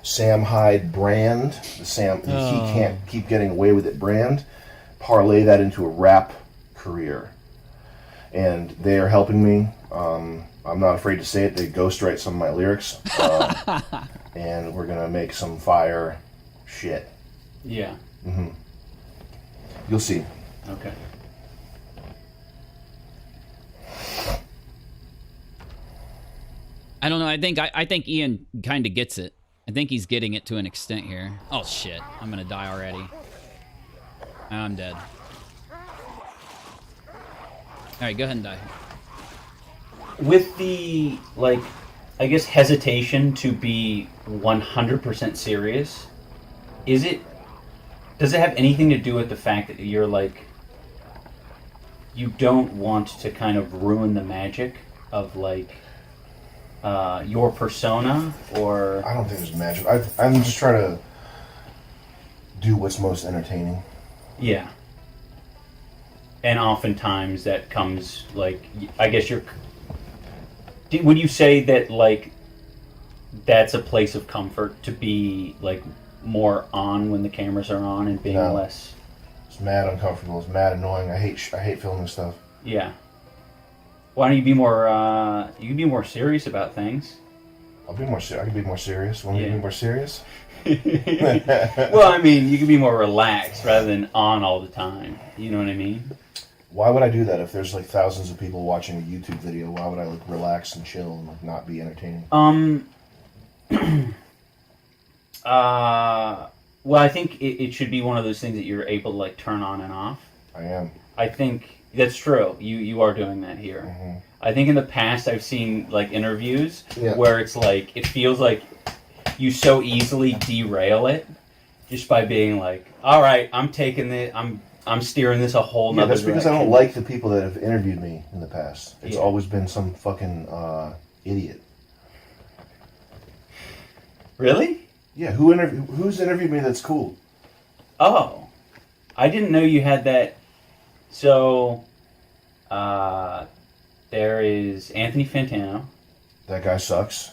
Sam Hyde brand, he can't keep getting away with it brand, parlay that into a rap career. And they are helping me. I'm not afraid to say it. They ghostwrite some of my lyrics. And we're going to make some fire shit. Yeah. Mm-hmm. You'll see. Okay. I don't know. I think Ian kind of gets it. I think he's getting it to an extent here. Oh, shit. I'm gonna die already. I'm dead. Alright, go ahead and die. With the, like, I guess hesitation to be 100% serious, does it have anything to do with the fact that you're, like, you don't want to kind of ruin the magic of, like, your persona, or... I don't think there's magic. I'm just trying to do what's most entertaining. Yeah. And oftentimes that comes, like, I guess you're... Would you say that, like, that's a place of comfort to be, like, more on when the cameras are on and being less... It's mad uncomfortable. It's mad annoying. I hate filming stuff. Yeah. Why don't you be more, you can be more serious about things. I can be more serious. Want me to be more serious? Well, I mean, you can be more relaxed rather than on all the time. You know what I mean? Why would I do that if there's like thousands of people watching a YouTube video? Why would I like relax and chill and like not be entertaining? Well, I think it should be one of those things that you're able to like turn on and off. I am. I think that's true. You are doing that here. Mm-hmm. I think in the past I've seen like interviews where it's like it feels like you so easily derail it just by being like, all right, I'm taking it. I'm steering this a whole nother that's because direction. I don't like the people that have interviewed me in the past. It's always been some fucking idiot. Really? Yeah, who's interviewed me that's cool? Oh, I didn't know you had that. So, there is Anthony Fantano. That guy sucks.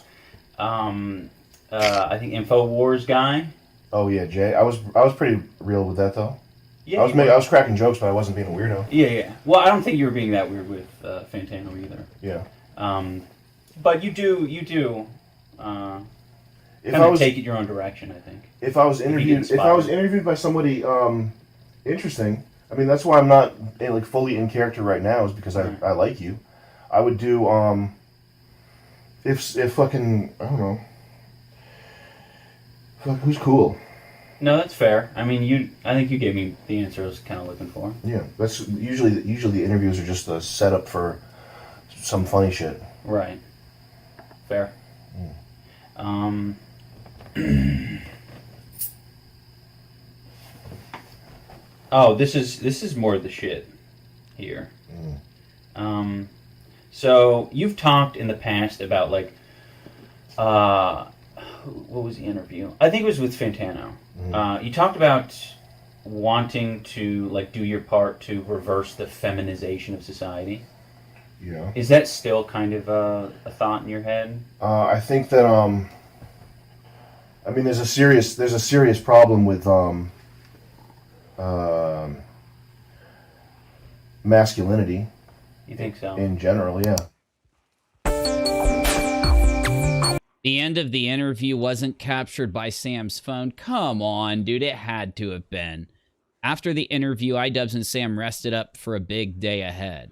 I think InfoWars guy. Oh yeah, Jay. I was pretty real with that though. Yeah, I was cracking jokes, but I wasn't being a weirdo. Yeah. Well, I don't think you were being that weird with Fantano either. Yeah. But you do. If I was take it your own direction, I think. If I was interviewed by somebody interesting, I mean that's why I'm not like fully in character right now is because I like you. I would do if fucking I don't know. Fuck, who's cool? No, that's fair. I mean, I think you gave me the answer I was kind of looking for. Yeah, that's usually the interviews are just a setup for some funny shit. Right. Fair. Oh, this is more the shit here. So you've talked in the past about like, what was the interview? I think it was with Fantano. You talked about wanting to like do your part to reverse the feminization of society. Yeah. Is that still kind of a thought in your head? I think that I mean there's a serious problem with masculinity. You think so? In general, yeah. The end of the interview wasn't captured by Sam's phone. Come on, dude. It had to have been. After the interview, Idubbbz and Sam rested up for a big day ahead.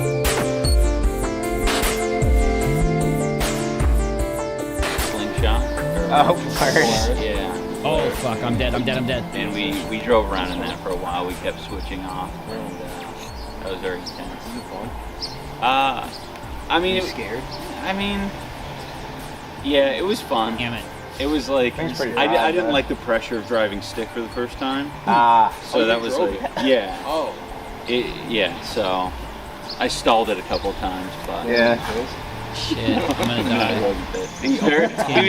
Slingshot? Oh, first. Yeah. Oh, fuck. I'm dead. And we drove around in that for a while. We kept switching off. And that was very intense. I mean... Were you scared? I mean... Yeah, it was fun. Damn it. It was like... I didn't like the pressure of driving stick for the first time. So that was like... Yeah. Oh. So... I stalled it a couple of times, but... Yeah. Shit, I'm gonna die. He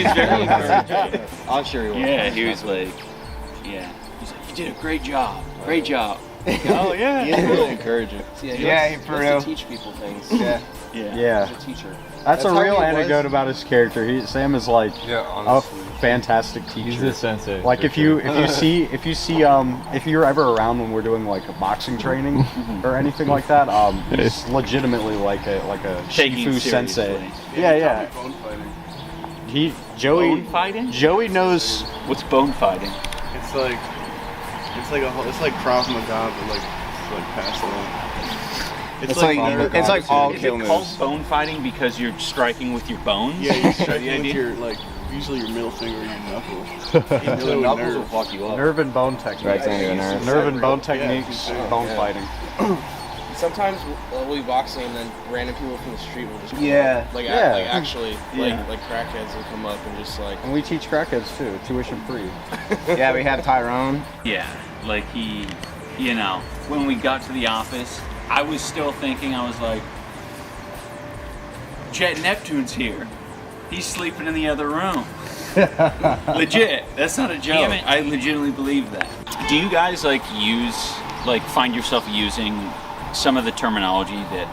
was very encouraging. I'm sure he was. Yeah, he was like... Yeah. He's like, you did a great job. Great job. Oh, yeah. He is really encouraging. Yeah, he likes to teach people things. Yeah. Yeah. He's a teacher. That's a real anecdote about his character. Sam is like a fantastic teacher. He's a sensei. Like if you're ever around when we're doing like a boxing training or anything like that, he's legitimately like a Shifu sensei. Yeah. Bone fighting? Joey knows what's bone fighting. It's like Krav Maga, but like past level. It's like all kill moves. It's called bone fighting because you're striking with your bones? Yeah, you're striking with your, like, Usually your middle finger or your knuckle. The knuckles will fuck you up. Nerve and bone techniques. Nerve and bone techniques. Bone fighting. Sometimes we'll be boxing and then random people from the street will just come Yeah. up. Like actually like crackheads will come up and just like. And we teach crackheads too, tuition free. Yeah, we have Tyrone. Yeah, like he, you know, when we got to the office, I was still thinking, I was like, Jet Neptune's here. He's sleeping in the other room. Legit, that's not a joke. Damn it. I legitimately believe that. Do you guys find yourself using some of the terminology that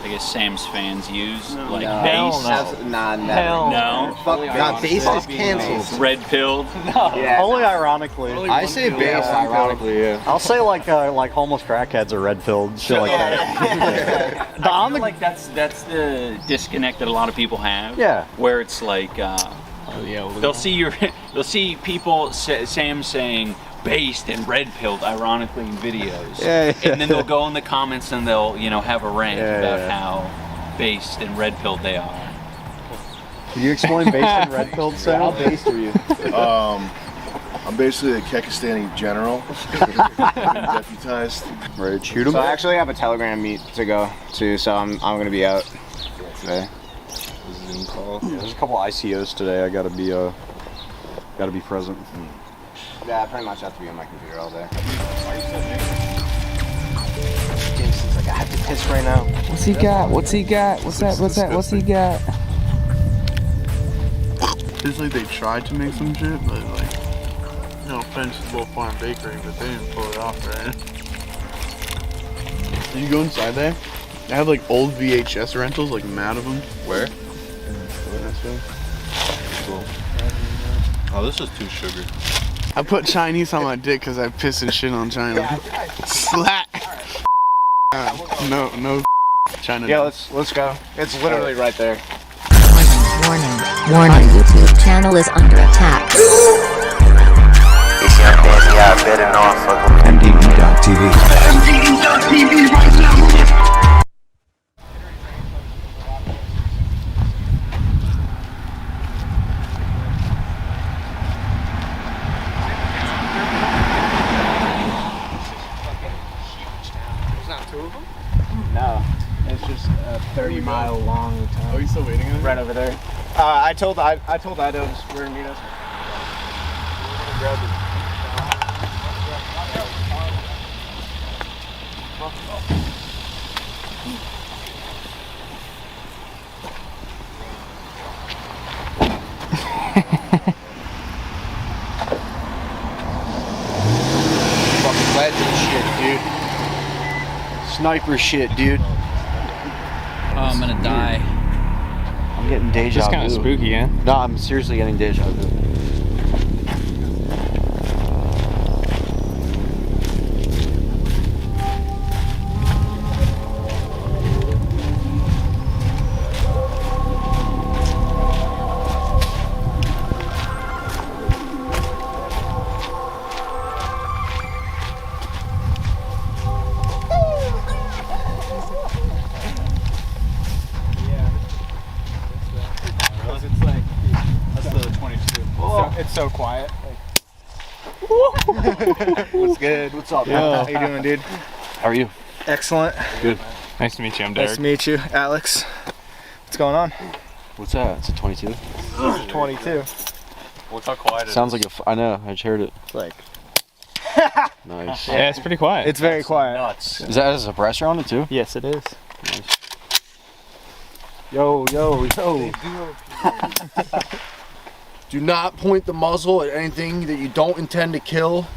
I guess Sam's fans use, like bass? Nah, never. No. Nah, bass is canceled. Red pilled. Yeah. Only ironically. I say bass ironically, yeah. I'll say like homeless crackheads are red pilled, shit like that. I feel like that's the disconnect that a lot of people have. Yeah. Where it's like they'll see people Sam saying based and red pilled ironically in videos. Yeah. And then they'll go in the comments and they'll have a rant about how based and red pilled they are. Can you explain based and red pilled, Sam? How based are you? I'm basically a Kekistani general. Deputized. Ready to shoot him? So I actually have a Telegram meet to go to, so I'm gonna be out today. Zoom call. Yeah, there's a couple ICOs today. I gotta be present. Yeah, I pretty much have to be on my computer all day. Jason's like, I have to piss right now. What's he got? What's he got? What's that? What's he got? It's like they tried to make some shit, but like, no offense to Little Farm Bakery, but they didn't pull it off right. You go inside there, I have like old VHS rentals, like mad of them. Where? Cool. Oh, this is too sugar. I put Chinese on my dick because I piss and shit on China. Slack. No China. Yeah, let's go. It's literally right there. Warning, YouTube channel is under attack. MDE.TV. MDE.TV right now. There's not two of them? No, it's just a 30-mile long tunnel. Oh, you still waiting on it? Right over there. I told Idubbbz we're gonna meet us. Fucking legend shit, dude. Sniper shit, dude. Oh, I'm gonna die. I'm getting deja vu. It's kind of spooky, yeah? No, I'm seriously getting deja vu. It's so quiet. What's good? What's up, man? How you doing, dude? How are you? Excellent. Good. Nice to meet you. I'm Derek. Nice to meet you, Alex. What's going on? What's that? It's a 22? 22. Look how quiet it is. Sounds like I know, I just heard it. It's like... Nice. Yeah, it's pretty quiet. It's very quiet. Nuts. Is that a suppressor on it too? Yes, it is. Nice. Yo. Do not point the muzzle at anything that you don't intend to kill.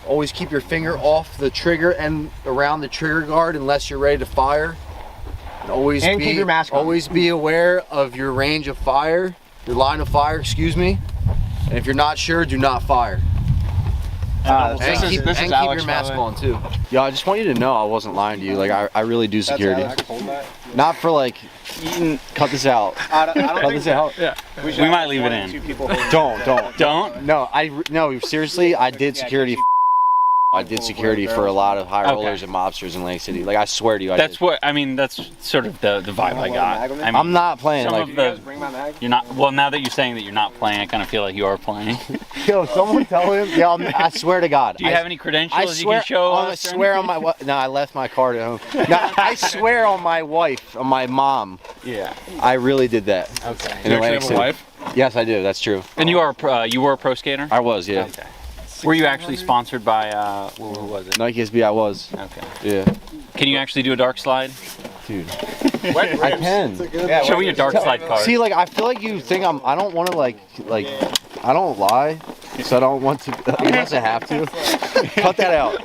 Always keep your finger off the trigger and around the trigger guard unless you're ready to fire. And keep your mask on. Always be aware of your range of fire, your line of fire, excuse me. And if you're not sure, do not fire. Keep your mask on too. Yo, I just want you to know I wasn't lying to you. Like I really do security. Not for like eating. Cut this out. Cut this out. Yeah. We might leave it in. Don't. Don't? No, seriously, I did security. I did security for a lot of high rollers and mobsters in Lake City. Like I swear to you, That's what I mean. That's sort of the vibe I got. I mean, I'm not playing. some Like of the, you're not. Well, now that you're saying that you're not playing, I kind of feel like you are playing. Yo, someone tell him. Yeah, I swear to God. Do you have any credentials I you swear, can show I us? or swear on anything? my. No, I left my card at home. No, I swear on my wife, on my mom. Yeah. I really did that. Okay. In You actually Atlantic have a City. wife? Yes, I do. That's true. And you are you were a pro skater? I was, yeah. Okay. Were you actually sponsored by who was it? Nike SB. I was. Okay. Yeah. Can you actually do a dark slide? Dude. I can. Yeah, show me your dark slide card. See, like, I feel like you think I don't want to, like, I don't lie, so I don't want to, unless I have to. Cut that out.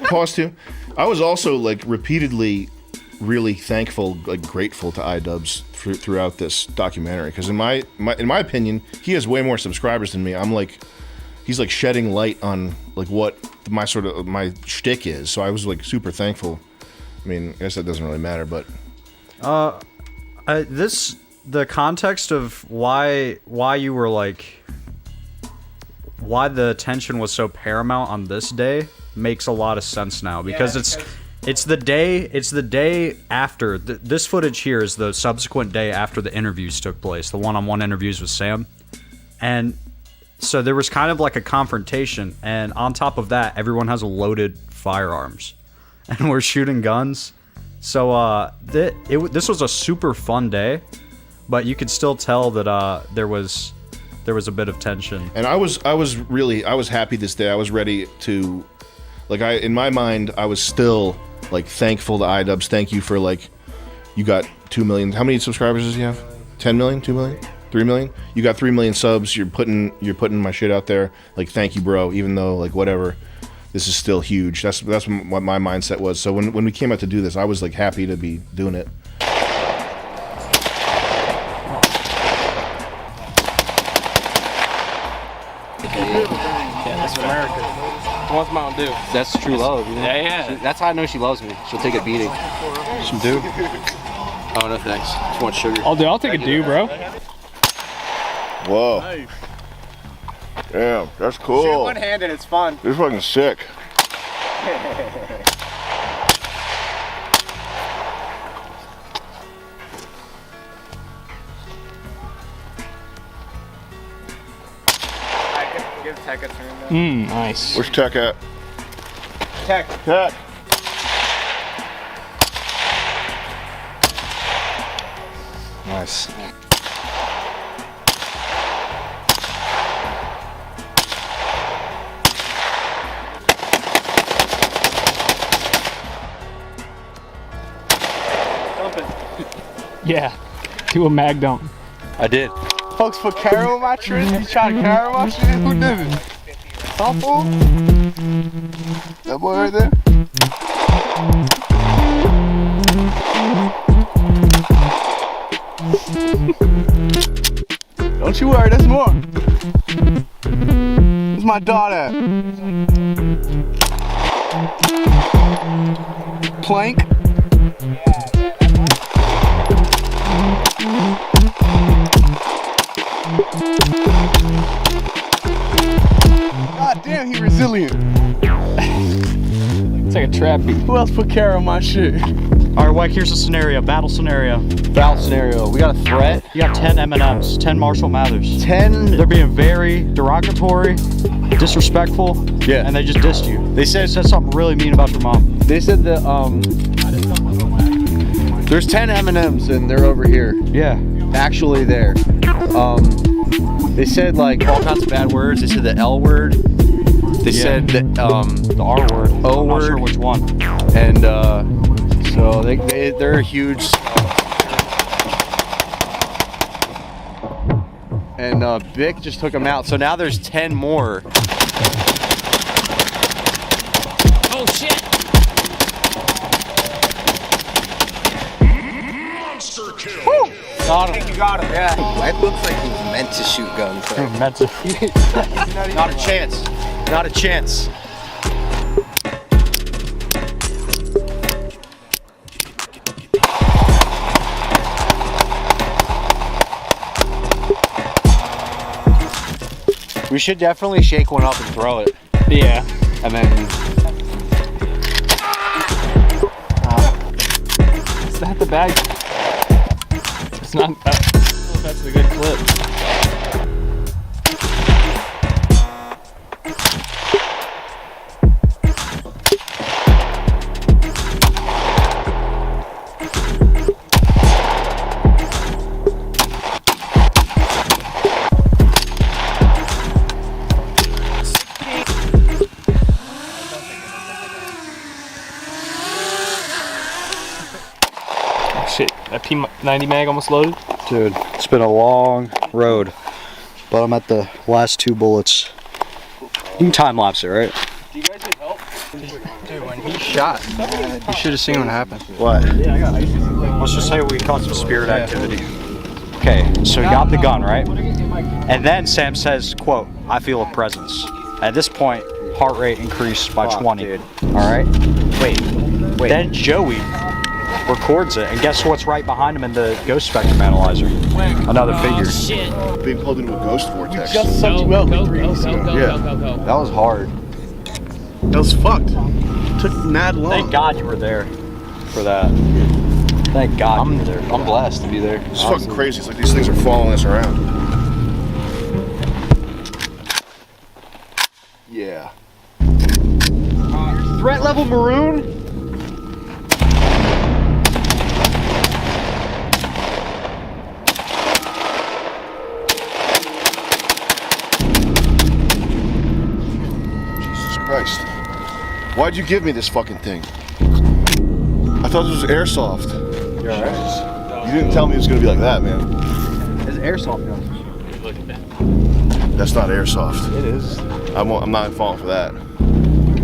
Pause too. I was also, like, repeatedly really thankful, like, grateful to Idubbbz throughout this documentary, because in my opinion, he has way more subscribers than me. I'm like, he's like shedding light on like what my shtick is. So I was like super thankful. I mean, I guess that doesn't really matter, but the context of why you were like, why the attention was so paramount on this day makes a lot of sense now, because it's the day after this footage here is the subsequent day after the interviews took place, the one-on-one interviews with Sam, and so there was kind of like a confrontation, and on top of that, everyone has loaded firearms, and we're shooting guns. So this was a super fun day, but you could still tell that there was a bit of tension. And I was happy this day. I was ready to, like, in my mind, I was still like thankful to Idubbbz. Thank you for, like, you got 2 million. How many subscribers does he have? 10 million? 2 million? 3 million? You got 3 million subs. You're putting my shit out there. Like, thank you, bro. Even though, like, whatever, this is still huge. That's what my mindset was. So when we came out to do this, I was like happy to be doing it. Yeah, that's America. What's Mountain Dew? That's true love. You know? Yeah. That's how I know she loves me. She'll take a beating. Some Dew? Oh, no thanks. Just want sugar. I'll take a Dew, bro. Whoa. Damn, that's cool. Shoot one-handed, it's fun. This is fucking sick. Give Tech a turn. Nice. Where's Tech at? Tech. Tech. Nice. Yeah. Do a mag dump. I did. Folks put Caro on my trip. You trying to Caro my shit? Who did it? Softball? That boy right there? Don't you worry, there's more. Where's my dot at? Plank? God damn, he resilient. It's like a trap beat. Who else put Caro on my shit? All right, Wyke, here's a scenario, battle scenario. Battle scenario. We got a threat. You got 10 M&Ms, 10 Marshall Mathers. 10. They're being very derogatory, disrespectful, yeah, and they just dissed you. They said something really mean about your mom. They said that there's 10 M&Ms and they're over here. Yeah. Actually there. They said like all kinds of bad words. They said the L word. They said that, the R word. O I'm word. not sure which one. And so they're a huge. And Bic just took them out. So now there's 10 more. Oh shit! Monster kill. Got him. You got him. Yeah. It looks like he's meant to shoot guns. Like. Meant to. Not a chance. Not a chance. We should definitely shake one up and throw it. Yeah. And then that the bag? It's not. That's a good clip. Shit, that P90 mag almost loaded. Dude, it's been a long road, but I'm at the last 2 bullets. You can time lapse it, right? Do you guys need help? Dude, when he shot, you should have seen what happened. What? Let's just say we caught some spirit activity. Okay, so you got the gun, right? And then Sam says, quote, "I feel a presence." At this point, heart rate increased by 20. All right? Wait. Then Joey records it, and guess what's right behind him in the ghost spectrum analyzer? Another figure. Shit. Being pulled into a ghost vortex. Just sucked you out like 3 days ago. Yeah. That was hard. That was fucked. Took mad long. Thank God you were there for that. Thank God you were there. I'm blessed to be there. It's fucking crazy. It's like these things are following us around. Yeah. Threat level maroon? Christ. Why'd you give me this fucking thing? I thought this was airsoft. You're alright? You didn't tell me it was gonna be like that, man. It's airsoft gun. That's not airsoft. It is. I'm not falling for that.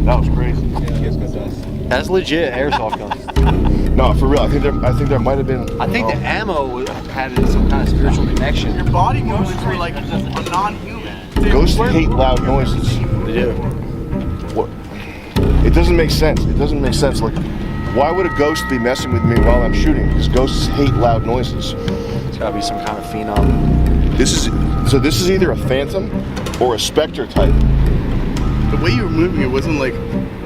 That was crazy. That's legit airsoft gun. No, for real. I think there might have been. I think the ammo had some kind of spiritual connection. Your body movements were like a non-human. Ghosts hate loud noises. They do. What? It doesn't make sense. It doesn't make sense. Like, why would a ghost be messing with me while I'm shooting? Because ghosts hate loud noises. It's gotta be some kind of phenom. This is either a phantom or a specter type. The way you were moving, it wasn't like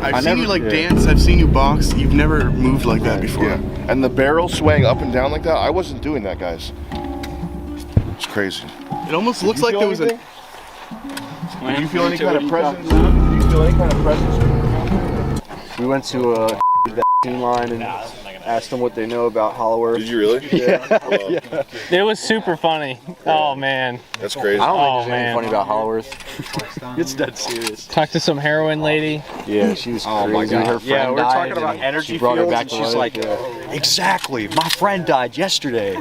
I've seen you dance. I've seen you box. You've never moved like that before. Yeah. And the barrel swaying up and down like that, I wasn't doing that, guys. It's crazy. It almost looks like there was a. Do you feel any kind of presence? Do you feel any kind of presence? We went to a vaccine line and asked them what they know about Hollow Earth. Did you really? Yeah. It was super funny. Oh man. That's crazy. I don't think there's anything funny about Hollow Earth. It's dead serious. Talked to some heroin lady. Yeah, she was crazy. My God. Her friend Yeah, we're died talking about and energy she brought her fields, back and to she's life. like, exactly, my friend died yesterday,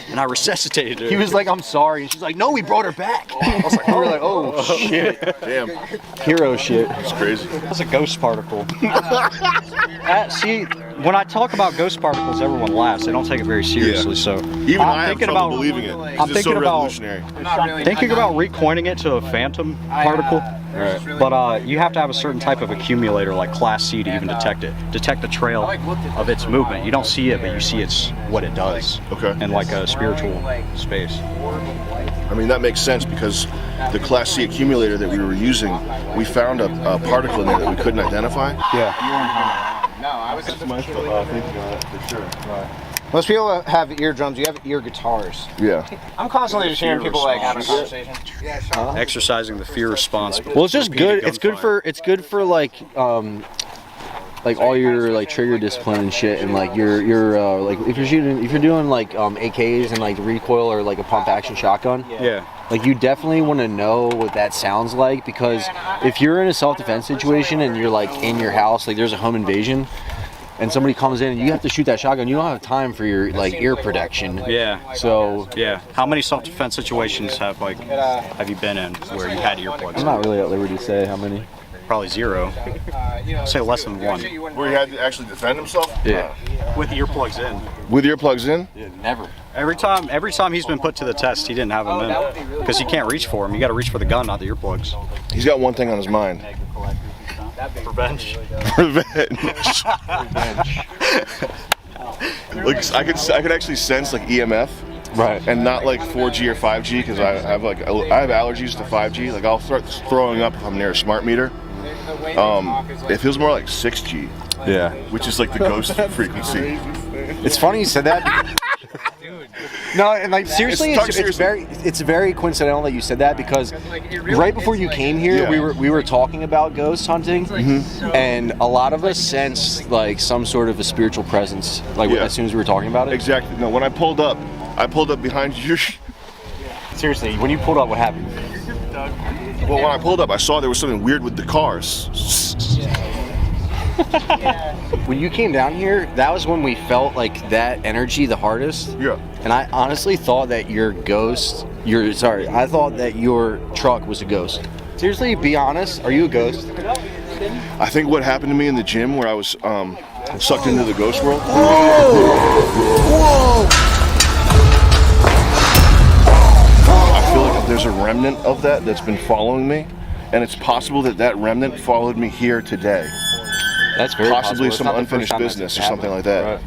and I resuscitated her. He was like, I'm sorry. And she's like, no, we brought her back. I was like, we were like, oh, shit. Damn. Hero shit. That's crazy. That's a ghost particle. See, when I talk about ghost particles, everyone laughs. They don't take it very seriously. So even I have trouble believing it. I'm It's so thinking about revolutionary. thinking about recoining it to a phantom particle. Right. But you have to have a certain type of accumulator, like Class C, to even detect it. Detect the trail of its movement. You don't see it, but you see it's what it does. Okay. In like a spiritual space. I mean, that makes sense because the Class C accumulator that we were using, we found a particle in there that we couldn't identify. Yeah. No, I was just thinking on it for sure. Right. Most people have eardrums. You have ear guitars. Yeah. I'm constantly just hearing people like having a conversation. Exercising the fear response. Well, it's just good. It's good for like all your like trigger discipline and shit, and like your like if you're doing like AKs and like recoil or like a pump action shotgun. Yeah. Like you definitely want to know what that sounds like, because if you're in a self-defense situation and you're like in your house, like there's a home invasion, and somebody comes in and you have to shoot that shotgun, you don't have time for your like ear protection. Yeah. So yeah. How many self-defense situations have you been in where you had earplugs? I'm not really at liberty to say how many. Probably zero. Say less than one. Where he had to actually defend himself? Yeah. With earplugs in. With earplugs in? Yeah, never. Every time he's been put to the test, he didn't have them in. Because you can't reach for him. You got to reach for the gun, not the earplugs. He's got one thing on his mind. Revenge. Revenge. Like I could actually sense like EMF. Right. And not like 4G or 5G, because I have allergies to 5G. Like I'll start throwing up if I'm near a smart meter. It feels more like 6G. Yeah. Which is like the ghost frequency. It's funny you said that. No, and like seriously, it's very coincidental that you said that because right before you came here, we were talking about ghost hunting, and a lot of us sensed like some sort of a spiritual presence, like as soon as we were talking about it. Exactly. No, when I pulled up behind you. Seriously, when you pulled up, what happened? Well, when I pulled up, I saw there was something weird with the cars. When you came down here, that was when we felt like that energy the hardest. Yeah. And I honestly thought that I thought that your truck was a ghost. Seriously, be honest, are you a ghost? I think what happened to me in the gym where I was sucked into the ghost world. Whoa! I feel like there's a remnant of that that's been following me, and it's possible that that remnant followed me here today. That's very possibly possible. some unfinished business or something like that. Right.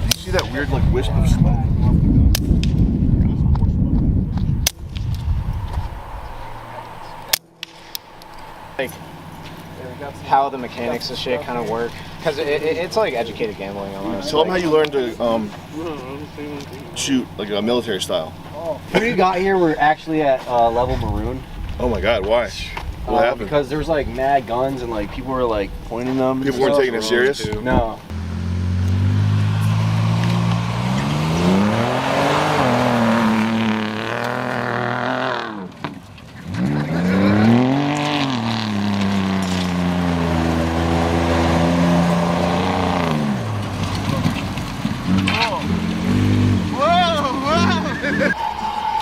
You see that weird like wisp of smoke? Like how the mechanics and shit kind of work, because it's like educated gambling almost. Tell them how you learned to shoot like a military style. When we got here, we're actually at level maroon. Oh my god, why? What happened? Because there was like mad guns and like people were like pointing them. People weren't taking it serious? No.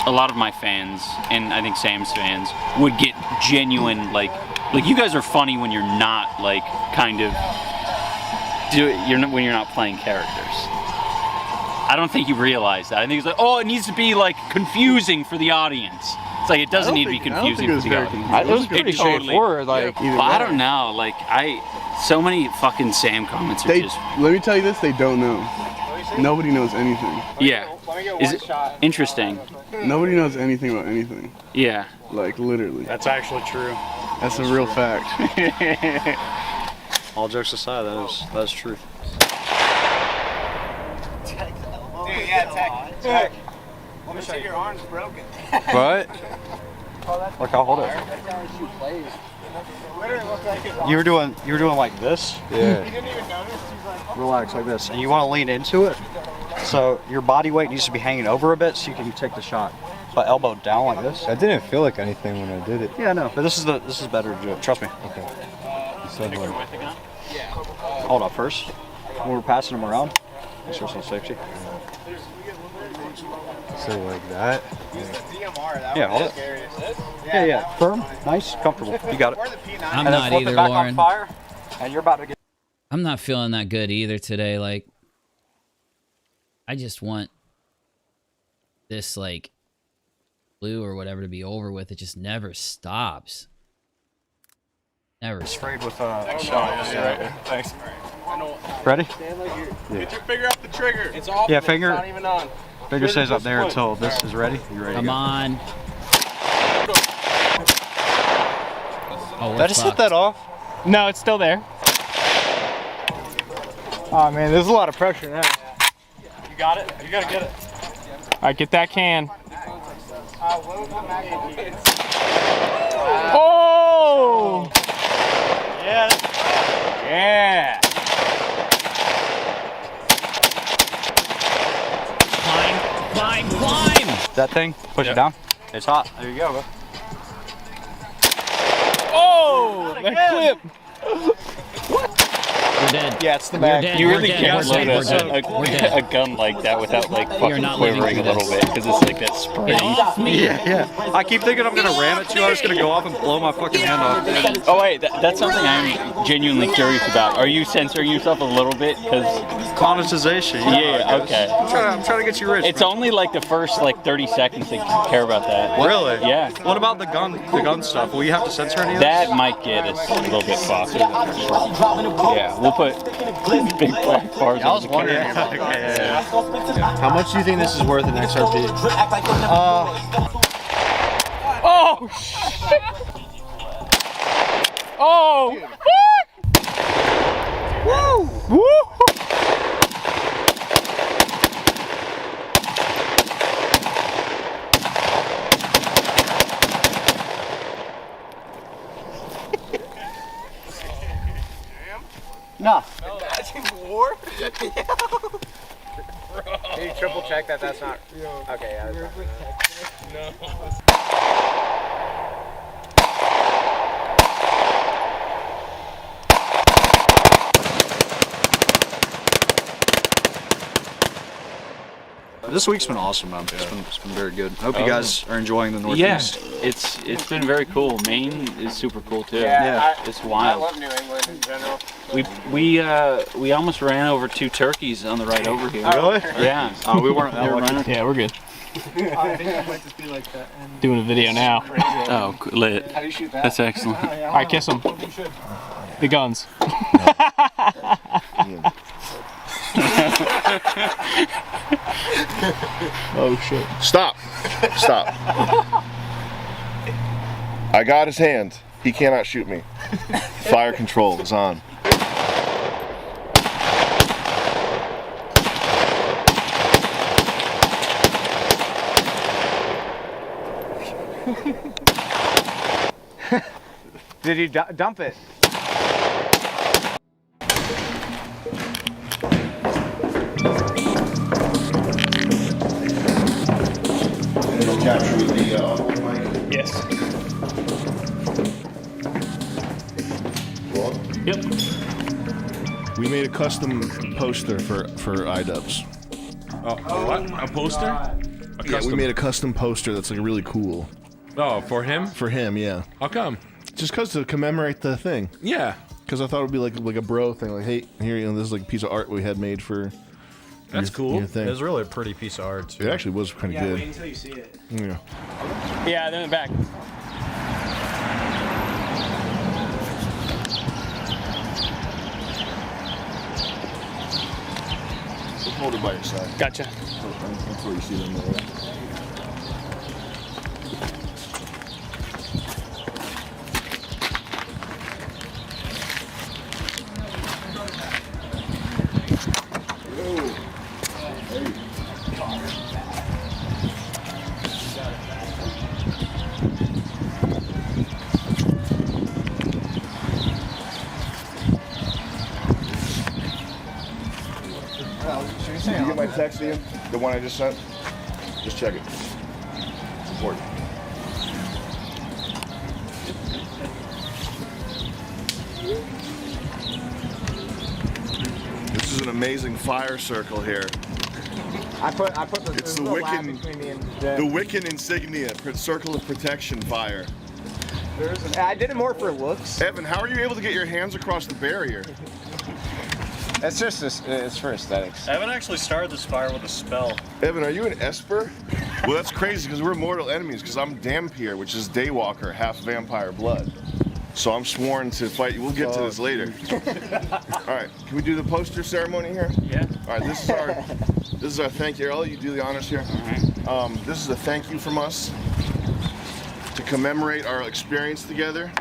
A lot of my fans, and I think Sam's fans, would get genuine, like you guys are funny when you're not, like, kind of, when you're not playing characters. I don't think you realize that. I think it's like, oh, it needs to be, like, confusing for the audience. It's like, it doesn't need to be confusing for the audience. It was pretty straightforward, like, Well, I don't know, like, so many fucking Sam comments are just... Let me tell you this, they don't know. Nobody knows anything. Yeah. Is it interesting? Nobody knows anything about anything. Yeah. Like, literally. That's actually true. That's a real fact. All jokes aside, that is truth. Tech. Let me see your arm's broken. What? Look, I'll hold it. You were doing like this? Yeah. He didn't even notice. He's like, Relax like this, and you want to lean into it. So your body weight needs to be hanging over a bit so you can take the shot. But elbow down like this. I didn't feel like anything when I did it. Yeah, no, but this is better to do it. Trust me. Okay. So Hold up first. When we're passing them around, make sure some safety. So like that. Yeah, hold it. Yeah. Firm, nice, comfortable. You got it. I'm and not then flip either, it back Lauren. on fire, and you're about to get. I'm not feeling that good either today. Like, I just want this, like, flu or whatever to be over with. It just never stops. Never sprayed with Thanks. Ready? Get your finger off the trigger. It's off. Yeah, finger. It's not even on. Finger stays up there until this is ready. You ready? Come on. Oh, Did I just hit that off? No, it's still there. Oh man, there's a lot of pressure now. You got it? You gotta get it. Alright, get that can. Oh! Yeah. Yeah. Climb. That thing, push it down. It's hot. There you go, bro. Oh! That clip! You're dead. Yeah, it's the back. You really can't load a gun like that without like fucking quivering a little bit because it's like that spring. Yeah. I keep thinking I'm gonna ram it too. I'm just gonna go off and blow my fucking hand off. Oh wait, that's something I'm genuinely curious about. Are you censoring yourself a little bit? Because monetization. Yeah. Okay. I'm trying to get you rich. It's only like the first like 30 seconds they care about that. Really? Yeah. What about the gun stuff? Will you have to censor any of that? Might get us a little bit fucked. Yeah. We'll put big black bars. I was wondering. How much do you think this is worth in XRP? Oh shit! Oh! Woo! Woo! Nah. Imagine war? Can you triple check that that's not? Okay, yeah. No. This week's been awesome, man. It's been very good. I hope you guys are enjoying the Northeast. Yeah, it's been very cool. Maine is super cool too. Yeah, it's wild. I love New England in general. We almost ran over 2 turkeys on the ride over here. Really? Yeah. We weren't. They were running. Yeah, we're good. I think I might just be like that. And Doing a video now. Oh, lit. How do you shoot that? That's excellent. All right, kiss them. The guns. Oh shit. Stop. Stop. I got his hand. He cannot shoot me. Fire control is on. Did you dump it? Capture with the onboard mic. Yes. Well, Yep. we made a custom poster for Idubbbz. Oh, what? A poster? Yeah, we made a custom poster that's like really cool. Oh, for him? For him, yeah. How come? Just cause to commemorate the thing. Yeah. Because I thought it would be like a bro thing. Like, hey, here, this is like a piece of art we had made for. That's cool. Your thing. It was really a pretty piece of art. It actually was kind of good. Wait until you see it. Yeah. Yeah, they're in the back. Just hold it by your side. Gotcha. Until you see them there. Did you get my text, Ian? The one I just sent? Just check it. It's important. This is an amazing fire circle here. I put the. It's the Wiccan insignia, circle of protection fire. I did it more for looks. Evan, how are you able to get your hands across the barrier? It's just it's for aesthetics. Evan actually started this fire with a spell. Evan, are you an Esper? Well, that's crazy because we're mortal enemies because I'm Dampier, which is Daywalker, half vampire blood. So I'm sworn to fight you. We'll get to this later. All right, can we do the poster ceremony here? Yeah. All right, this is our thank you. I'll let you do the honors here. All right. This is a thank you from us to commemorate our experience together.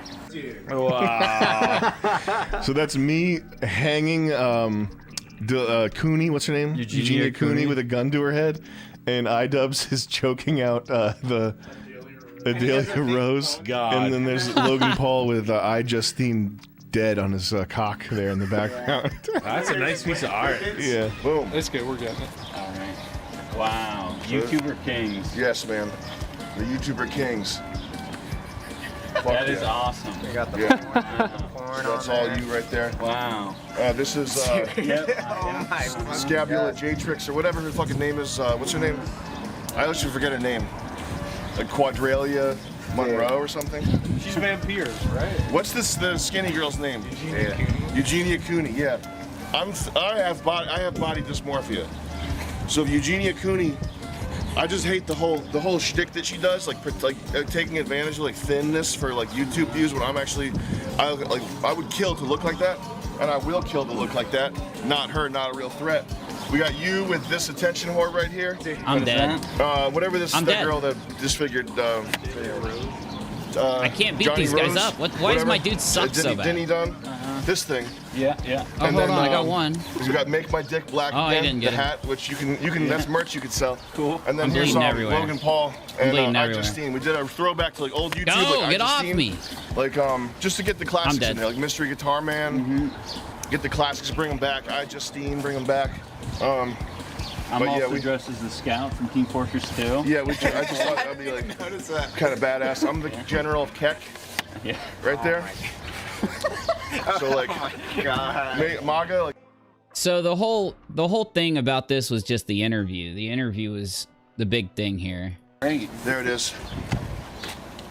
Wow. So that's me hanging Cooney, what's her name? Eugenia Cooney with a gun to her head, and Idubbbz is choking out the Adelia Rose. God. And then there's Logan Paul with I Justine dead on his cock there in the background. That's a nice piece of art. Yeah. Boom. That's good. We're getting it. All right. Wow. YouTuber Kings. Yes, man. The YouTuber Kings. That is awesome. I got the porn so that's all you right there. Wow. This is Scabula J-Trix or whatever her fucking name is. What's her name? I always forget her name. Like Quadralia Monroe or something. She's vampires, right? What's the skinny girl's name? Eugenia Cooney. Yeah. I have body dysmorphia. So if Eugenia Cooney, I just hate the whole shtick that she does, like taking advantage of like thinness for like YouTube views. When I'm actually, I would kill to look like that, and I will kill to look like that. Not her, not a real threat. We got you with this attention whore right here. I'm dead. Whatever this I'm that dead. girl that disfigured. I can't beat Johnny these guys Rose, up. Why does whatever. my dude suck so bad? Didn't he done this thing? Yeah. Oh, hold on, I got one. We got Make My Dick Black Oh, I Again, didn't the get it. hat, which you can that's merch you could sell. Cool. And then I'm here's bleeding everywhere. Logan Paul I'm and bleeding I everywhere. Justine. We did a throwback to like old YouTube. Go, like get off Justine. me. Like just to get the classics dead. in there, like Mystery Guitar Man. Get the classics, bring them back. I Justine, bring them back. I'm but also yeah, we dressed as the scout from Team Fortress 2. Yeah, I just thought that'd be like kind of badass. I'm the general of Keck. Yeah. Right there. So like, MAGA. Like. So the whole thing about this was just the interview. The interview was the big thing here. Great. There it is.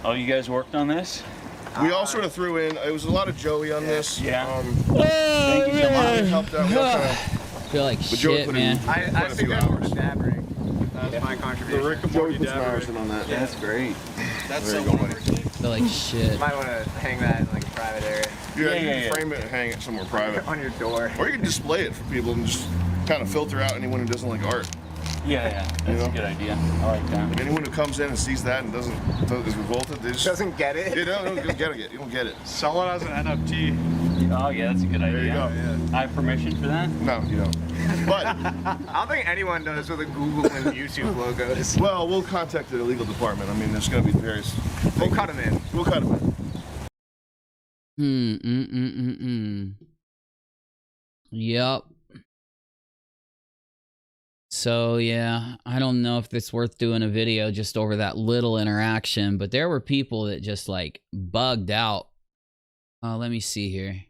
Oh, you guys worked on this? We all sort of threw in. It was a lot of Joey on this. Yeah. Thank you so much. Helped out. I feel like shit, man. I figured out the dab ring. That's my contribution. The Rick and Morty dab ring on that. Yeah, that's great. That's so funny. I feel like shit. You might want to hang that in like a private area. Yeah, you can frame it and hang it somewhere private. On your door. Or you can display it for people and just kind of filter out anyone who doesn't like art. Yeah, that's a good idea. I like that. Like anyone who comes in and sees that and is revolted, they just doesn't get it. You don't get it. You don't get it. Someone has an NFT. Oh yeah, that's a good idea. There you go. Yeah. I have permission for that? No, you don't. But I don't think anyone does with a Google and YouTube logos. Well, we'll contact the legal department. I mean, there's going to be various. We'll cut them in. We'll cut them in. Yep. So yeah, I don't know if it's worth doing a video just over that little interaction, but there were people that just like bugged out. Let me see here.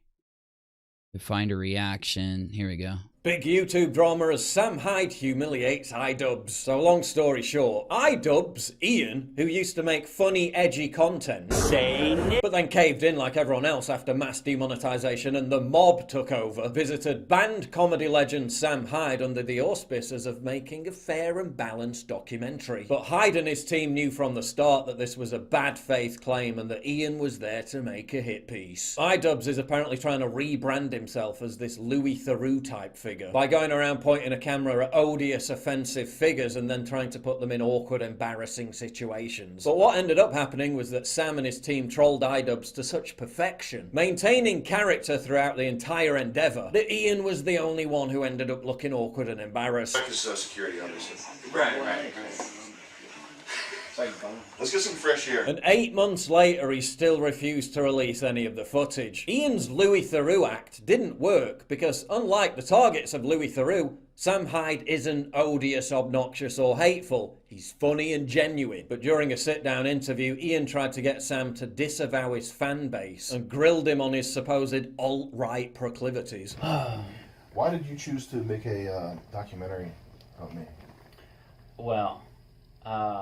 To find a reaction. Here we go. Big YouTube drama as Sam Hyde humiliates Idubbbz. So long story short, Idubbbz, Ian, who used to make funny, edgy content, but then caved in like everyone else after mass demonetization and the mob took over, visited banned comedy legend Sam Hyde under the auspices of making a fair and balanced documentary. But Hyde and his team knew from the start that this was a bad faith claim and that Ian was there to make a hit piece. Idubbbz is apparently trying to rebrand himself as this Louis Theroux type figure by going around pointing a camera at odious, offensive figures and then trying to put them in awkward, embarrassing situations. But what ended up happening was that Sam and his team trolled Idubbbz to such perfection, maintaining character throughout the entire endeavor, that Ian was the only one who ended up looking awkward and embarrassed. Security, obviously. Right. Let's get some fresh air. And 8 months later, he still refused to release any of the footage. Ian's Louis Theroux act didn't work because, unlike the targets of Louis Theroux, Sam Hyde isn't odious, obnoxious, or hateful. He's funny and genuine. But during a sit-down interview, Ian tried to get Sam to disavow his fan base and grilled him on his supposed alt-right proclivities. Why did you choose to make a documentary about me? Well,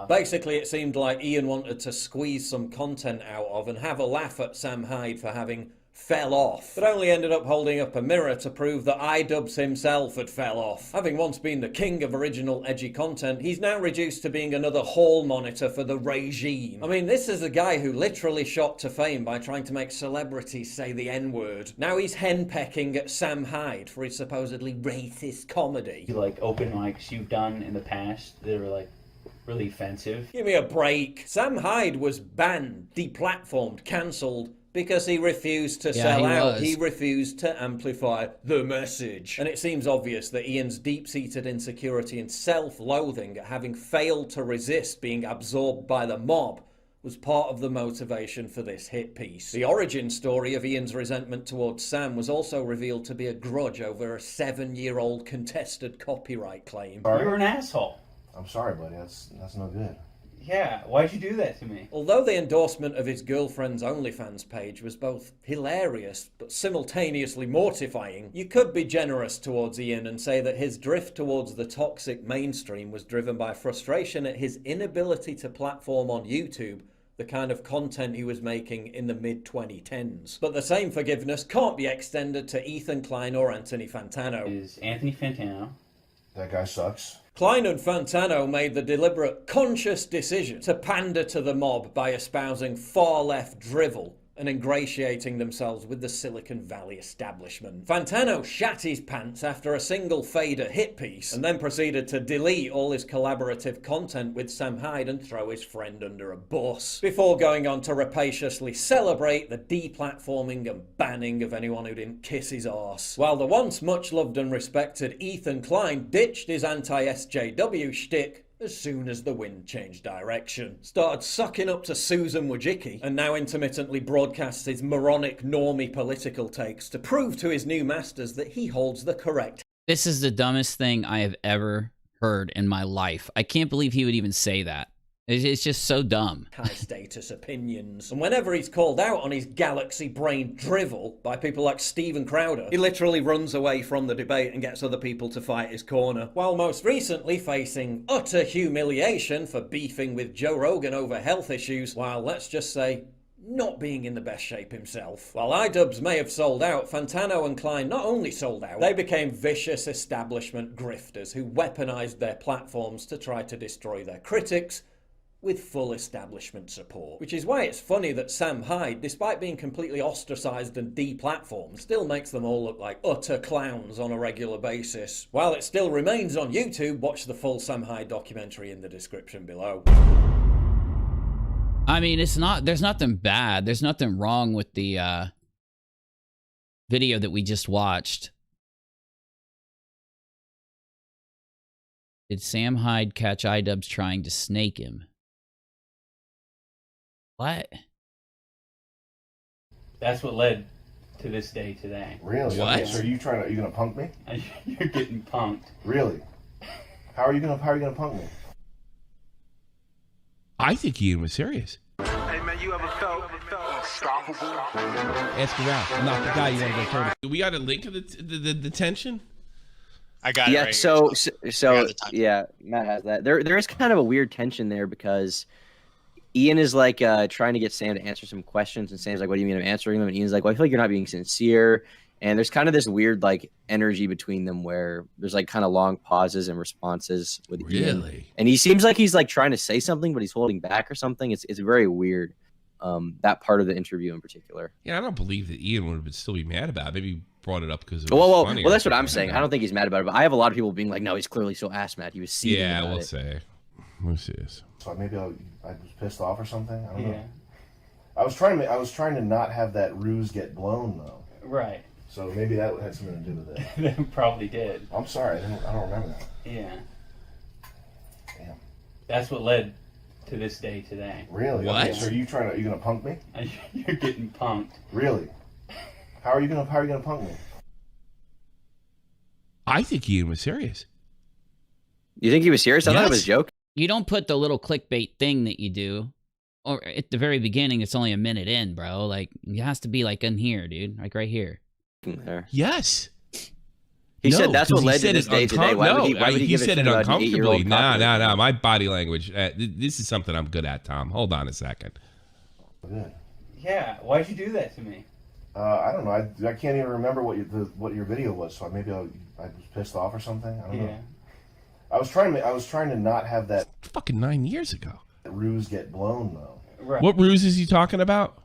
basically, it seemed like Ian wanted to squeeze some content out of and have a laugh at Sam Hyde for having fell off, but only ended up holding up a mirror to prove that Idubbbz himself had fell off. Having once been the king of original edgy content, he's now reduced to being another hall monitor for the regime. I mean, this is a guy who literally shot to fame by trying to make celebrities say the N-word. Now he's henpecking at Sam Hyde for his supposedly racist comedy. like open mics you've done in the past that were like really offensive. Give me a break. Sam Hyde was banned, deplatformed, cancelled, because he refused to sell out. He refused to amplify the message. And it seems obvious that Ian's deep-seated insecurity and self-loathing at having failed to resist being absorbed by the mob was part of the motivation for this hit piece. The origin story of Ian's resentment towards Sam was also revealed to be a grudge over a 7-year-old contested copyright claim. You're an asshole. I'm sorry, buddy. That's no good. Yeah, why'd you do that to me? Although the endorsement of his girlfriend's OnlyFans page was both hilarious but simultaneously mortifying, you could be generous towards Ian and say that his drift towards the toxic mainstream was driven by frustration at his inability to platform on YouTube the kind of content he was making in the mid-2010s. But the same forgiveness can't be extended to Ethan Klein or Anthony Fantano. Is Anthony Fantano? That guy sucks. Klein and Fantano made the deliberate, conscious decision to pander to the mob by espousing far-left drivel and ingratiating themselves with the Silicon Valley establishment. Fantano shat his pants after a single fader hit piece, and then proceeded to delete all his collaborative content with Sam Hyde and throw his friend under a bus, before going on to rapaciously celebrate the deplatforming and banning of anyone who didn't kiss his arse. While the once much loved and respected Ethan Klein ditched his anti-SJW shtick as soon as the wind changed direction, started sucking up to Susan Wojcicki, and now intermittently broadcasts his moronic normie political takes to prove to his new masters that he holds the correct. This is the dumbest thing I have ever heard in my life. I can't believe he would even say that. It's just so dumb. High status opinions. And whenever he's called out on his galaxy brain drivel by people like Steven Crowder, he literally runs away from the debate and gets other people to fight his corner. While most recently facing utter humiliation for beefing with Joe Rogan over health issues, while let's just say not being in the best shape himself. While Idubbbz may have sold out, Fantano and Klein not only sold out, they became vicious establishment grifters who weaponized their platforms to try to destroy their critics with full establishment support. Which is why it's funny that Sam Hyde, despite being completely ostracized and deplatformed, still makes them all look like utter clowns on a regular basis. While it still remains on YouTube, watch the full Sam Hyde documentary in the description below. I mean, there's nothing bad. There's nothing wrong with the video that we just watched. Did Sam Hyde catch Idubbbz trying to snake him? What? That's what led to this day today. Really? What? Okay, so are you gonna punk me? You're getting punked. Really? How are you gonna punk me? I think Ian was serious. Hey man, you ever felt unstoppable? Ask around. I'm not the guy you want to go turn. Do we got a link to the tension? I got it. Yeah. Right So here. yeah, Matt has that. There is kind of a weird tension there because Ian is like trying to get Sam to answer some questions, and Sam's like, "What do you mean I'm answering them?" And Ian's like, "Well, I feel like you're not being sincere." And there's kind of this weird like energy between them where there's like kind of long pauses and responses with Ian. Really? And he seems like he's like trying to say something, but he's holding back or something. It's very weird. That part of the interview in particular. Yeah, I don't believe that Ian would still be mad about it. Maybe he brought it up because it was well, funny that's what I'm saying. I don't think he's mad about it, but I have a lot of people being like, "No, he's clearly so ass mad. He was seething." Yeah, about we'll it. say. We'll see this. So maybe I was pissed off or something. I don't know. I was trying to not have that ruse get blown though. Right. So maybe that had something to do with it. That probably did. I'm sorry, I don't remember that. Yeah. Damn. That's what led to this day today. Really? What? Okay, so are you gonna punk me? You're getting punked. Really? How are you gonna punk me? I think Ian was serious. You think he was serious? I thought it was a joke. You don't put the little clickbait thing that you do, or at the very beginning, it's only a minute in, bro. Like, it has to be like in here, dude. Like right here. There. Yes. He No, said that's what 'cause he led to said this it day today. Why would he give said a it shit about an uncomfortably. 8-year-old No. copy? My body language. This is something I'm good at, Tom. Hold on a second. Good. Yeah. Why'd you do that to me? I don't know. I can't even remember what your video was. So maybe I was pissed off or something. I don't know. I was trying to not have that fucking 9 years ago. Ruse get blown though. Right. What ruse is he talking about?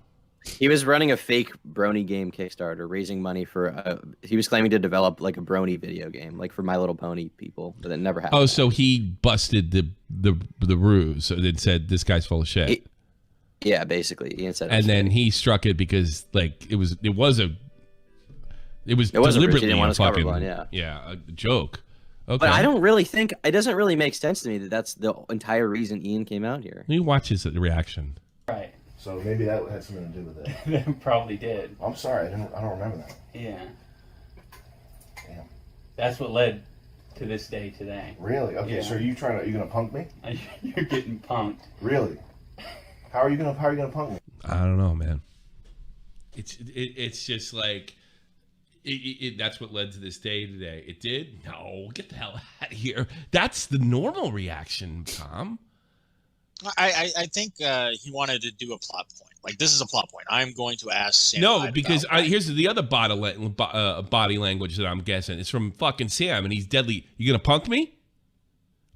He was running a fake brony game Kickstarter, raising money for. He was claiming to develop like a brony video game, like for My Little Pony people, but that never happened. Oh, so he busted the ruse and said this guy's full of shit. Yeah, basically, Ian said. And then he struck it because like it was deliberately a fucking a joke. Okay. But I don't really think it doesn't really make sense to me that that's the entire reason Ian came out here. You watch his reaction. Right. So maybe that had something to do with it. That probably did. I'm sorry, I don't remember that. Yeah. Damn. That's what led to this day today. Really? Okay, Yeah. so are you gonna punk me? You're getting punked. Really? How are you gonna punk me? I don't know, man. It's just like that's what led to this day today. It did? No, get the hell out of here. That's the normal reaction, Tom. I think he wanted to do a plot point. Like, this is a plot point. I'm going to ask Sam. No, because here's the other body language that I'm guessing. It's from fucking Sam, and he's deadly. You gonna punk me?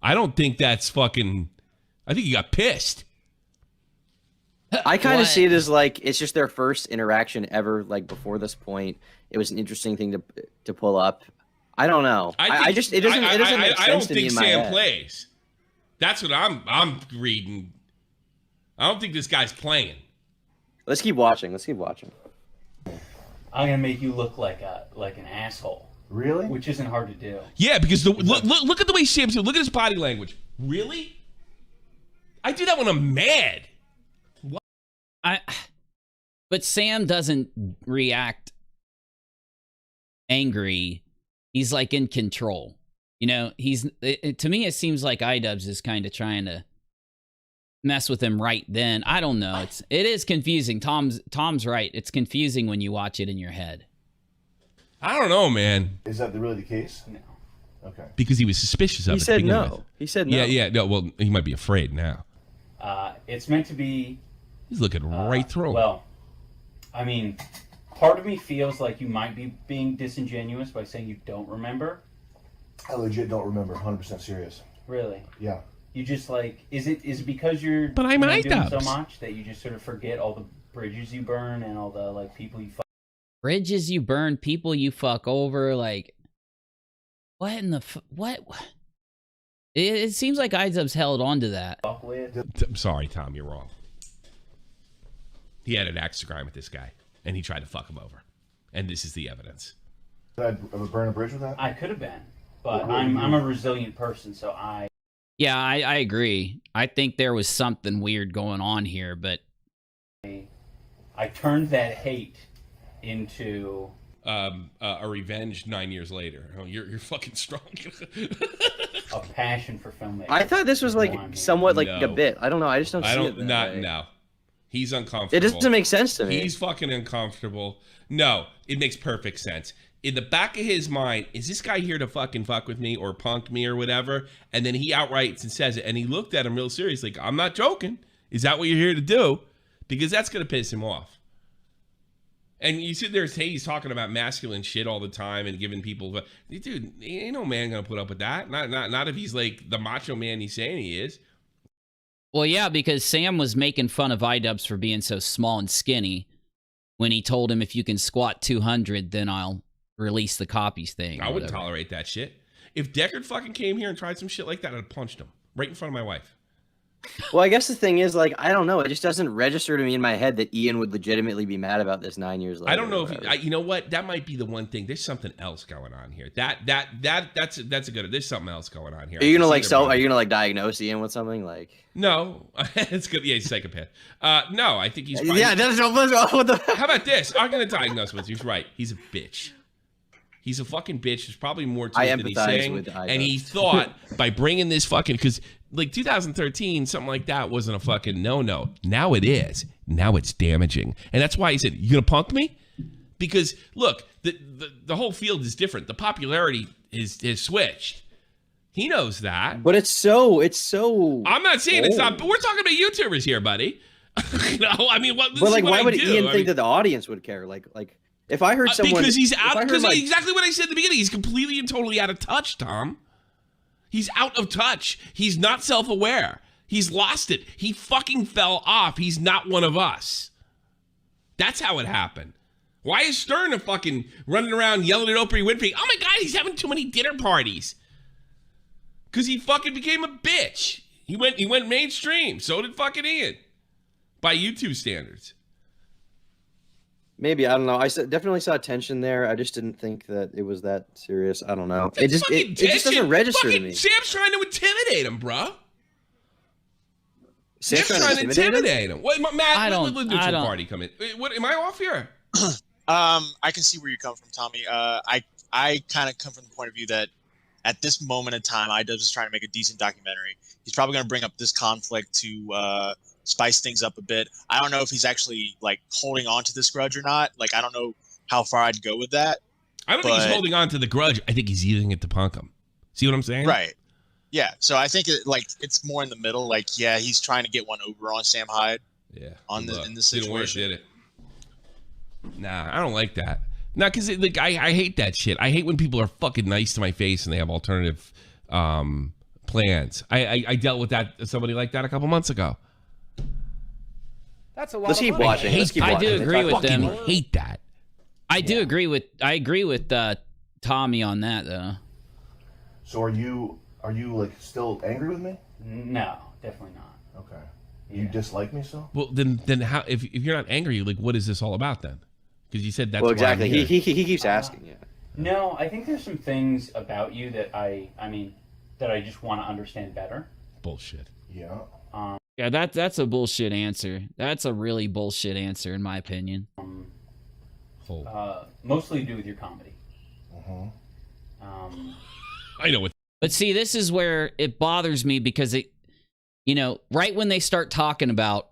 I don't think that's fucking. I think he got pissed. I kind of see it as like it's just their first interaction ever. Like before this point, it was an interesting thing to pull up. I don't know. I just it doesn't make sense to me in my head. Sam plays. That's what I'm reading. I don't think this guy's playing. Let's keep watching. Let's keep watching. I'm gonna make you look like an asshole. Really? Which isn't hard to do. Yeah, because look at the way Sam's doing. Look at his body language. Really? I do that when I'm mad. What? But Sam doesn't react angry. He's like in control. You know, to me it seems like Idubbbz is kind of trying to mess with him right then. I don't know. It is confusing. Tom's right. It's confusing when you watch it in your head. I don't know, man. Is that really the case? No. Okay. Because he was suspicious of it. He said no. He said no. Yeah. No, well, he might be afraid now. It's meant to be. He's looking right through him. Well, I mean, part of me feels like you might be being disingenuous by saying you don't remember. I legit don't remember. 100% serious. Really? Yeah. You just like is it because you're but I'm doing Idubbbz. so much that you just sort of forget all the bridges you burn and all the like people you fuck. Bridges you burn, people you fuck over, like what in the what? It seems like Idubbbz held on to that. I'm sorry, Tom, you're wrong. He had an axe to grind with this guy, and he tried to fuck him over, and this is the evidence. Did I burn a bridge with that? I could have been, but I'm a resilient person, so I. Yeah, I agree. I think there was something weird going on here, but I turned that hate into a revenge 9 years later. Oh, you're fucking strong. a passion for filmmaking. I thought this was like somewhat like a bit. I don't know. I just don't see it. No. He's uncomfortable. It doesn't make sense to me. He's fucking uncomfortable. No, it makes perfect sense. In the back of his mind, is this guy here to fucking fuck with me or punk me or whatever? And then he outrights and says it. And he looked at him real serious, like, I'm not joking. Is that what you're here to do? Because that's going to piss him off. And you sit there and say he's talking about masculine shit all the time and giving people, dude, ain't no man going to put up with that. Not if he's like the macho man he's saying he is. Well, yeah, because Sam was making fun of Idubbbz for being so small and skinny when he told him, if you can squat 200, then I'll release the copies thing. I wouldn't tolerate that shit. If Deckard fucking came here and tried some shit like that, I'd have punched him right in front of my wife. Well, I guess the thing is, like, I don't know. It just doesn't register to me in my head that Ian would legitimately be mad about this 9 years later. I don't know if you know what. That might be the one thing. There's something else going on here. That's a good. There's something else going on here. Are you gonna like Are you gonna like diagnose Ian with something like? No, it's good. Yeah, he's a psychopath. No, I think he's. Yeah, that's what the. How about this? I'm gonna diagnose with you. He's right. He's a bitch. He's a fucking bitch. There's probably more to it than he's saying. And he thought by bringing this fucking, because like 2013, something like that wasn't a fucking no. Now it is. Now it's damaging. And that's why he said, you gonna punk me? Because look, the whole field is different. The popularity is switched. He knows that. But it's so. I'm not saying it's not, but we're talking about YouTubers here, buddy. No, I mean, what? But like, why would Ian think that the audience would care? Like. If I heard someone... Because he's out... Because exactly what I said at the beginning. He's completely and totally out of touch, Tom. He's out of touch. He's not self-aware. He's lost it. He fucking fell off. He's not one of us. That's how it happened. Why is Stern fucking running around yelling at Oprah Winfrey? Oh my God, he's having too many dinner parties. Because he fucking became a bitch. He went mainstream. So did fucking Ian. By YouTube standards. Maybe, I don't know. I definitely saw tension there. I just didn't think that it was that serious. I don't know. It just doesn't register to me. Sam's trying to intimidate him, bro. Sam's trying to intimidate him. What, Matt, let the neutral party come in. What, am I off here? I can see where you come from, Tommy. I kind of come from the point of view that at this moment in time, Idubbbz is trying to make a decent documentary. He's probably going to bring up this conflict to spice things up a bit. I don't know if he's actually like holding on to this grudge or not. Like, I don't know how far I'd go with that. I don't think he's holding on to the grudge. I think he's using it to punk him. See what I'm saying? Right. Yeah. So I think it's more in the middle. Like, yeah, he's trying to get one over on Sam Hyde. Yeah. In this situation. Didn't work, did it? Nah, I don't like that. Nah, because like I hate that shit. I hate when people are fucking nice to my face and they have alternative plans. I dealt with somebody like that a couple months ago. That's a lot. Let's keep watching. I do agree with them. Hate that. I agree with Tommy on that though. So are you like still angry with me? No, definitely not. Okay. You dislike me still? Well, then how? If you're not angry, like, what is this all about then? Because you said that's well, why I'm exactly. here. He keeps asking. Yeah. No, I think there's some things about you that I just want to understand better. Bullshit. Yeah. Yeah, that's a bullshit answer. That's a really bullshit answer, in my opinion. Mostly to do with your comedy. I know what. But see, this is where it bothers me because it, right when they start talking about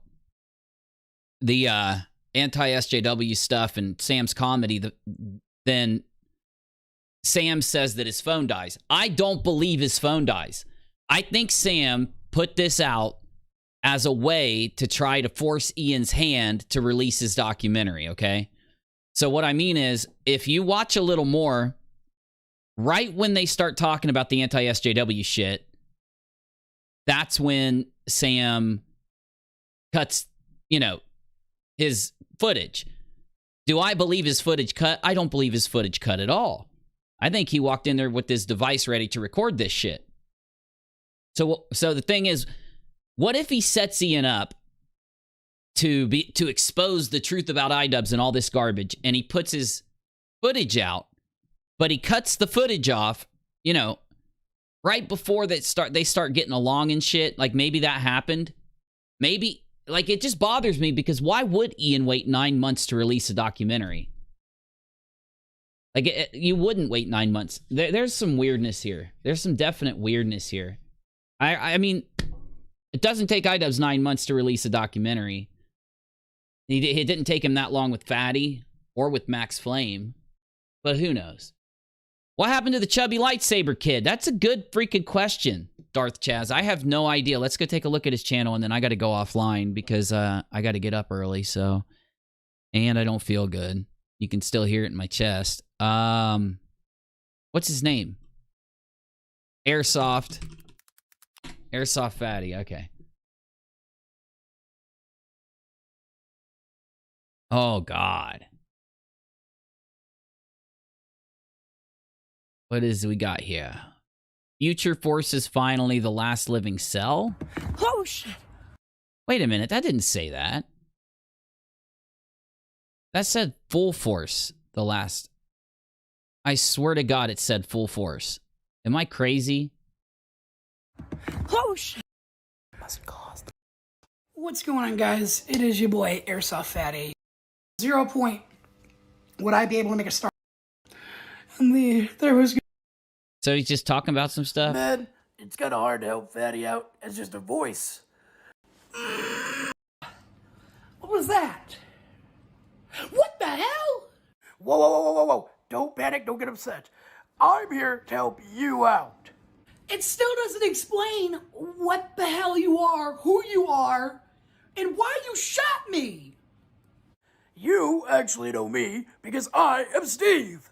the anti-SJW stuff and Sam's comedy, then Sam says that his phone dies. I don't believe his phone dies. I think Sam put this out as a way to try to force Ian's hand to release his documentary, okay? So what I mean is, if you watch a little more, right when they start talking about the anti-SJW shit, that's when Sam cuts, his footage. Do I believe his footage cut? I don't believe his footage cut at all. I think he walked in there with this device ready to record this shit. So the thing is, what if he sets Ian up to expose the truth about Idubbbz and all this garbage, and he puts his footage out, but he cuts the footage off, right before they start getting along and shit? Like, maybe that happened. Maybe, like, it just bothers me because why would Ian wait 9 months to release a documentary? Like, you wouldn't wait 9 months. There's some weirdness here. There's some definite weirdness here. I mean, it doesn't take Idubbbz 9 months to release a documentary. It didn't take him that long with Fatty or with Max Flame, but who knows? What happened to the chubby lightsaber kid? That's a good freaking question, Darth Chaz. I have no idea. Let's go take a look at his channel, and then I got to go offline because I got to get up early. And I don't feel good. You can still hear it in my chest. What's his name? Airsoft Fatty. Okay. Oh, God. What is we got here? Future Force is finally the last living cell? Oh, shit. Wait a minute. That didn't say that. That said Full Force, the last. I swear to God it said Full Force. Am I crazy? Oh, shit. Must cost. What's going on, guys? It is your boy, Airsoft Fatty. 0 point. Would I be able to make a start? And there was... So he's just talking about some stuff? Man, it's kind of hard to help Fatty out as just a voice. What was that? What the hell? Whoa, whoa, whoa, whoa, whoa. Don't panic, don't get upset. I'm here to help you out. It still doesn't explain what the hell you are, who you are, and why you shot me. You actually know me because I am Steve.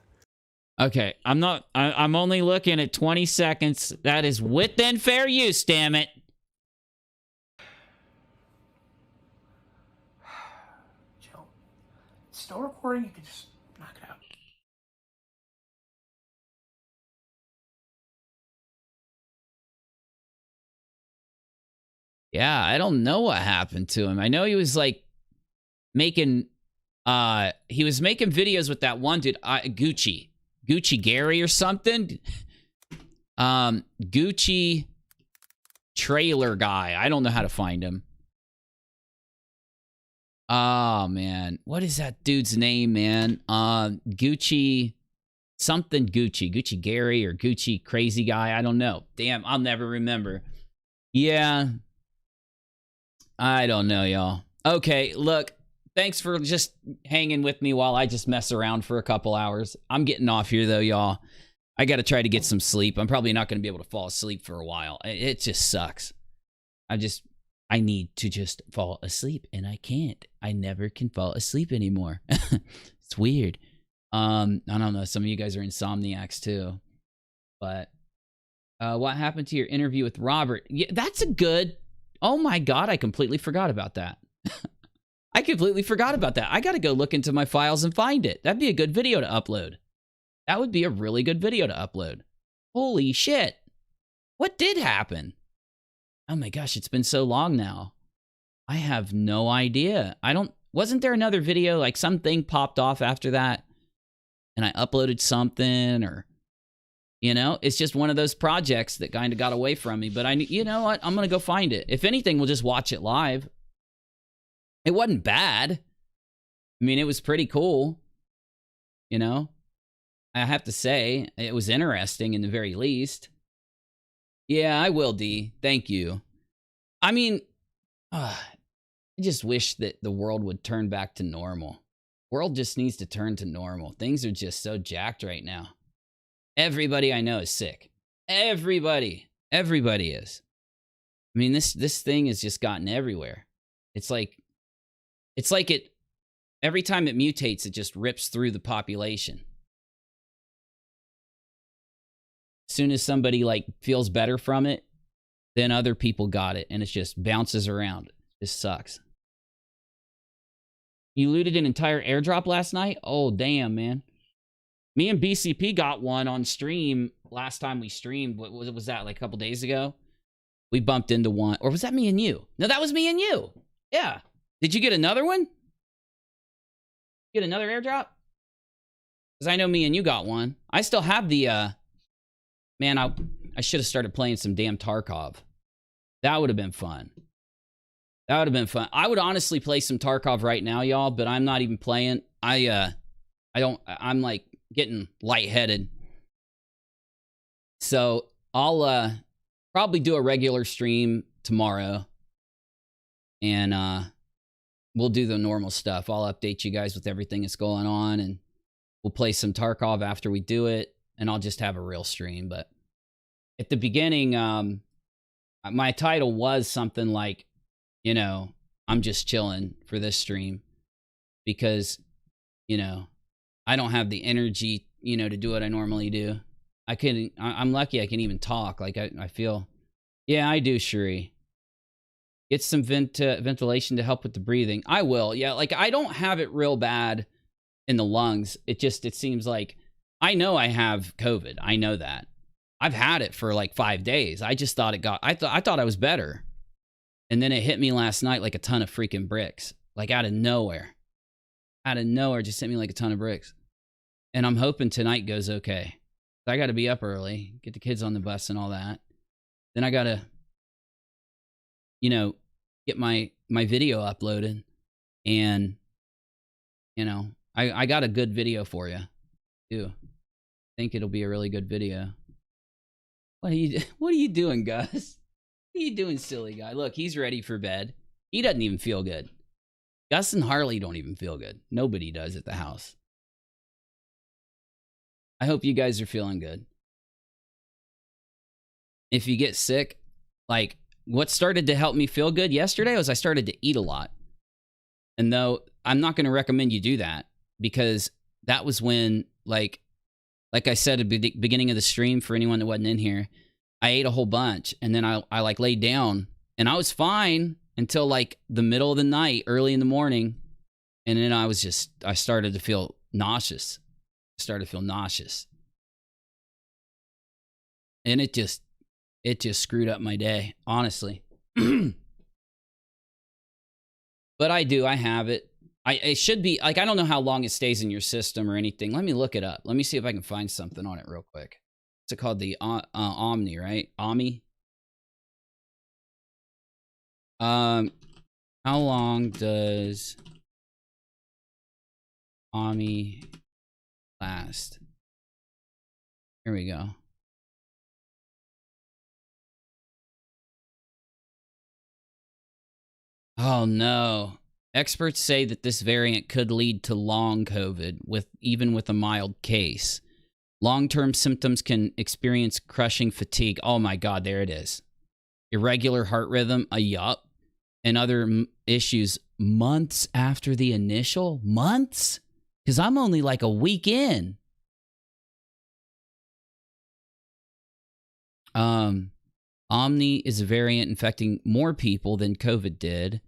Okay, I'm only looking at 20 seconds. That is within fair use, damn it. Joe, it's still recording, you can just knock it out. Yeah, I don't know what happened to him. I know he was like making videos with that one dude, Gucci Gary or something. Gucci trailer guy. I don't know how to find him. Oh man, what is that dude's name, man? Gucci something Gucci Gary or Gucci crazy guy. I don't know. Damn, I'll never remember. Yeah. I don't know, y'all. Okay, look. Thanks for just hanging with me while I just mess around for a couple hours. I'm getting off here, though, y'all. I got to try to get some sleep. I'm probably not going to be able to fall asleep for a while. It just sucks. I need to just fall asleep, and I can't. I never can fall asleep anymore. It's weird. I don't know. Some of you guys are insomniacs, too. But what happened to your interview with Robert? Yeah, that's a good... Oh, my God. I completely forgot about that. I completely forgot about that. I got to go look into my files and find it. That'd be a good video to upload. That would be a really good video to upload. Holy shit. What did happen? Oh my gosh, it's been so long now. I have no idea. Wasn't there another video, like something popped off after that? And I uploaded something or, you know, it's just one of those projects that kind of got away from me. But you know what? I'm going to go find it. If anything, we'll just watch it live. It wasn't bad. I mean, it was pretty cool. You know, I have to say, it was interesting in the very least. Yeah, I will, D. Thank you. I mean, I just wish that the world would turn back to normal. World just needs to turn to normal. Things are just so jacked right now. Everybody I know is sick. Everybody is. I mean, this thing has just gotten everywhere. It's like it, every time it mutates, it just rips through the population. As soon as somebody like feels better from it, then other people got it, and it just bounces around. It just sucks. You looted an entire airdrop last night? Oh, damn, man. Me and BCP got one on stream last time we streamed. What was that, like a couple days ago? We bumped into one. Or was that me and you? No, that was me and you. Yeah. Did you get another one? Get another airdrop? Because I know me and you got one. I still have the, man, I should have started playing some damn Tarkov. That would have been fun. That would have been fun. I would honestly play some Tarkov right now, y'all, but I'm not even playing. I'm like getting lightheaded. So I'll probably do a regular stream tomorrow. And we'll do the normal stuff. I'll update you guys with everything that's going on, and we'll play some Tarkov after we do it, and I'll just have a real stream. But at the beginning, my title was something like, you know, I'm just chilling for this stream because, you know, I don't have the energy, you know, to do what I normally do. I'm lucky I can even talk. Like I feel, yeah, I do, Shuri. Get some ventilation to help with the breathing. I will. Yeah, like I don't have it real bad in the lungs. It seems like I know I have COVID. I know that. I've had it for like 5 days. I just thought I thought I was better. And then it hit me last night like a ton of freaking bricks. Like out of nowhere. Out of nowhere, just hit me like a ton of bricks. And I'm hoping tonight goes okay. I got to be up early, get the kids on the bus and all that. Then I got to, you know, get my video uploaded. And, you know, I got a good video for you, too. I think it'll be a really good video. What are you doing, Gus? What are you doing, silly guy? Look, he's ready for bed. He doesn't even feel good. Gus and Harley don't even feel good. Nobody does at the house. I hope you guys are feeling good. If you get sick, like what started to help me feel good yesterday was I started to eat a lot. And though I'm not going to recommend you do that because that was when, like I said at the beginning of the stream for anyone that wasn't in here, I ate a whole bunch and then I like laid down and I was fine until like the middle of the night, early in the morning. And then I started to feel nauseous. And it just screwed up my day, honestly. But I have it. It should be, like, I don't know how long it stays in your system or anything. Let me look it up. Let me see if I can find something on it real quick. What's it called? The Omni, right? Omni? How long does Omni last? Here we go. Oh no. Experts say that this variant could lead to long COVID, even with a mild case. Long-term symptoms can experience crushing fatigue. Oh my God, there it is. Irregular heart rhythm, yup. And other issues months after the initial? Months? Because I'm only like a week in. Omni is a variant infecting more people than COVID did.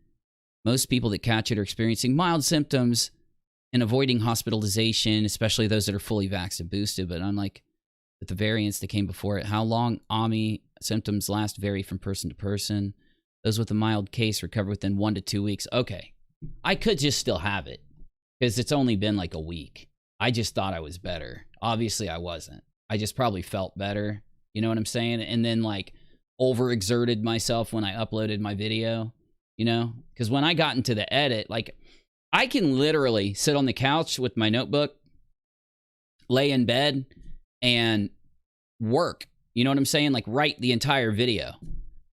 Most people that catch it are experiencing mild symptoms and avoiding hospitalization, especially those that are fully vaxxed and boosted. But unlike with the variants that came before it, how long AMI symptoms last vary from person to person. Those with a mild case recover within 1 to 2 weeks. Okay, I could just still have it because it's only been like a week. I just thought I was better. Obviously, I wasn't. I just probably felt better. You know what I'm saying? And then like overexerted myself when I uploaded my video, you know? Because when I got into the edit, like I can literally sit on the couch with my notebook, lay in bed, and work. You know what I'm saying? Like write the entire video.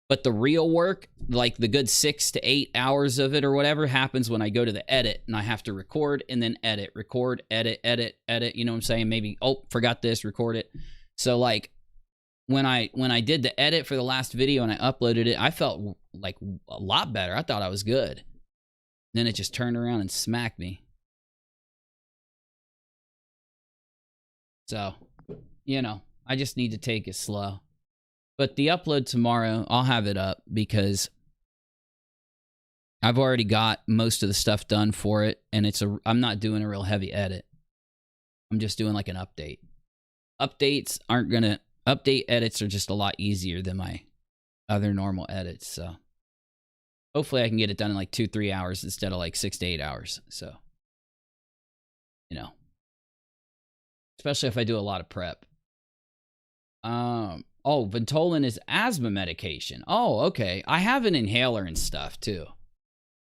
But the real work, like the good 6 to 8 hours of it or whatever, happens when I go to the edit and I have to record and then edit, record, edit, edit, edit. You know what I'm saying? Maybe, oh, forgot this, record it. So like when I did the edit for the last video and I uploaded it, I felt like a lot better. I thought I was good. Then it just turned around and smacked me. So, you know, I just need to take it slow. But the upload tomorrow, I'll have it up because I've already got most of the stuff done for it, and I'm not doing a real heavy edit. I'm just doing like an update. Update edits are just a lot easier than my other normal edits, so hopefully I can get it done in like 2-3 hours instead of like 6 to 8 hours. So, you know, especially if I do a lot of prep. Oh, Ventolin is asthma medication. Oh, okay. I have an inhaler and stuff too.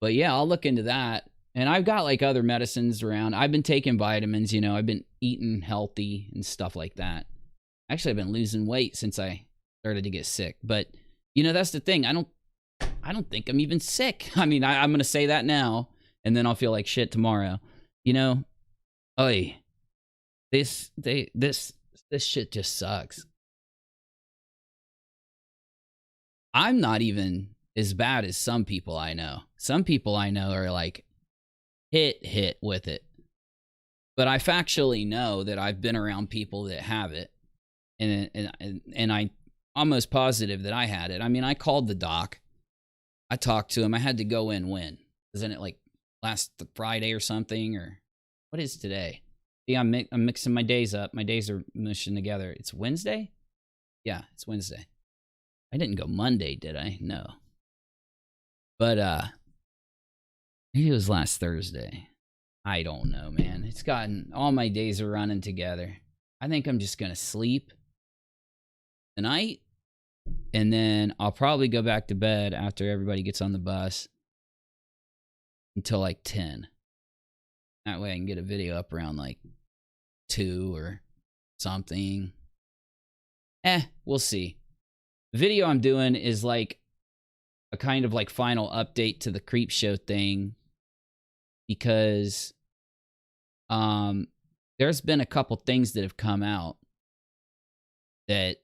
But yeah, I'll look into that. And I've got like other medicines around. I've been taking vitamins, you know, I've been eating healthy and stuff like that. Actually, I've been losing weight since I started to get sick. But, you know, that's the thing. I don't think I'm even sick. I mean, I'm going to say that now, and then I'll feel like shit tomorrow. You know, this shit just sucks. I'm not even as bad as some people I know. Some people I know are like hit with it. But I factually know that I've been around people that have it. And I'm almost positive that I had it. I mean, I called the doc. I talked to him. I had to go in when? Isn't it like last Friday or something? Or what is today? Yeah, I'm mixing my days up. My days are mushing together. It's Wednesday? Yeah, it's Wednesday. I didn't go Monday, did I? No. But, maybe it was last Thursday. I don't know, man. It's gotten, all my days are running together. I think I'm just gonna sleep tonight, and then I'll probably go back to bed after everybody gets on the bus until like 10. That way I can get a video up around like 2 or something. We'll see. The video I'm doing is like a kind of like final update to the Creep Show thing, because there's been a couple things that have come out that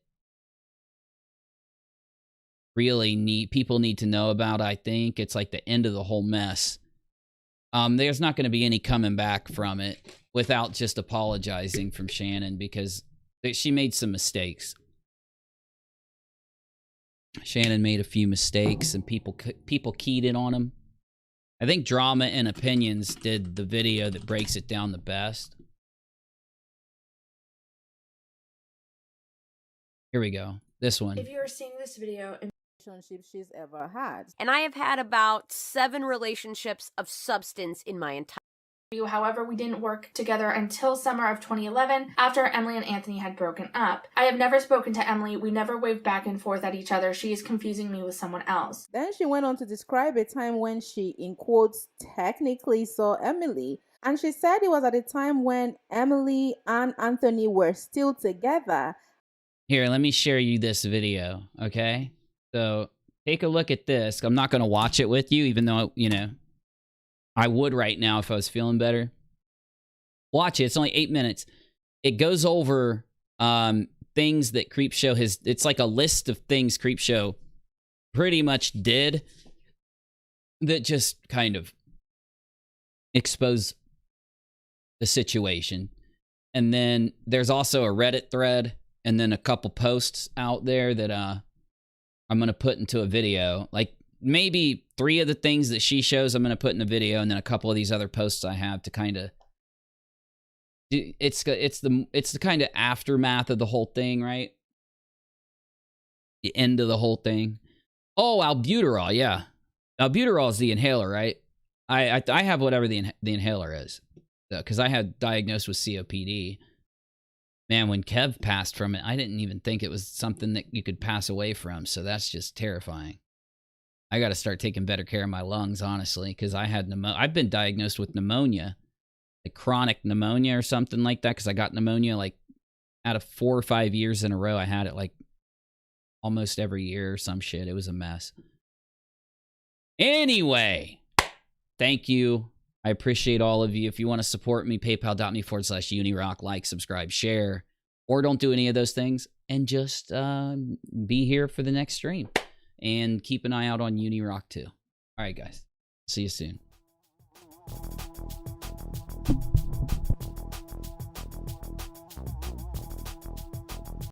really people need to know about. I think it's like the end of the whole mess. There's not going to be any coming back from it without just apologizing from Shannon, because she made some mistakes. Shannon made a few mistakes, and people keyed in on them. I think Drama and Opinions did the video that breaks it down the best. Here we go. This one. If you're seeing this video, relationship she's ever had. And I have had about 7 relationships of substance in my entire. However, we didn't work together until summer of 2011, after Emily and Anthony had broken up. I have never spoken to Emily. We never waved back and forth at each other. She is confusing me with someone else. Then she went on to describe a time when she, in quotes, technically saw Emily. And she said it was at a time when Emily and Anthony were still together. Here, let me share you this video, okay? So, take a look at this. I'm not going to watch it with you, even though, you know, I would right now if I was feeling better. Watch it. It's only 8 minutes. It goes over things that Creepshow has. It's like a list of things Creepshow pretty much did that just kind of expose the situation. And then there's also a Reddit thread, and then a couple posts out there that I'm going to put into a video. Like, maybe 3 of the things that she shows I'm going to put in the video, and then a couple of these other posts I have to kind of... It's the kind of aftermath of the whole thing, right? The end of the whole thing. Oh, albuterol, yeah. Albuterol is the inhaler, right? I have whatever the inhaler is, because I had diagnosed with COPD. Man, when Kev passed from it, I didn't even think it was something that you could pass away from, so that's just terrifying. I got to start taking better care of my lungs, honestly, because I've been diagnosed with pneumonia, like chronic pneumonia or something like that, because I got pneumonia like out of 4 or 5 years in a row. I had it like almost every year or some shit. It was a mess. Anyway, thank you. I appreciate all of you. If you want to support me, paypal.me/UNIRock, like, subscribe, share, or don't do any of those things, and just be here for the next stream. And keep an eye out on UNIRock too. All right, guys. See you soon.